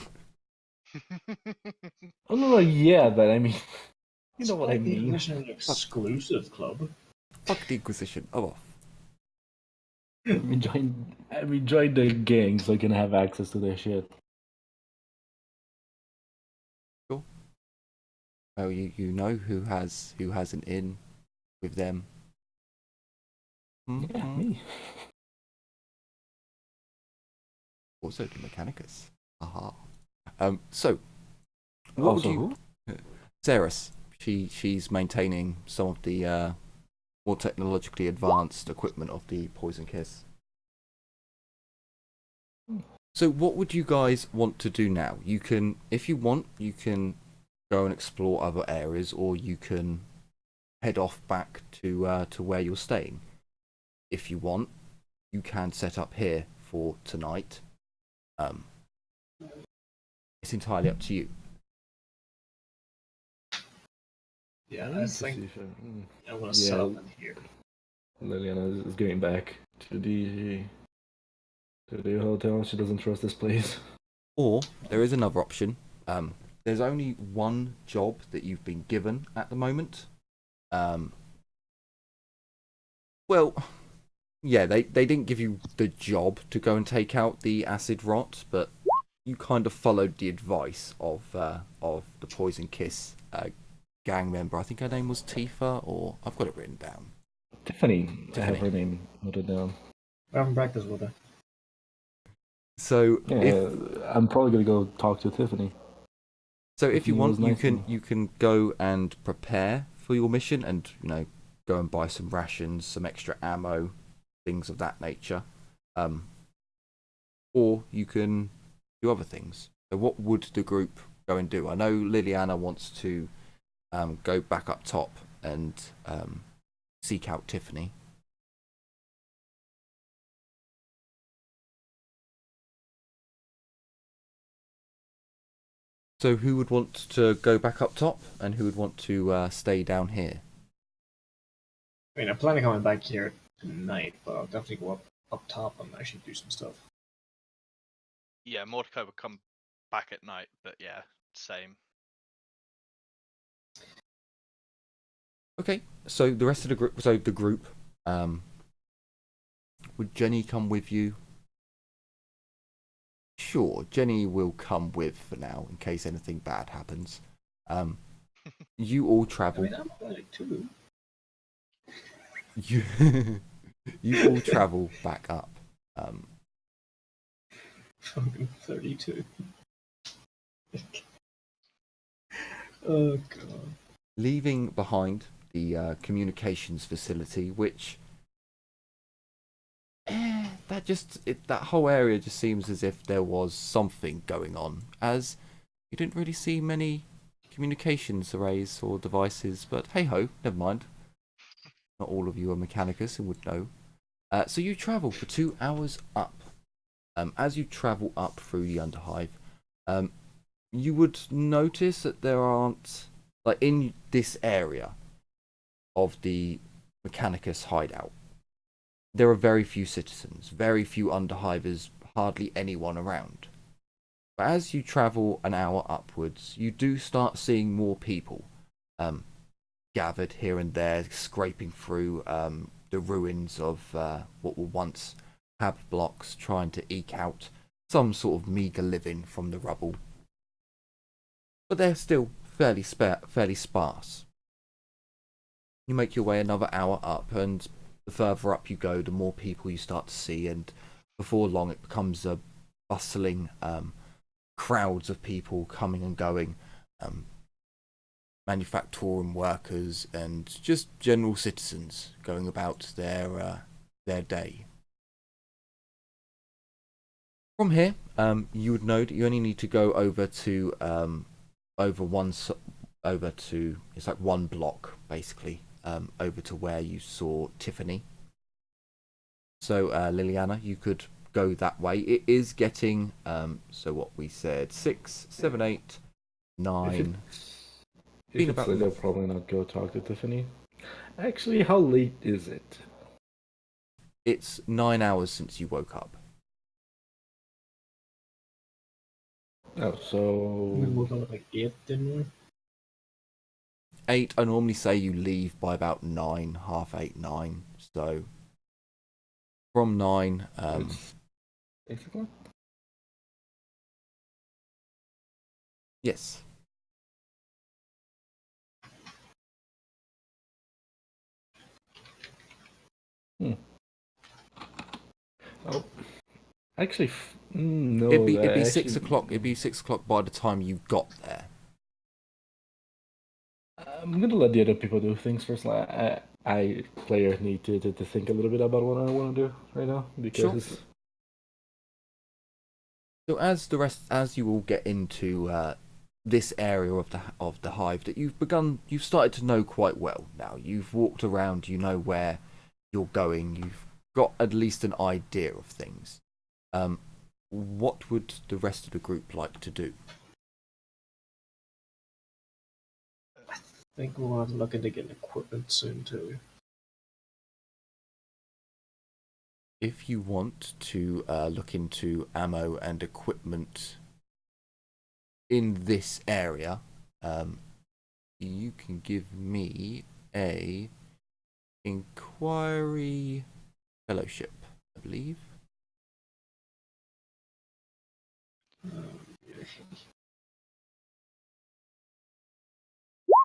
Oh no, yeah, but I mean, you know what I Like the mean. Inquisition is an exclusive club. Fuck the Inquisition. Oh, Let me join the gang so I can have access to their shit. well, you know who has an in with them. Yeah, me. Also the Mechanicus. Aha. So what Also would you who? Ceres, she's maintaining some of the more technologically advanced equipment of the Poison Kiss. So what would you guys want to do now? You can, if you want, you can go and explore other areas, or you can head off back to where you're staying. If you want, you can set up here for tonight. It's entirely up to you. Yeah, I Let's think see if I'm gonna set up in here. Liliana is going back to the hotel. She doesn't trust this place. Or there is another option. There's only one job that you've been given at the moment. Well, yeah, they didn't give you the job to go and take out the acid rot, but you kind of followed the advice of the Poison Kiss gang member. I think her name was Tifa, or I've got it written down. Tiffany. I have Tiffany. her name noted down. I haven't practiced with her. So Yeah, I'm probably gonna go talk to Tiffany. if you Tiffany want, was nice to me. you can go and prepare for your mission, and go and buy some rations, some extra ammo, things of that nature. Or you can do other things. So what would the group go and do? I know Liliana wants to go back up top and seek out Tiffany. So who would want to go back up top, and who would want to stay down here? I mean, I'm planning on coming back here tonight, but I'll definitely go up top and actually do some stuff. Yeah, Mordecai would come back at night, but yeah, same. Okay, so the rest of the group. So the group. Would Jenny come with you? Sure, Jenny will come with for now in case anything bad happens. you all I travel. mean, I'm 32. You you all travel back up. Fucking 32. Oh god. Leaving behind the communications facility, which that whole area just seems as if there was something going on, as you didn't really see many communications arrays or devices. But hey ho, never mind. Not all of you are Mechanicus and would know. So you travel for 2 hours up. As you travel up through the Underhive, you would notice that there aren't, like in this area of the Mechanicus hideout, there are very few citizens, very few Underhivers, hardly anyone around. But as you travel an hour upwards, you do start seeing more people gathered here and there, scraping through the ruins of what were once hab blocks, trying to eke out some sort of meagre living from the rubble. But they're still fairly sparse. You make your way another hour up, and the further up you go, the more people you start to see, and before long it becomes a bustling crowds of people coming and going, manufacturing workers and just general citizens going about their day. From here, you would know that you only need to go over to it's like one block basically, over to where you saw Tiffany. So Liliana, you could go that way. It is getting so what we said 6, 7, 8, 9. If it's late, I'll probably not go talk to Tiffany. Actually, how late is it? It's 9 hours since you woke up. Oh, so We woke up at like 8, didn't we? 8. I normally say you leave by about 9, half 8, 9. So from 9, 8 o'clock? yes. Oh, actually, no. It'd be actually... 6 o'clock. It'd be 6 o'clock by the time you got there. I'm gonna let the other people do things first. I player need to think a little bit about what I want to do right now because. Sure. So as you all get into this area of the hive that you've started to know quite well now. You've walked around. You know where you're going. You've got at least an idea of things. What would the rest of the group like to do? I think we'll have to look into getting equipment soon too. If you want to look into ammo and equipment in this area, you can give me a inquiry fellowship, I believe.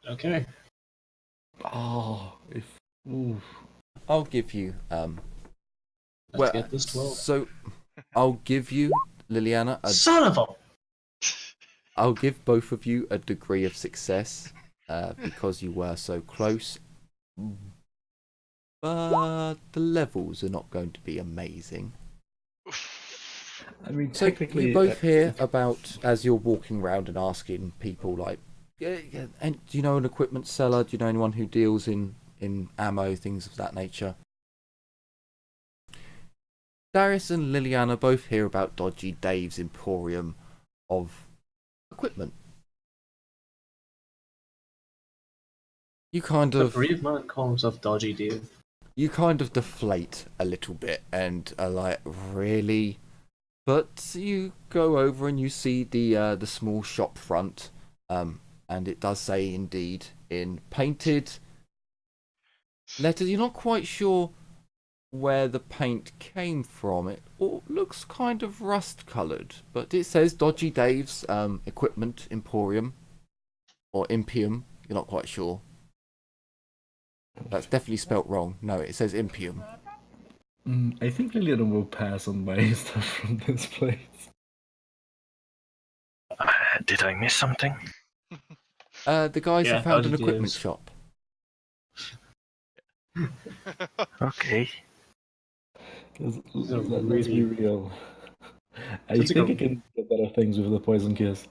Okay. Oh, oof. I'll give you Let's get this 12. So I'll give you, Liliana, Son of a! I'll give both of you a degree of success because you were so close. But the levels are not going to be amazing. I mean, So technically, you both hear about, as you're walking around and asking people like, and do you know an equipment seller? Do you know anyone who deals in ammo, things of that nature? Darius and Liliana both hear about Dodgy Dave's Emporium of equipment. You kind The of brave man calls himself Dodgy Dave. you kind of deflate a little bit and are like, really? But you go over and you see the small shop front, and it does say indeed in painted letters. You're not quite sure where the paint came from. It all looks kind of rust coloured, but it says Dodgy Dave's Equipment Emporium or Imperium, You're not quite sure. That's definitely spelt wrong. No, it says Imperium. I think Liliana will pass on buying stuff from this place. Did I miss something? The guys Yeah, have found an dodgy equipment days. shop. Okay. Let's be real. I It's think like I can get better things with the poison kiss.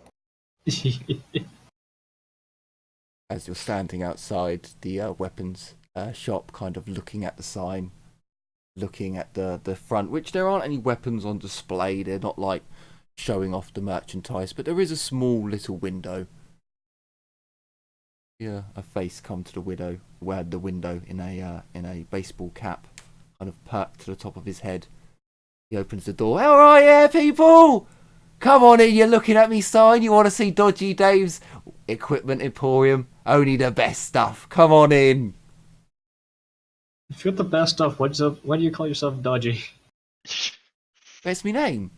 As you're standing outside the weapons shop, kind of looking at the sign, looking at the front, which there aren't any weapons on display. They're not like showing off the merchandise, but there is a small little window. Yeah, a face come to the window in a baseball cap, kind of perked to the top of his head. He opens the door. All right, yeah, people, come on in. You're looking at me sign. You want to see Dodgy Dave's equipment emporium? Only the best stuff. Come on in. If you got the best stuff, why do you call yourself dodgy? That's my name.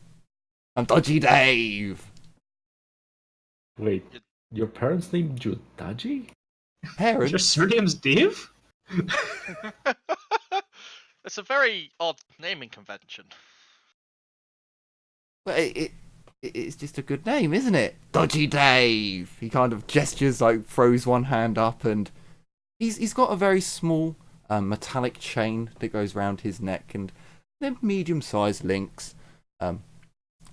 I'm Dodgy Dave. Wait, your parents named you Daji? Your Parents? surname's Dave? It's a very odd naming convention. Well, it's just a good name, isn't it? Dodgy Dave. He kind of gestures, like throws one hand up, and he's got a very small metallic chain that goes round his neck, and they're medium-sized links.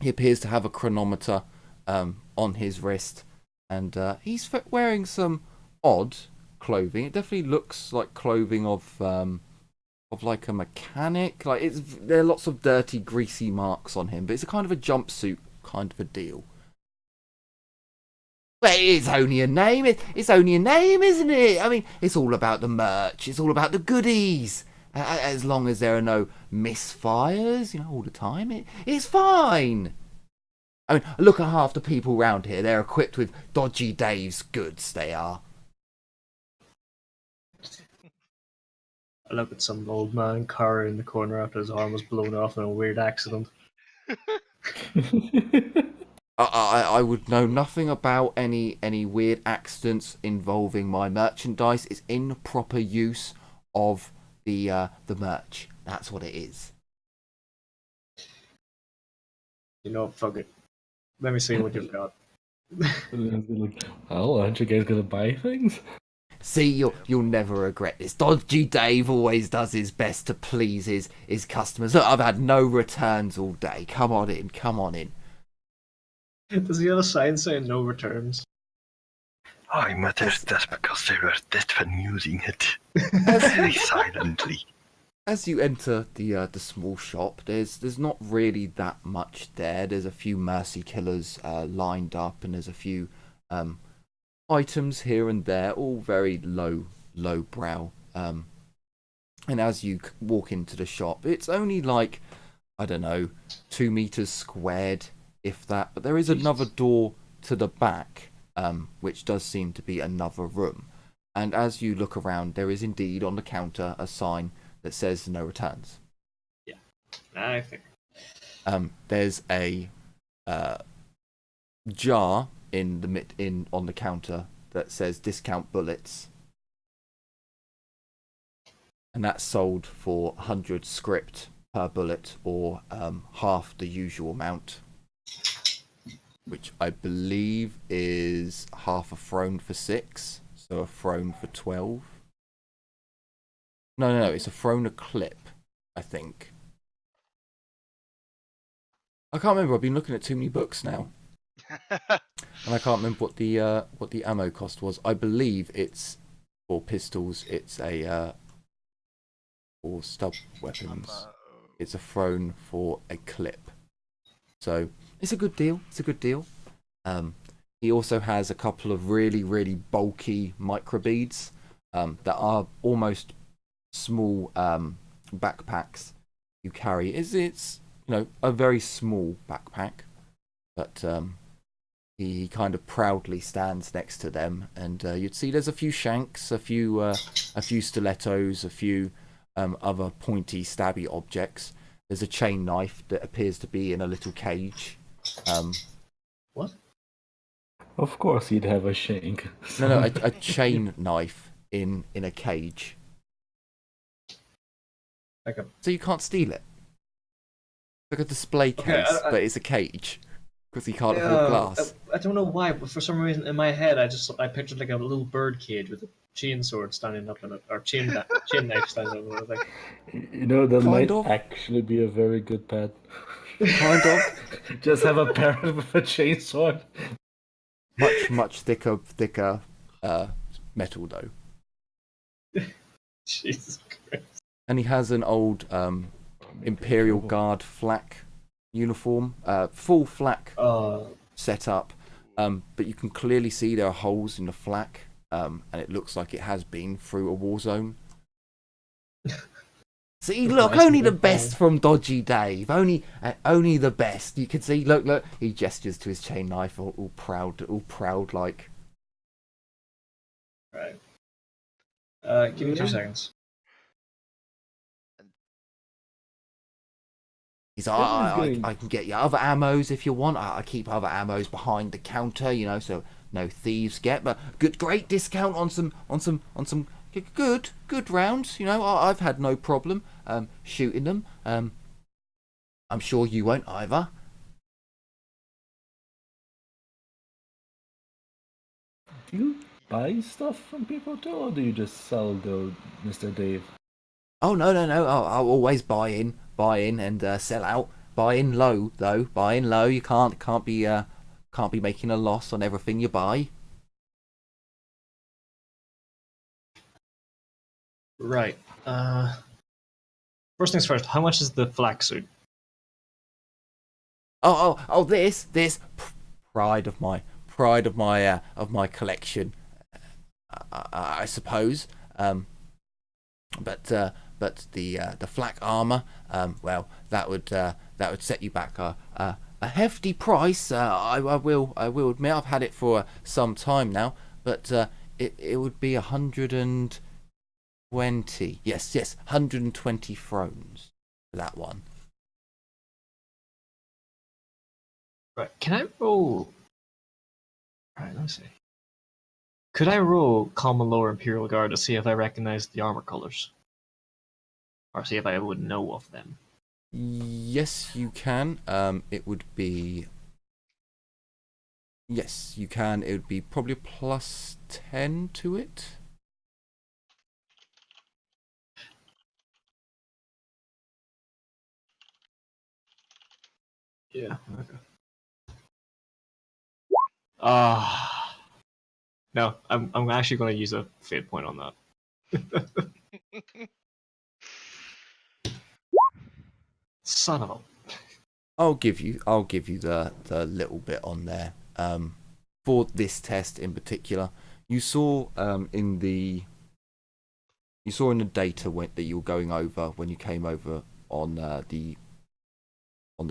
He appears to have a chronometer on his wrist, and he's wearing some odd clothing. It definitely looks like clothing of like a mechanic. Like there are lots of dirty, greasy marks on him, but it's a kind of a jumpsuit kind of a deal. But it's only a name. It's only a name, isn't it? I mean, it's all about the merch. It's all about the goodies. As long as there are no misfires, all the time, it's fine. I mean, look at half the people round here. They're equipped with Dodgy Dave's goods, they are. I look at some old man cowering in the corner after his arm was blown off in a weird accident. I would know nothing about any weird accidents involving my merchandise. It's in proper use of the merch. That's what it is. Fuck it. Let me see what you've got. Well, aren't you guys gonna buy things? See, you'll never regret this. Dodgy Dave always does his best to please his customers. Look, I've had no returns all day. Come on in. Does he have a sign saying no returns? I matter that's because they were dead when using it. Very silently. As you enter the small shop, there's not really that much there. There's a few mercy killers lined up, and there's a few items here and there, all very low brow. And as you walk into the shop, it's only like, I don't know, 2 meters squared, if that. But there is another door to the back, which does seem to be another room. And as you look around, there is indeed on the counter a sign that says no returns. Yeah, I think. There's a jar on the counter that says discount bullets, and that's sold for 100 script per bullet, or half the usual amount, which I believe is half a throne for 6, so a throne for 12. No, it's a throne a clip, I think. I can't remember. I've been looking at too many books now. And I can't remember what the ammo cost was. I believe it's for pistols. It's a for stub weapons. It's a throne for a clip. So it's a good deal. He also has a couple of really, really bulky microbeads that are almost small backpacks you carry. It's a very small backpack, but he kind of proudly stands next to them, and you'd see there's a few shanks, a few stilettos, a few other pointy, stabby objects. There's a chain knife that appears to be in a little cage. What? Of course, he'd have a shank. No, a chain knife in a cage. Like a So you can't steal it. Like a display case, but it's a cage because he can't afford glass. I don't know why, but for some reason in my head I pictured like a little bird cage with a chain sword standing up in it, or chain knife standing up in it. I was like, You know, that Kind might of. actually be a very good pet. Kind of. Just have a parrot with a chainsaw. Much thicker metal though. Jesus Christ. And he has an old Imperial Guard flak uniform, full flak set up, but you can clearly see there are holes in the flak, and it looks like it has been through a war zone. See, look, only the best from Dodgy Dave. Only the best. You can see. Look. He gestures to his chain knife, all proud like. Right. Give me 2 seconds. He's like, I can get you other ammos if you want. I keep other ammos behind the counter, so no thieves get. But great discount on some good rounds. I've had no problem shooting them. I'm sure you won't either. Do you buy stuff from people too, or do you just sell though, Mr. Dave? Oh no! I'll always buy in and sell out. Buy in low though. Buy in low. You can't be making a loss on everything you buy. Right. First things first. How much is the flak suit? Oh! This pride of my collection, I suppose. But the flak armor, well, that would set you back a hefty price. I will admit I've had it for some time now, but it would be 120. Yes, 120 thrones for that one. Right. Can I roll? Right. Let me see. Could I roll Common Lower Imperial Guard to see if I recognize the armor colors? Or see if I would know of them? Yes, you can. It would be... Yes, you can. It would be probably +10 to it. Yeah. Okay. No, I'm actually going to use a fate point on that. Son of a. I'll give you the little bit on there. For this test in particular, you saw in the data that you were going over when you came over on the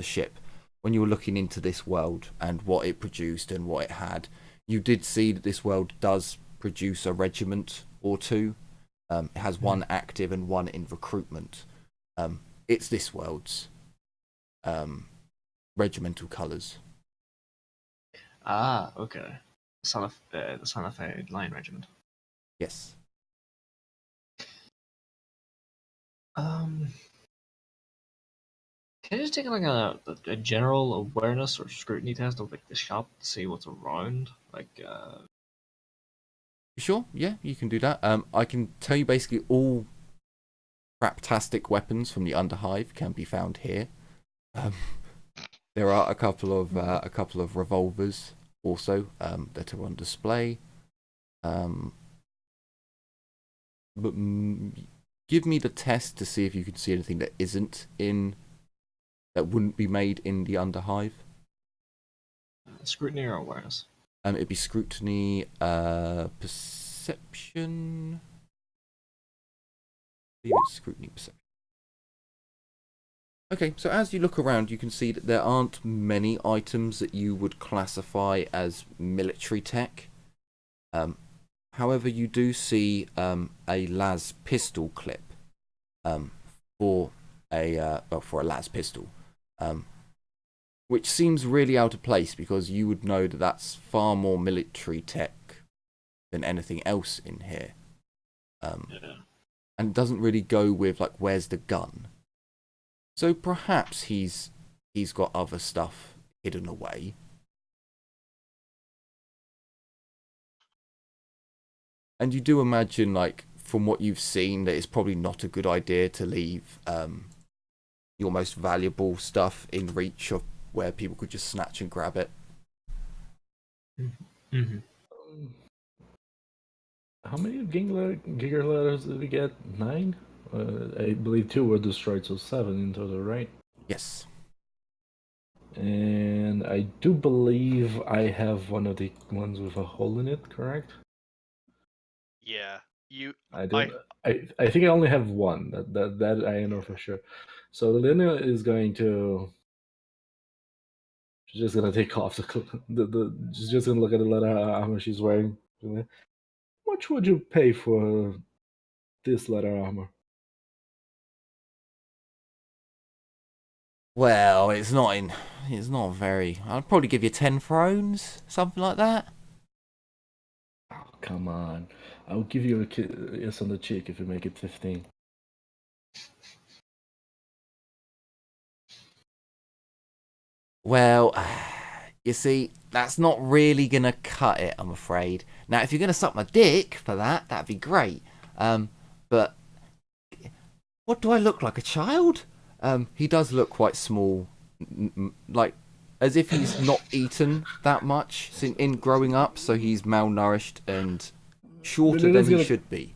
ship, when you were looking into this world and what it produced and what it had. You did see that this world does produce a regiment or two. It has one active and one in recruitment. It's this world's regimental colours. Ah, okay. The Son of a Lion Regiment. Yes. Can I just take like a general awareness or scrutiny test of like the shop to see what's around? Sure, yeah, you can do that. I can tell you basically all craptastic weapons from the Underhive can be found here. There are a couple of revolvers also that are on display. But give me the test to see if you can see anything that wouldn't be made in the Underhive. Scrutiny or awareness? It'd be scrutiny, perception. I believe it's scrutiny, perception. Okay, so as you look around, you can see that there aren't many items that you would classify as military tech. However, you do see a las pistol clip for a las pistol. which seems really out of place because you would know that that's far more military tech than anything else in here. And it doesn't really go with like where's the gun. So perhaps he's got other stuff hidden away. And you do imagine, like, from what you've seen, that it's probably not a good idea to leave your most valuable stuff in reach of where people could just snatch and grab it. Mm-hmm. How many Giger letters did we get? 9? I believe 2 were destroyed, so 7 in total, right? Yes. And I do believe I have one of the ones with a hole in it, correct? Yeah, I think I only have one. That I know for sure. So Lena is going to. She's just gonna take off she's just gonna look at the leather armor she's wearing. How much would you pay for this leather armor? Well, it's not very. I'd probably give you 10 thrones, something like that. Oh, come on. I'll give you a kiss on the cheek if you make it 15. Well, you see, that's not really going to cut it, I'm afraid. Now, if you're going to suck my dick for that, that'd be great. But what do I look like, a child? He does look quite small, like as if he's not eaten that much in growing up, so he's malnourished and shorter than he should be.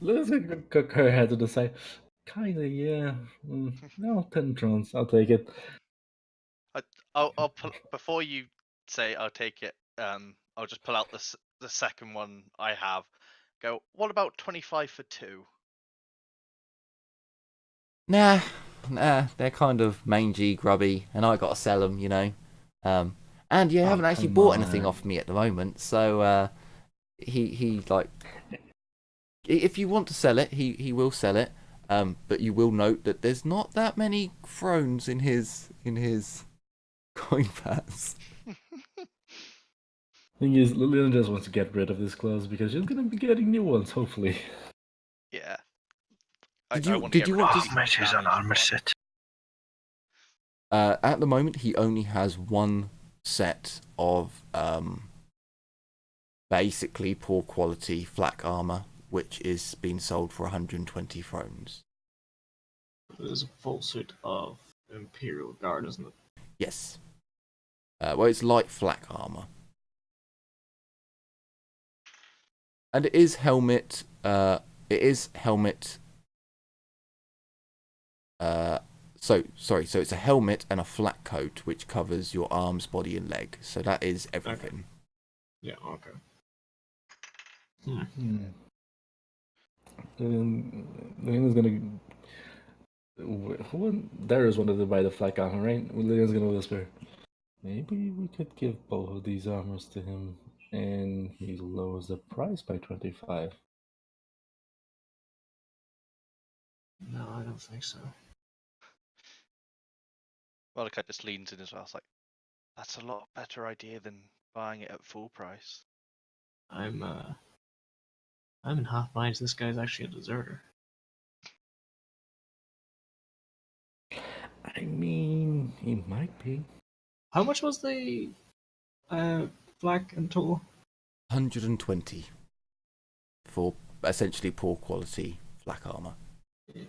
Let's cook her head to the side. Kinda, yeah. No, 10 thrones. I'll take it. I'll before you say I'll take it. I'll just pull out the second one I have. Go. What about 25 for 2? Nah, they're kind of mangy, grubby, and I gotta sell them, you know. And you haven't actually bought anything off me at the moment, so he like, if you want to sell it, he will sell it. But you will note that there's not that many thrones in his coin pass. Thing is, Lillian just wants to get rid of these clothes because she's gonna be getting new ones, hopefully. Yeah. Did you want How much is an armor set? At the moment, he only has one set of basically poor quality flak armor, which is being sold for 120 thrones. There's a full suit of Imperial Guard, isn't it? Yes. Well, it's light flak armor. And it is helmet. So it's a helmet and a flat coat which covers your arms, body, and leg. So that is everything. Yeah, okay. Lillian's gonna. Darius wanted to buy the flak armor, right? Lillian's gonna whisper. Maybe we could give both of these armors to him, and he lowers the price by 25. No, I don't think so. Mordecai just leans in as well. It's like, that's a lot better idea than buying it at full price. I'm in half minds. This guy's actually a deserter. I mean, he might be. How much was the flak in total? 120 for essentially poor quality flak armor. Yeah,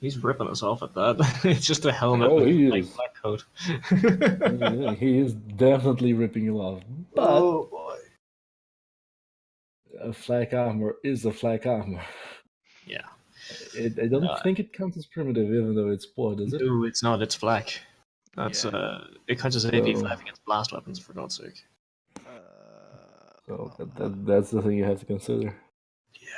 he's ripping us off at that. It's just a helmet Oh, with he like is. black coat. Yeah, he is definitely ripping you off. But Oh boy. a flak armor is a flak armor. Yeah. I don't think it counts as primitive, even though it's poor, does it? No, it's not. It's flak. That's it counts as AP5 against blast weapons, for God's sake. So that's the thing you have to consider. Yeah.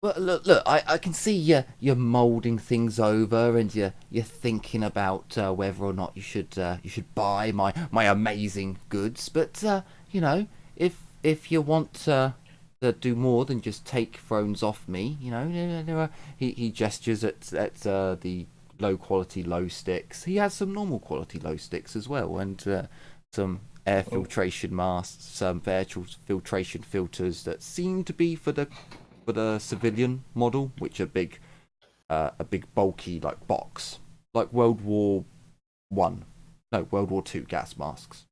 Well, look, I can see you're moulding things over, and you're thinking about whether or not you should buy my amazing goods. But you know, if you want to do more than just take thrones off me, you know, he gestures at the low quality low sticks. He has some normal quality low sticks as well, and some air filtration masks, some air filtration filters that seem to be for the civilian model, which are big, a big bulky like box, like World War II gas masks.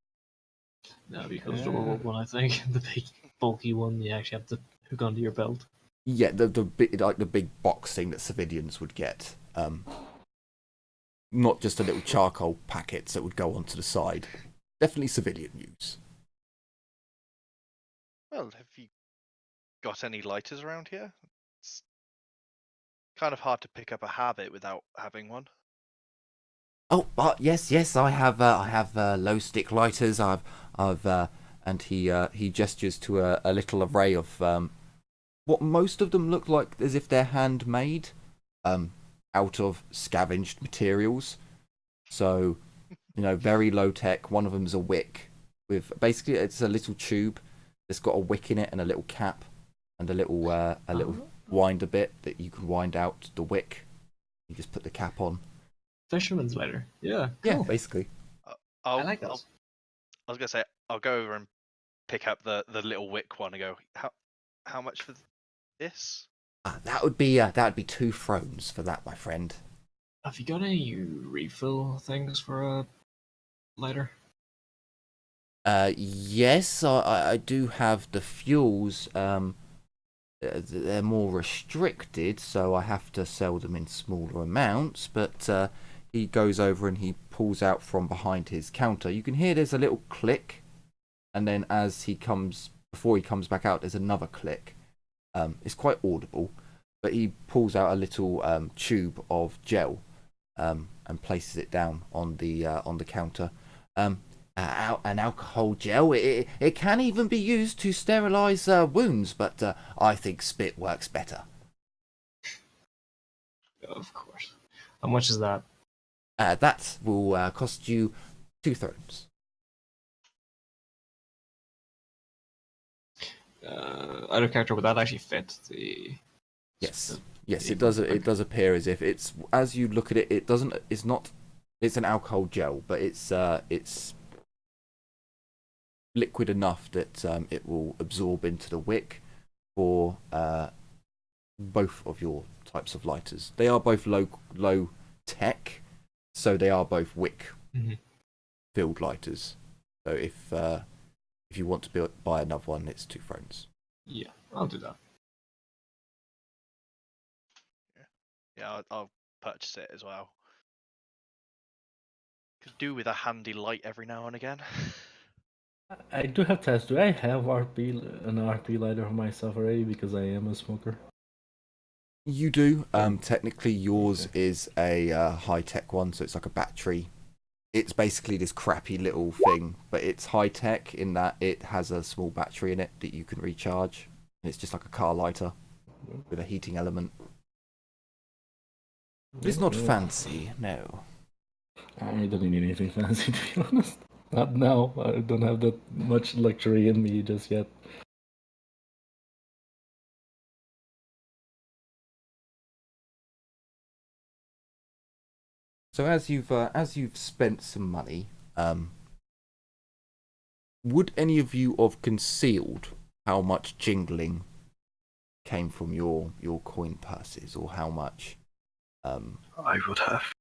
No, because the World War One, I think the big bulky one you actually have to hook onto your belt. Yeah, the big box thing that civilians would get. Not just the little charcoal packets that would go onto the side. Definitely civilian use. Well, have you got any lighters around here? It's kind of hard to pick up a habit without having one. Oh, yes, I have low stick lighters. And he gestures to a little array of what most of them look like as if they're handmade, out of scavenged materials. So, very low tech. One of them's a wick with basically it's a little tube that's got a wick in it and a little cap and a little winder bit that you can wind out the wick. You just put the cap on. Fisherman's lighter. Yeah. Cool. Yeah, basically. I like those. I was gonna say I'll go over and pick up the little wick one and go. How much for this? That would be 2 thrones for that, my friend. Have you got any refill things for a lighter? Yes, I do have the fuels. They're more restricted, so I have to sell them in smaller amounts. But he goes over and he pulls out from behind his counter. You can hear there's a little click, and then before he comes back out, there's another click. It's quite audible, but he pulls out a little tube of gel and places it down on the counter. An alcohol gel. It can even be used to sterilize wounds, but I think spit works better. Of course. How much is that? That will cost you 2 thrones. Out of character, would that actually fit the? Yes, it does. It does appear as if it's, as you look at it, it doesn't. It's not. It's an alcohol gel, but it's liquid enough that it will absorb into the wick for both of your types of lighters. They are both low tech, so they are both wick filled lighters. So if you want to buy another one, it's 2 thrones. Yeah, I'll do that. Yeah, I'll purchase it as well. Could do with a handy light every now and again. I do have to ask, do I have an RP lighter for myself already because I am a smoker? You do. Technically, yours is a high-tech one, so it's like a battery. It's basically this crappy little thing, but it's high-tech in that it has a small battery in it that you can recharge. And it's just like a car lighter with a heating element. It's not fancy, no. I don't need anything fancy, to be honest. Not now. I don't have that much luxury in me just yet. So as you've spent some money, would any of you have concealed how much jingling came from your coin purses, or how much? I would have.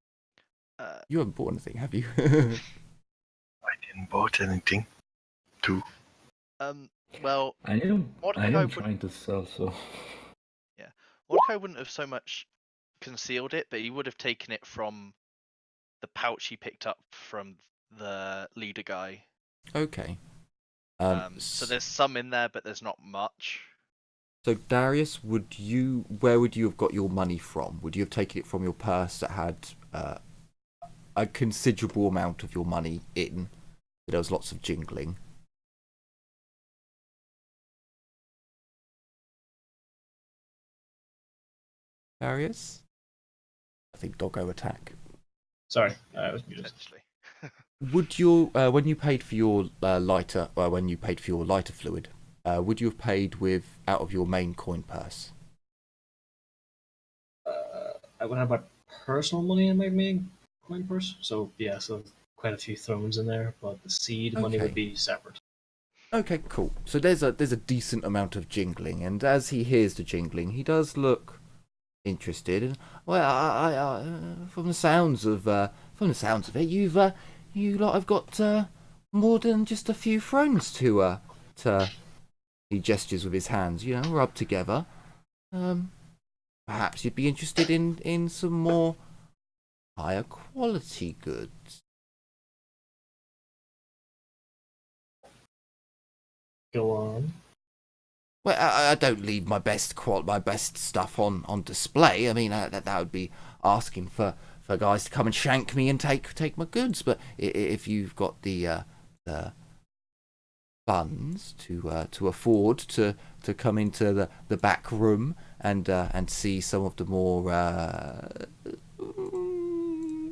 You haven't bought anything, have you? I didn't bought anything. Well, I am Mordecai trying to sell, so. Yeah, Mordecai wouldn't have so much concealed it, but he would have taken it from the pouch he picked up from the leader guy. Okay. So there's some in there, but there's not much. So Darius, where would you have got your money from? Would you have taken it from your purse that had a considerable amount of your money in? There was lots of jingling. Darius? I think doggo attack. Sorry, I was muted. Essentially. Would you, when you paid for your lighter fluid, would you have paid out of your main coin purse? I would have my personal money in my main coin purse. So yeah, so quite a few thrones in there, but the seed money would be separate. Okay, cool. So there's a decent amount of jingling, and as he hears the jingling, he does look interested. And well, I from the sounds of it, you lot have got more than just a few thrones to. He gestures with his hands, rub together. Perhaps you'd be interested in some more higher quality goods. Go on. Well, I don't leave my best stuff on display. I mean, that would be asking for guys to come and shank me and take my goods. But if you've got the funds to afford to come into the back room and see some of the more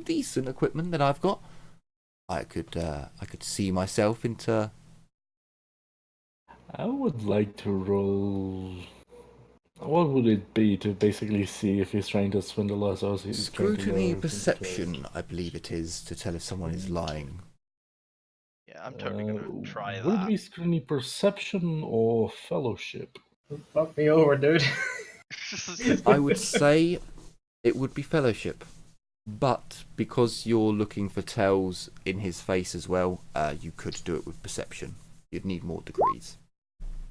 decent equipment that I've got, I could see myself into. I would like to roll. What would it be to basically see if he's trying to swindle us or he's Scrutiny perception, I believe it is, to tell if someone is lying. Yeah, I'm totally gonna try that. Would it be scrutiny perception or fellowship? Fuck me over, dude. I would say it would be fellowship, but because you're looking for tells in his face as well, you could do it with perception. You'd need more degrees.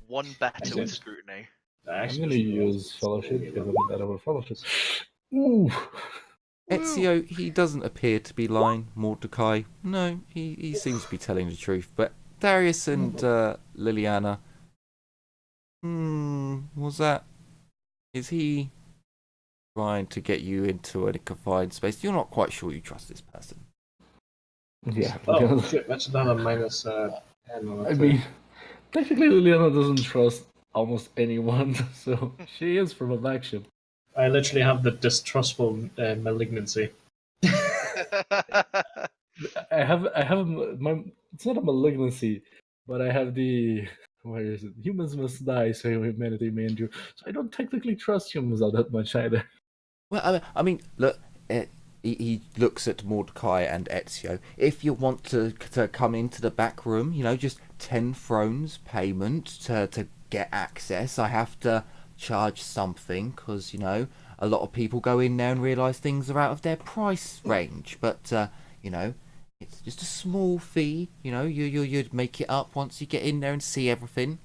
One better with scrutiny. I'm gonna use fellowship because I'm better with fellowship. Ooh. Ezio, he doesn't appear to be lying. Mordecai, no, he seems to be telling the truth. But Darius and Liliana, was that? Is he trying to get you into a confined space? You're not quite sure you trust this person. Yeah. Oh shit, that's another minus 10 on it. I mean, technically Liliana doesn't trust almost anyone, so she is from a black ship. I literally have the distrustful malignancy. I have my. It's not a malignancy, but I have the. Where is it? Humans must die so humanity may endure. So I don't technically trust humans all that much either. Well, I mean, look. He looks at Mordecai and Ezio. If you want to come into the back room, just 10 thrones payment to get access. I have to charge something because a lot of people go in there and realise things are out of their price range. But it's just a small fee. You'd make it up once you get in there and see everything.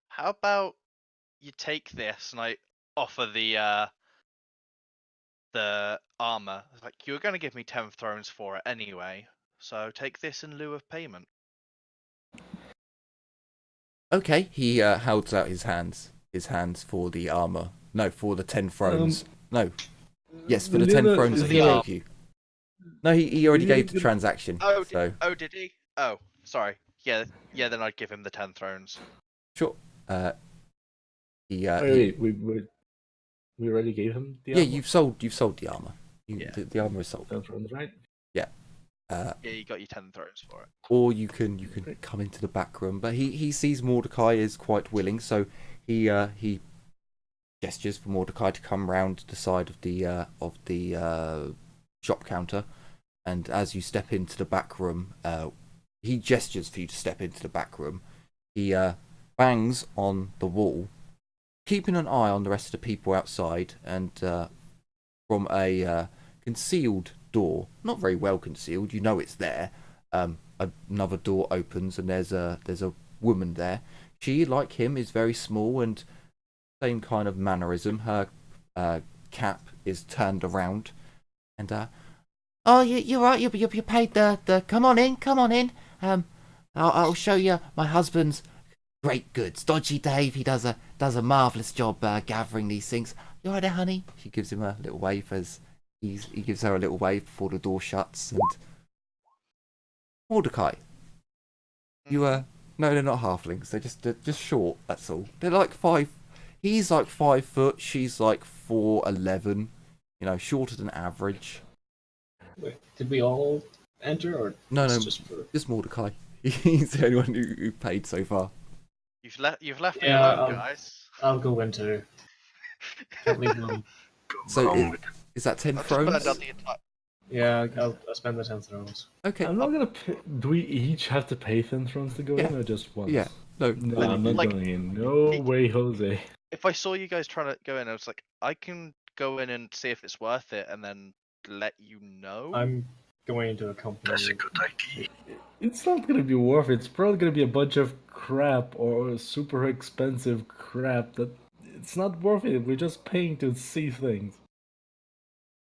How about you take this and I offer the armor? It's like, you were going to give me 10 thrones for it anyway, so take this in lieu of payment. Okay, he holds out his hands for the armor. No, for the 10 thrones. No. Yes, for the 10 thrones that he gave you. No, he already gave the transaction. Oh, so. Did he? Oh, sorry. Yeah, then I'd give him the 10 thrones. Sure. Wait, we already gave him the armor? Yeah, you've sold the armor. The armor is sold. 10 thrones, right? Yeah. Yeah, you got your 10 thrones for it. Or you can come into the back room, but he sees Mordecai is quite willing, so he gestures for Mordecai to come round to the side of the shop counter, and as you step into the back room, he gestures for you to step into the back room. He bangs on the wall, keeping an eye on the rest of the people outside, and from a concealed door, not very well concealed, it's there, another door opens and there's a woman there. She, like him, is very small and same kind of mannerism. Her cap is turned around and oh, you're right, you paid the come on in. I'll show you my husband's great goods. Dodgy Dave, he does a marvellous job gathering these things. You right there, honey? She gives him a little wave as he gives her a little wave before the door shuts. And Mordecai, no, they're not halflings. They're just short. That's all. They're like 5. He's like 5 foot. She's like 4'11". Shorter than average. Wait, did we all enter, or no, just Mordecai. He's the only one who paid so far. You've left me alone, guys. I'll go in too. Can't leave them. So Is that 10 I've just burned thrones? out the entire. Yeah, I'll spend the 10 thrones. Okay. I'm not gonna pay. Do we each have to pay 10 thrones to go Yeah. in, or just once? Yeah. No. No, Like- I'm not like- going in. No he- way, Jose. If I saw you guys trying to go in, I was like, I can go in and see if it's worth it, and then let you know. I'm going to accompany That's a you. good idea. It's not gonna be worth it. It's probably gonna be a bunch of crap or super expensive crap that it's not worth it. We're just paying to see things.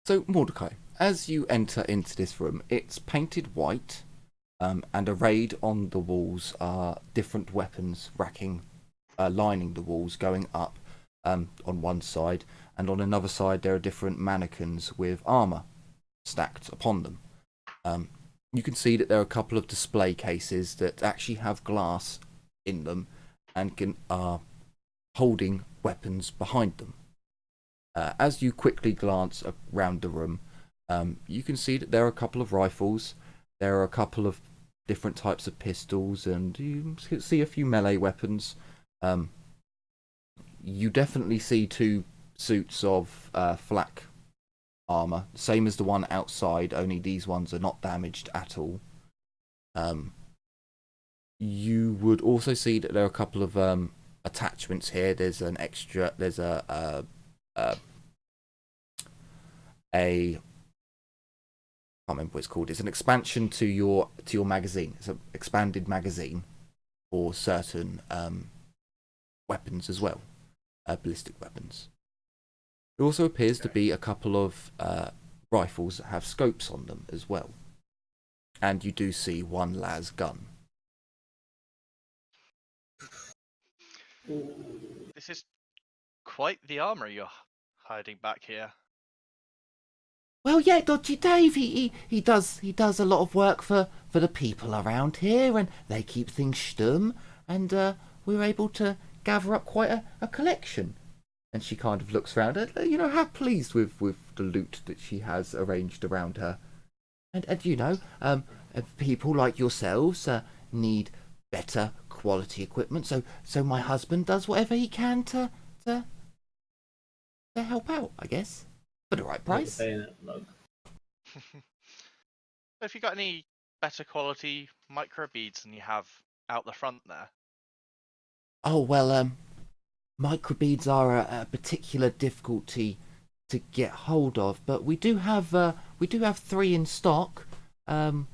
So, Mordecai, as you enter into this room, it's painted white, and arrayed on the walls are different weapons lining the walls, going up on one side, and on another side there are different mannequins with armour stacked upon them. You can see that there are a couple of display cases that actually have glass in them and are holding weapons behind them. As you quickly glance around the room, you can see that there are a couple of rifles, there are a couple of different types of pistols, and you see a few melee weapons. You definitely see 2 suits of flak armour, same as the one outside, only these ones are not damaged at all. You would also see that there are a couple of attachments here. There's an extra, there's a I can't remember what it's called. It's an expansion to your magazine. It's an expanded magazine for certain weapons as well, ballistic weapons. There also appears to be a couple of rifles that have scopes on them as well, and you do see one las gun. This is quite the armor you're hiding back here. Well, yeah, Dodgy Dave, he does a lot of work for the people around here, and they keep things stum, and we're able to gather up quite a collection. And she kind of looks around, you know, how pleased with the loot that she has arranged around her. And you know, people like yourselves need better quality equipment, so my husband does whatever he can to help out, I guess, for the right price. Have you got any better quality microbeads than you have out the front there? Oh well, microbeads are a particular difficulty to get hold of, but we do have 3 in stock. They're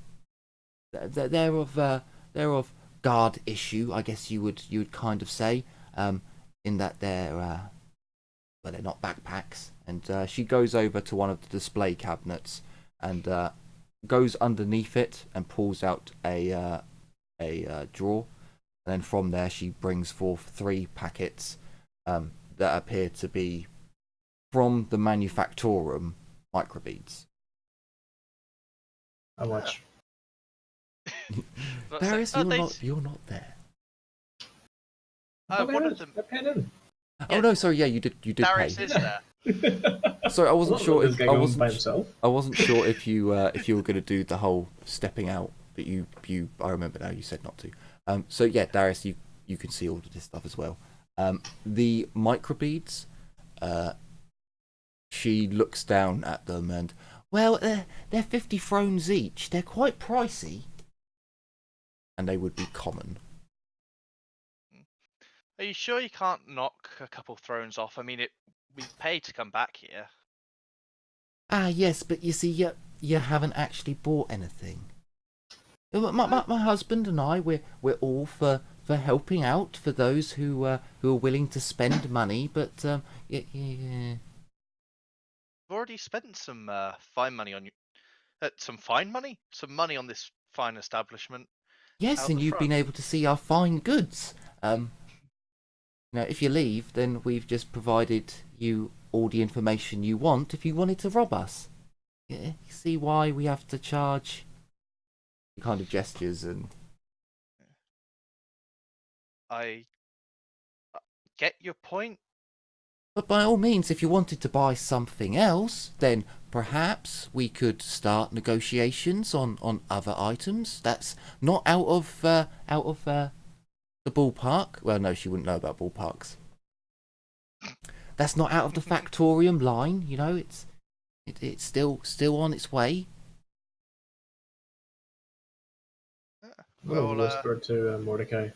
of guard issue, I guess you would kind of say, in that they're not backpacks. And she goes over to one of the display cabinets and goes underneath it and pulls out a drawer. And then from there she brings forth 3 packets that appear to be from the manufactorum microbeads. How much? Darius, you're not there. One of them. I paid in. Oh no, sorry, yeah, you did Darius pay. is there. Sorry, I wasn't sure if I wasn't sure if you were going to do the whole stepping out, but you I remember now you said not to. So yeah, Darius, you can see all of this stuff as well. The microbeads, she looks down at them and, well, they're 50 thrones each. They're quite pricey, and they would be common. Are you sure you can't knock a couple thrones off? I mean, we paid to come back here. Ah, yes, but you see, you haven't actually bought anything. My husband and I, we're all for helping out for those who are willing to spend money, but yeah. You've already spent some fine money on you. Some money on this fine establishment. Yes, out and the you've been front. able to see our fine goods. Now, if you leave, then we've just provided you all the information you want if you wanted to rob us. Yeah, you see why we have to charge kind of gestures and... I get your point. But by all means, if you wanted to buy something else, then perhaps we could start negotiations on other items. That's not out of the ballpark. Well, no, she wouldn't know about ballparks. That's not out of the factorium line. You know, It's still on its way. Well, Well, whisper to Mordecai.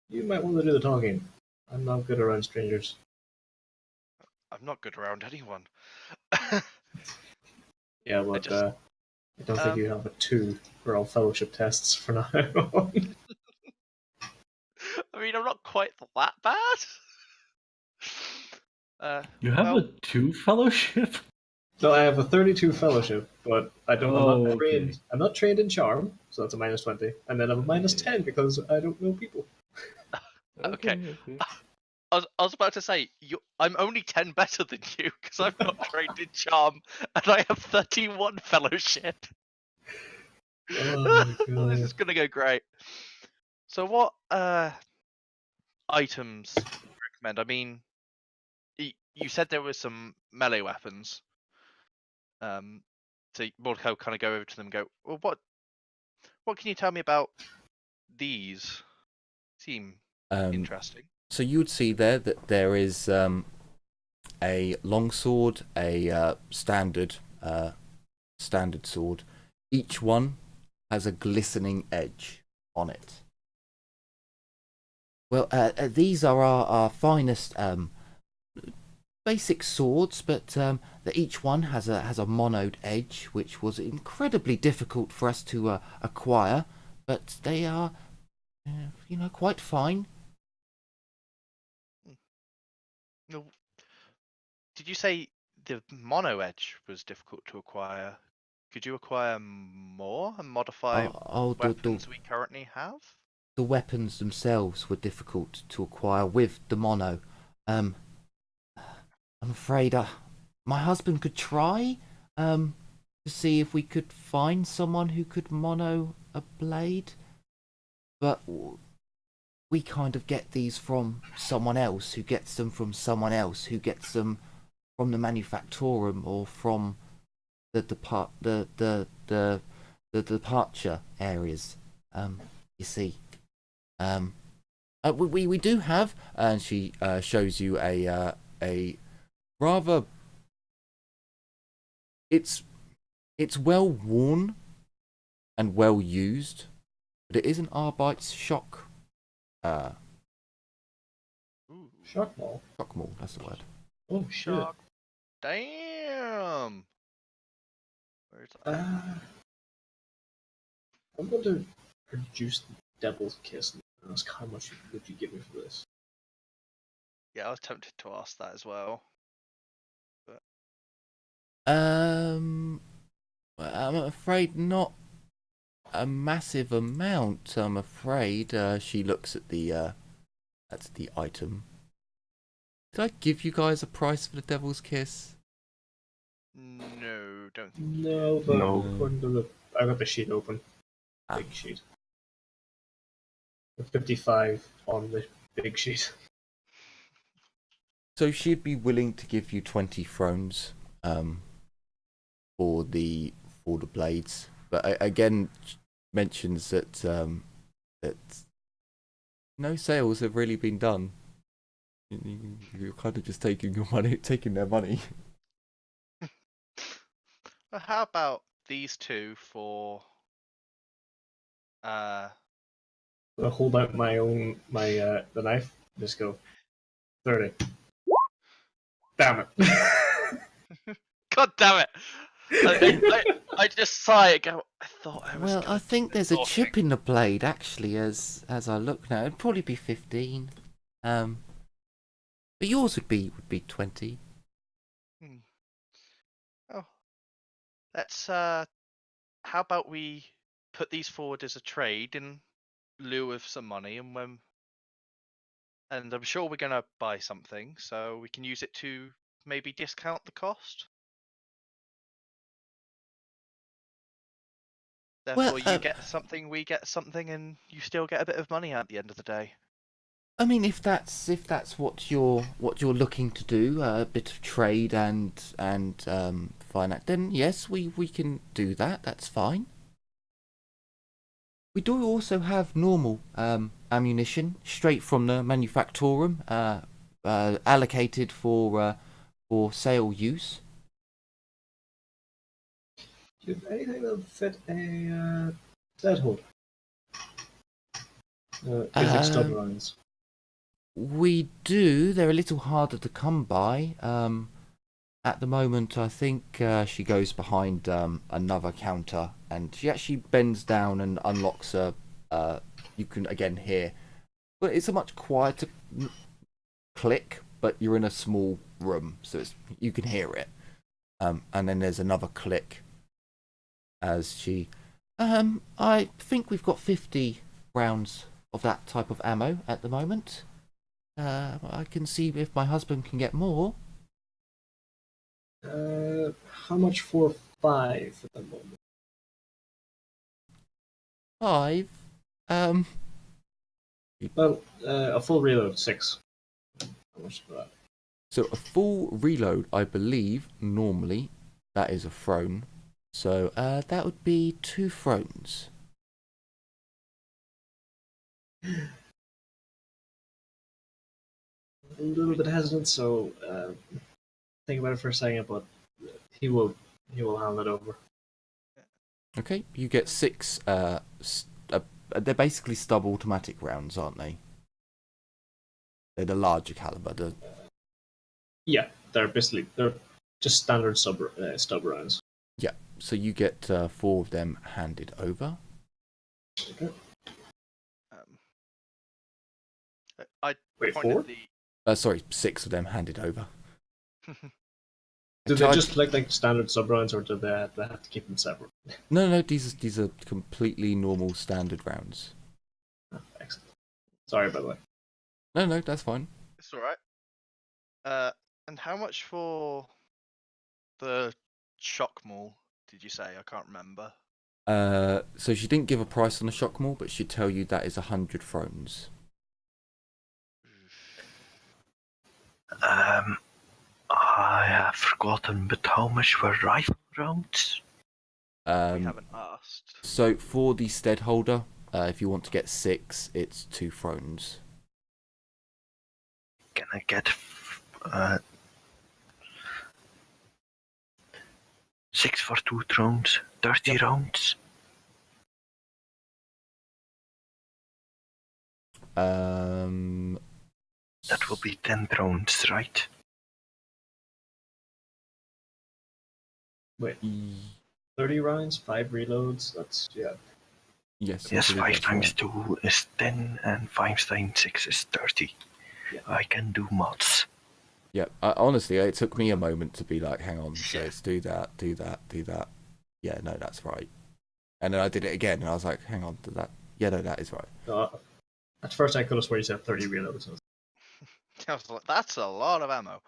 You might want to do the talking. I'm not good around strangers. I'm not good around anyone. Yeah, but just- I don't think you have a 2 for all fellowship tests for now. I mean, I'm not quite that bad. You have well, a 2 fellowship? No, I have a 32 fellowship, but I'm Oh, not trained. okay. I'm not trained in charm, so that's a minus 20, and then I'm a minus 10 because I don't know people. Okay. I was about to say, I'm only 10 better than you because I'm not trained in charm, and I have 31 fellowship. Oh, This is gonna go great. So what items do you recommend? I mean, you said there were some melee weapons. So Mordecai kind of go over to them and go, well, what can you tell me about these? Seem interesting. So you would see there that there is a longsword, a standard sword. Each one has a glistening edge on it. Well, these are our finest basic swords, but that each one has a monoed edge, which was incredibly difficult for us to acquire. But they are, quite fine. No, did you say the mono edge was difficult to acquire? Could you acquire more and modify weapons we currently have? The weapons themselves were difficult to acquire with the mono. I'm afraid my husband could try to see if we could find someone who could mono a blade, but we kind of get these from someone else who gets them from someone else who gets them from the manufactorum or from the departure areas. You see, we do have, and she shows you a rather. It's well worn and well used, but it is an Arbite's shock. Shock ball. Shock maul, that's the word. Oh shit. Shock. Damn. Where's I'm going to produce the Devil's Kiss and ask how much would you give me for this? Yeah, I was tempted to ask that as well. I'm afraid not a massive amount. I'm afraid. She looks at the item. Did I give you guys a price for the Devil's Kiss? No, don't think. No, but No. according to the, I got the sheet open. Big sheet. The 55 on the big sheet. So she'd be willing to give you 20 thrones, for the blades, but again mentions that that no sales have really been done. You're kind of just taking their money. Well, how about these two for I'll hold out the knife. Just go 30. Damn it. God damn it! I just sigh and go, I thought I was. Well, I think there's a chip in the blade actually. As I look now, it'd probably be 15. But yours would be 20. Oh, let's. How about we put these forward as a trade in lieu of some money, and I'm sure we're gonna buy something, so we can use it to maybe discount the cost. Therefore, you get something, we get something, and you still get a bit of money at the end of the day. I mean, if that's what you're looking to do, a bit of trade and finance, then yes, we can do that. That's fine. We do also have normal ammunition straight from the manufactorum, allocated for sale use. Do you have anything that would fit a dead holder? Using stub Um, rounds. We do. They're a little harder to come by. At the moment, I think she goes behind another counter, and she actually bends down and unlocks a. You can again hear, but it's a much quieter click. But you're in a small room, so you can hear it. And then there's another click as she. I think we've got 50 rounds of that type of ammo at the moment. I can see if my husband can get more. How much for 5 at the moment? 5. Well, a full reload, 6. How much for that? So a full reload, I believe, normally that is a throne. So that would be 2 thrones. A little bit hesitant, so think about it for a second, but he will hand it over. Okay, you get 6. They're basically stub automatic rounds, aren't they? They're the larger caliber. Yeah, they're just standard stub rounds. Yeah, so you get 4 of them handed over. Okay. I Wait, pointed 4? Sorry, 6 of them handed over. Do they just like standard sub rounds, or do they have to keep them separate? No, these are completely normal standard rounds. Oh, excellent. Sorry about that. No, that's fine. It's alright. And how much for the shock maul, did you say? I can't remember. So she didn't give a price on the shock maul, but she'd tell you that is 100 thrones. I have forgotten, but how much were rifle rounds? We haven't asked. So for the stead holder, if you want to get 6, it's 2 thrones. Can I get 6 for 2 thrones, 30 rounds? That will be 10 thrones, right? Wait, 30 rounds, 5 reloads. That's Yes. Yes, I 5 believe times that's 2 is 10, and 5 times 6 is 30. Yeah. I can do maths. Yeah, honestly, it took me a moment to be like, hang on, so let's do that. Yeah, no, that's right. And then I did it again, and I was like, hang on, did that? Yeah, no, that is right. At first, I could have sworn you said 30 reloads. I was like, that's a lot of ammo.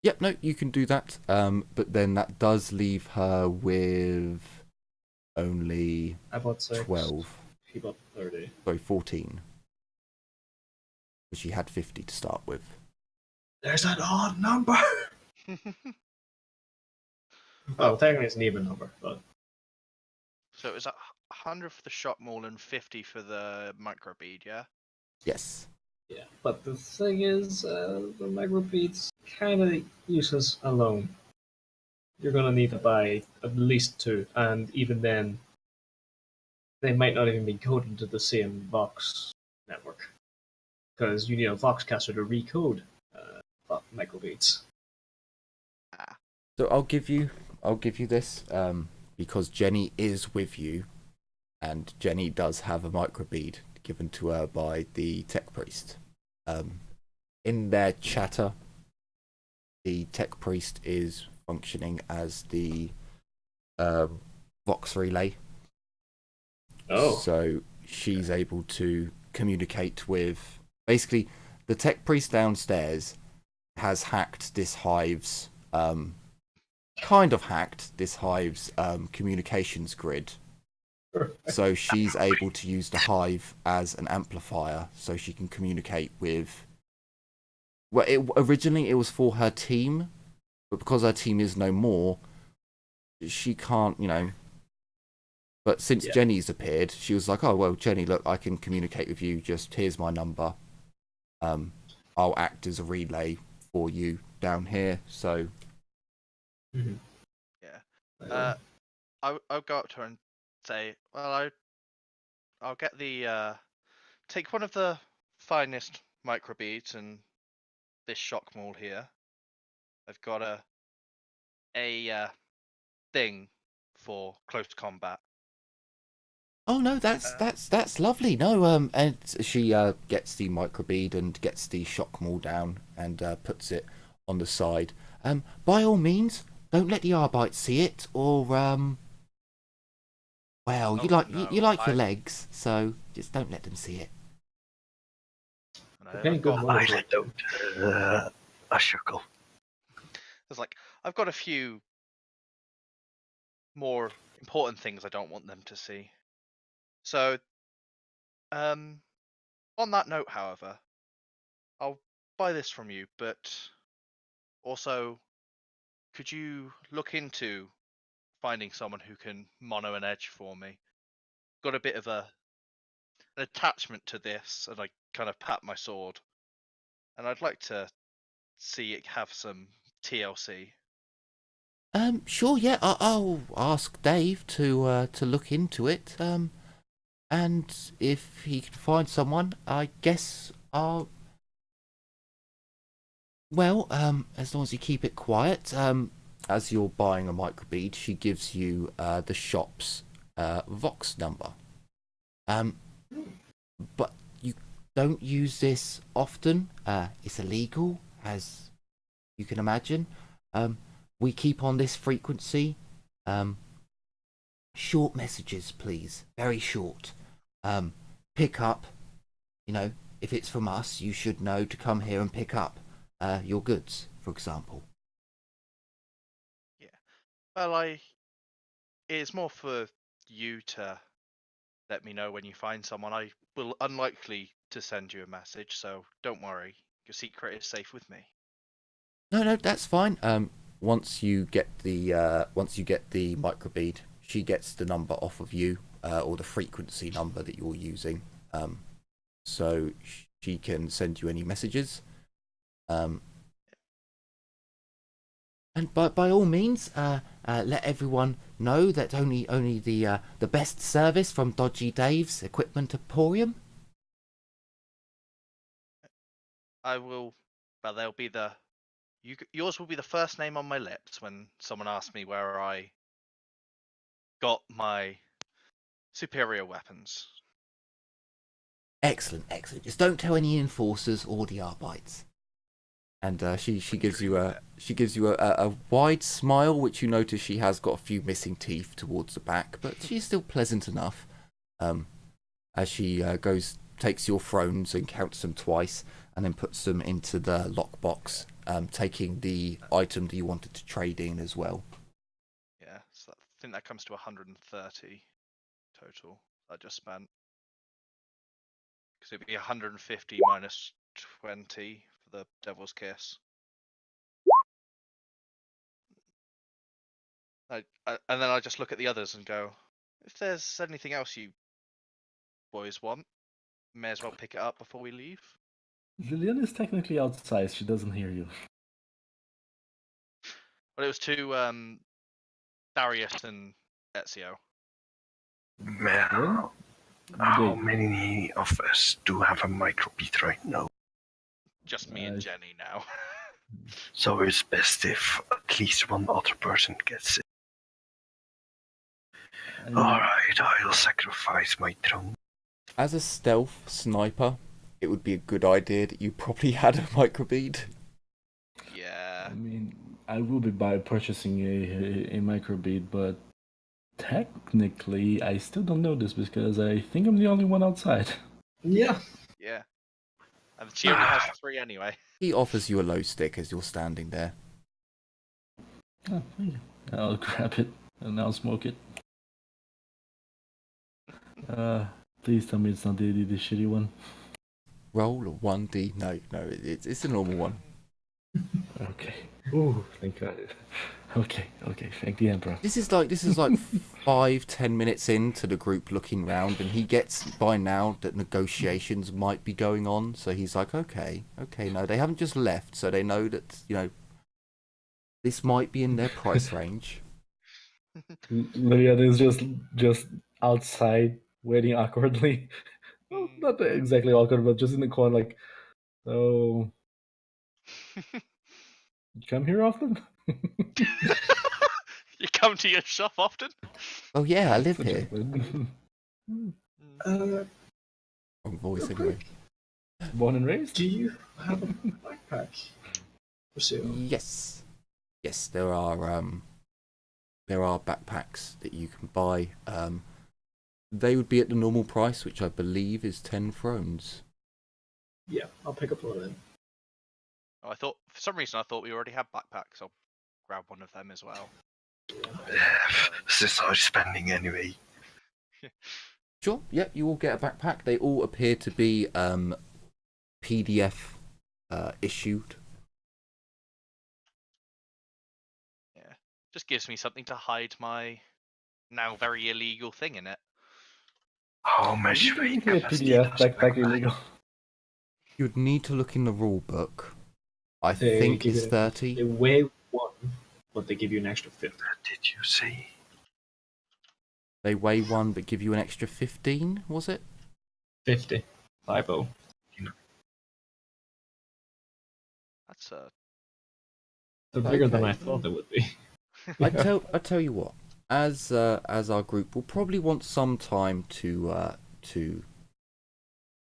Yep, no, you can do that. But then that does leave her with only I bought 6. 12. He bought 30. Sorry, 14. But she had 50 to start with. There's an odd number! Well, technically it's an even number, but... So it was 100 for the shock maul and 50 for the micro bead, yeah? Yes. Yeah, but the thing is, the microbeads kind of useless alone. You're gonna need to buy at least 2, and even then, they might not even be coded into the same Vox network, because you need a Voxcaster to recode microbeads. So I'll give you this because Jenny is with you, and Jenny does have a microbead given to her by the tech priest. In their chatter, the tech priest is functioning as the Vox relay. Oh. So she's able to communicate with... Basically, the tech priest downstairs has hacked this hive's... kind of hacked this hive's communications grid. So she's able to use the hive as an amplifier so she can communicate with... Well, originally it was for her team, but because her team is no more, she can't, But since Jenny's appeared, she was like, oh, well, Jenny, look, I can communicate with you. Just here's my number. I'll act as a relay for you down here. So... Yeah. I'll go up to her and say, well, I'll get the take one of the finest microbeads and this shock mold here. I've got a thing for close combat. Oh no, that's lovely. No, and she gets the microbead and gets the shock maul down and puts it on the side. By all means, don't let the Arbites see it, or well, you like your legs, so just don't let them see it. Okay, good. I let out a chuckle. It's like I've got a few more important things I don't want them to see. So, on that note, however, I'll buy this from you, but also, could you look into finding someone who can mono an edge for me? Got a bit of an attachment to this, and I kind of pat my sword, and I'd like to see it have some TLC. Sure, yeah, I'll ask Dave to look into it. And if he can find someone, I guess I'll. Well, as long as you keep it quiet. As you're buying a microbead, she gives you the shop's Vox number. But you don't use this often. It's illegal, as you can imagine. We keep on this frequency. Short messages, please. Very short. Pick up. You know, if it's from us, you should know to come here and pick up your goods, for example. Yeah. Well, it's more for you to let me know when you find someone. I will unlikely to send you a message, so don't worry. Your secret is safe with me. No, that's fine. Once you get the microbead, she gets the number off of you, or the frequency number that you're using, so she can send you any messages. And by all means, let everyone know that only the best service from Dodgy Dave's Equipment Emporium. I will. Well, they'll be yours will be the first name on my lips when someone asks me where I got my superior weapons. Excellent. Just don't tell any enforcers or the Arbites. And she gives you a wide smile, which you notice she has got a few missing teeth towards the back, but she's still pleasant enough. As she takes your thrones and counts them twice, and then puts them into the lockbox, taking the item that you wanted to trade in as well. Yeah, so I think that comes to 130 total I just spent. Because it'd be 150 minus 20 for the Devil's Kiss. And then I just look at the others and go, if there's anything else you boys want, may as well pick it up before we leave. Lillian is technically outside. She doesn't hear you. But it was to Darius and Ezio. Well, how many of us do have a microbead right now? Just me and Jenny now. So it's best if at least one other person gets it. Alright, I'll sacrifice my throne. As a stealth sniper, it would be a good idea that you probably had a microbead. Yeah. I mean, I will be purchasing a microbead, but technically, I still don't know this because I think I'm the only one outside. Yeah. Yeah. And she only has 3 anyway. He offers you a low stick as you're standing there. Oh, thank you. I'll grab it and I'll smoke it. Please tell me it's not the shitty one. Roll a 1D. No, it's a normal one. Okay. Ooh, thank God. Okay, thank the Emperor. This is like 5-10 minutes into the group looking round, and he gets by now that negotiations might be going on, so he's like, okay, no, they haven't just left, so they know that, this might be in their price range. Lillian is just outside waiting awkwardly. Well, not exactly awkward, but just in the corner, like, so you come here often? You come to your shop often? Oh yeah, I live here. Uh, Wrong voice real anyway. quick, Born and raised? do you have a backpack for sale? Yes, yes, there are backpacks that you can buy. They would be at the normal price, which I believe is 10 thrones. Yeah, I'll pick up one then. Oh, I thought for some reason I thought we already had backpacks. I'll grab one of them as well. This is our spending anyway. Sure, yep, you all get a backpack. They all appear to be PDF issued. Yeah, just gives me something to hide my now very illegal thing in it. How much You weight can make a capacity PDF does backpack backpack? illegal. You'd need to look in the rule book. I They think give it's you- 30. They weigh 1, but they give you an extra 50. What did you say? They weigh 1 but give you an extra 15, was it? 50. 50. That's They're bigger than Okay. I thought they would be. I tell you what. As our group will probably want some time to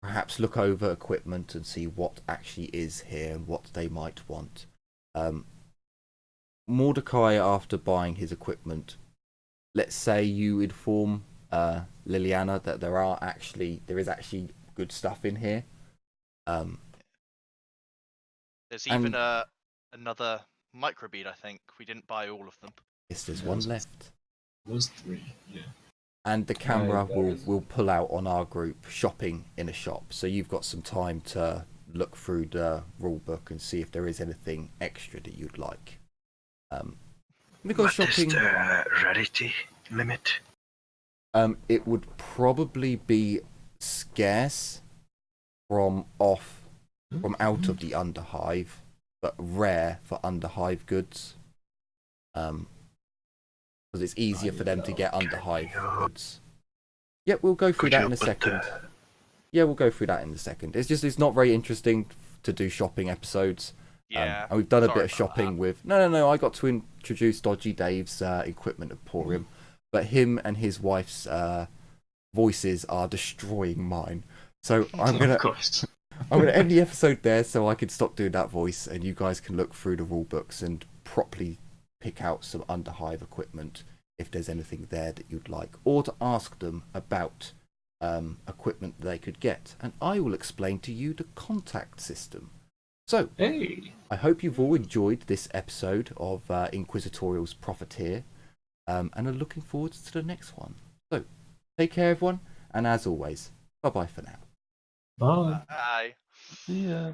perhaps look over equipment and see what actually is here and what they might want. Mordecai, after buying his equipment, let's say you inform Liliana that there is actually good stuff in here. there's And- even another microbead. I think we didn't buy all of them. Yes, there's Yeah, one that's- left. Those 3, yeah. And the camera Right, will, guys. will pull out on our group shopping in a shop. So you've got some time to look through the rule book and see if there is anything extra that you'd like. We go What shopping. is the rarity limit? It would probably be scarce from out of the underhive, but rare for underhive goods. Because it's easier for them to get underhive goods. Yep, we'll go through Could that you in a put second. Yeah, we'll go through that in a second. It's not very interesting to do shopping episodes. Yeah, And we've done a sorry bit of about shopping with... No, I got to introduce Dodgy Dave's equipment emporium. But him and his wife's voices are destroying mine. So I'm Of course. gonna end the episode there so I can stop doing that voice and you guys can look through the rule books and properly pick out some underhive equipment if there's anything there that you'd like, or to ask them about equipment they could get, and I will explain to you the contact system. So, Hey! I hope you've all enjoyed this episode of Inquisitorial's Profiteer, and are looking forward to the next one. So, take care everyone, and as always, bye bye for now. Bye. Aye. Yeah.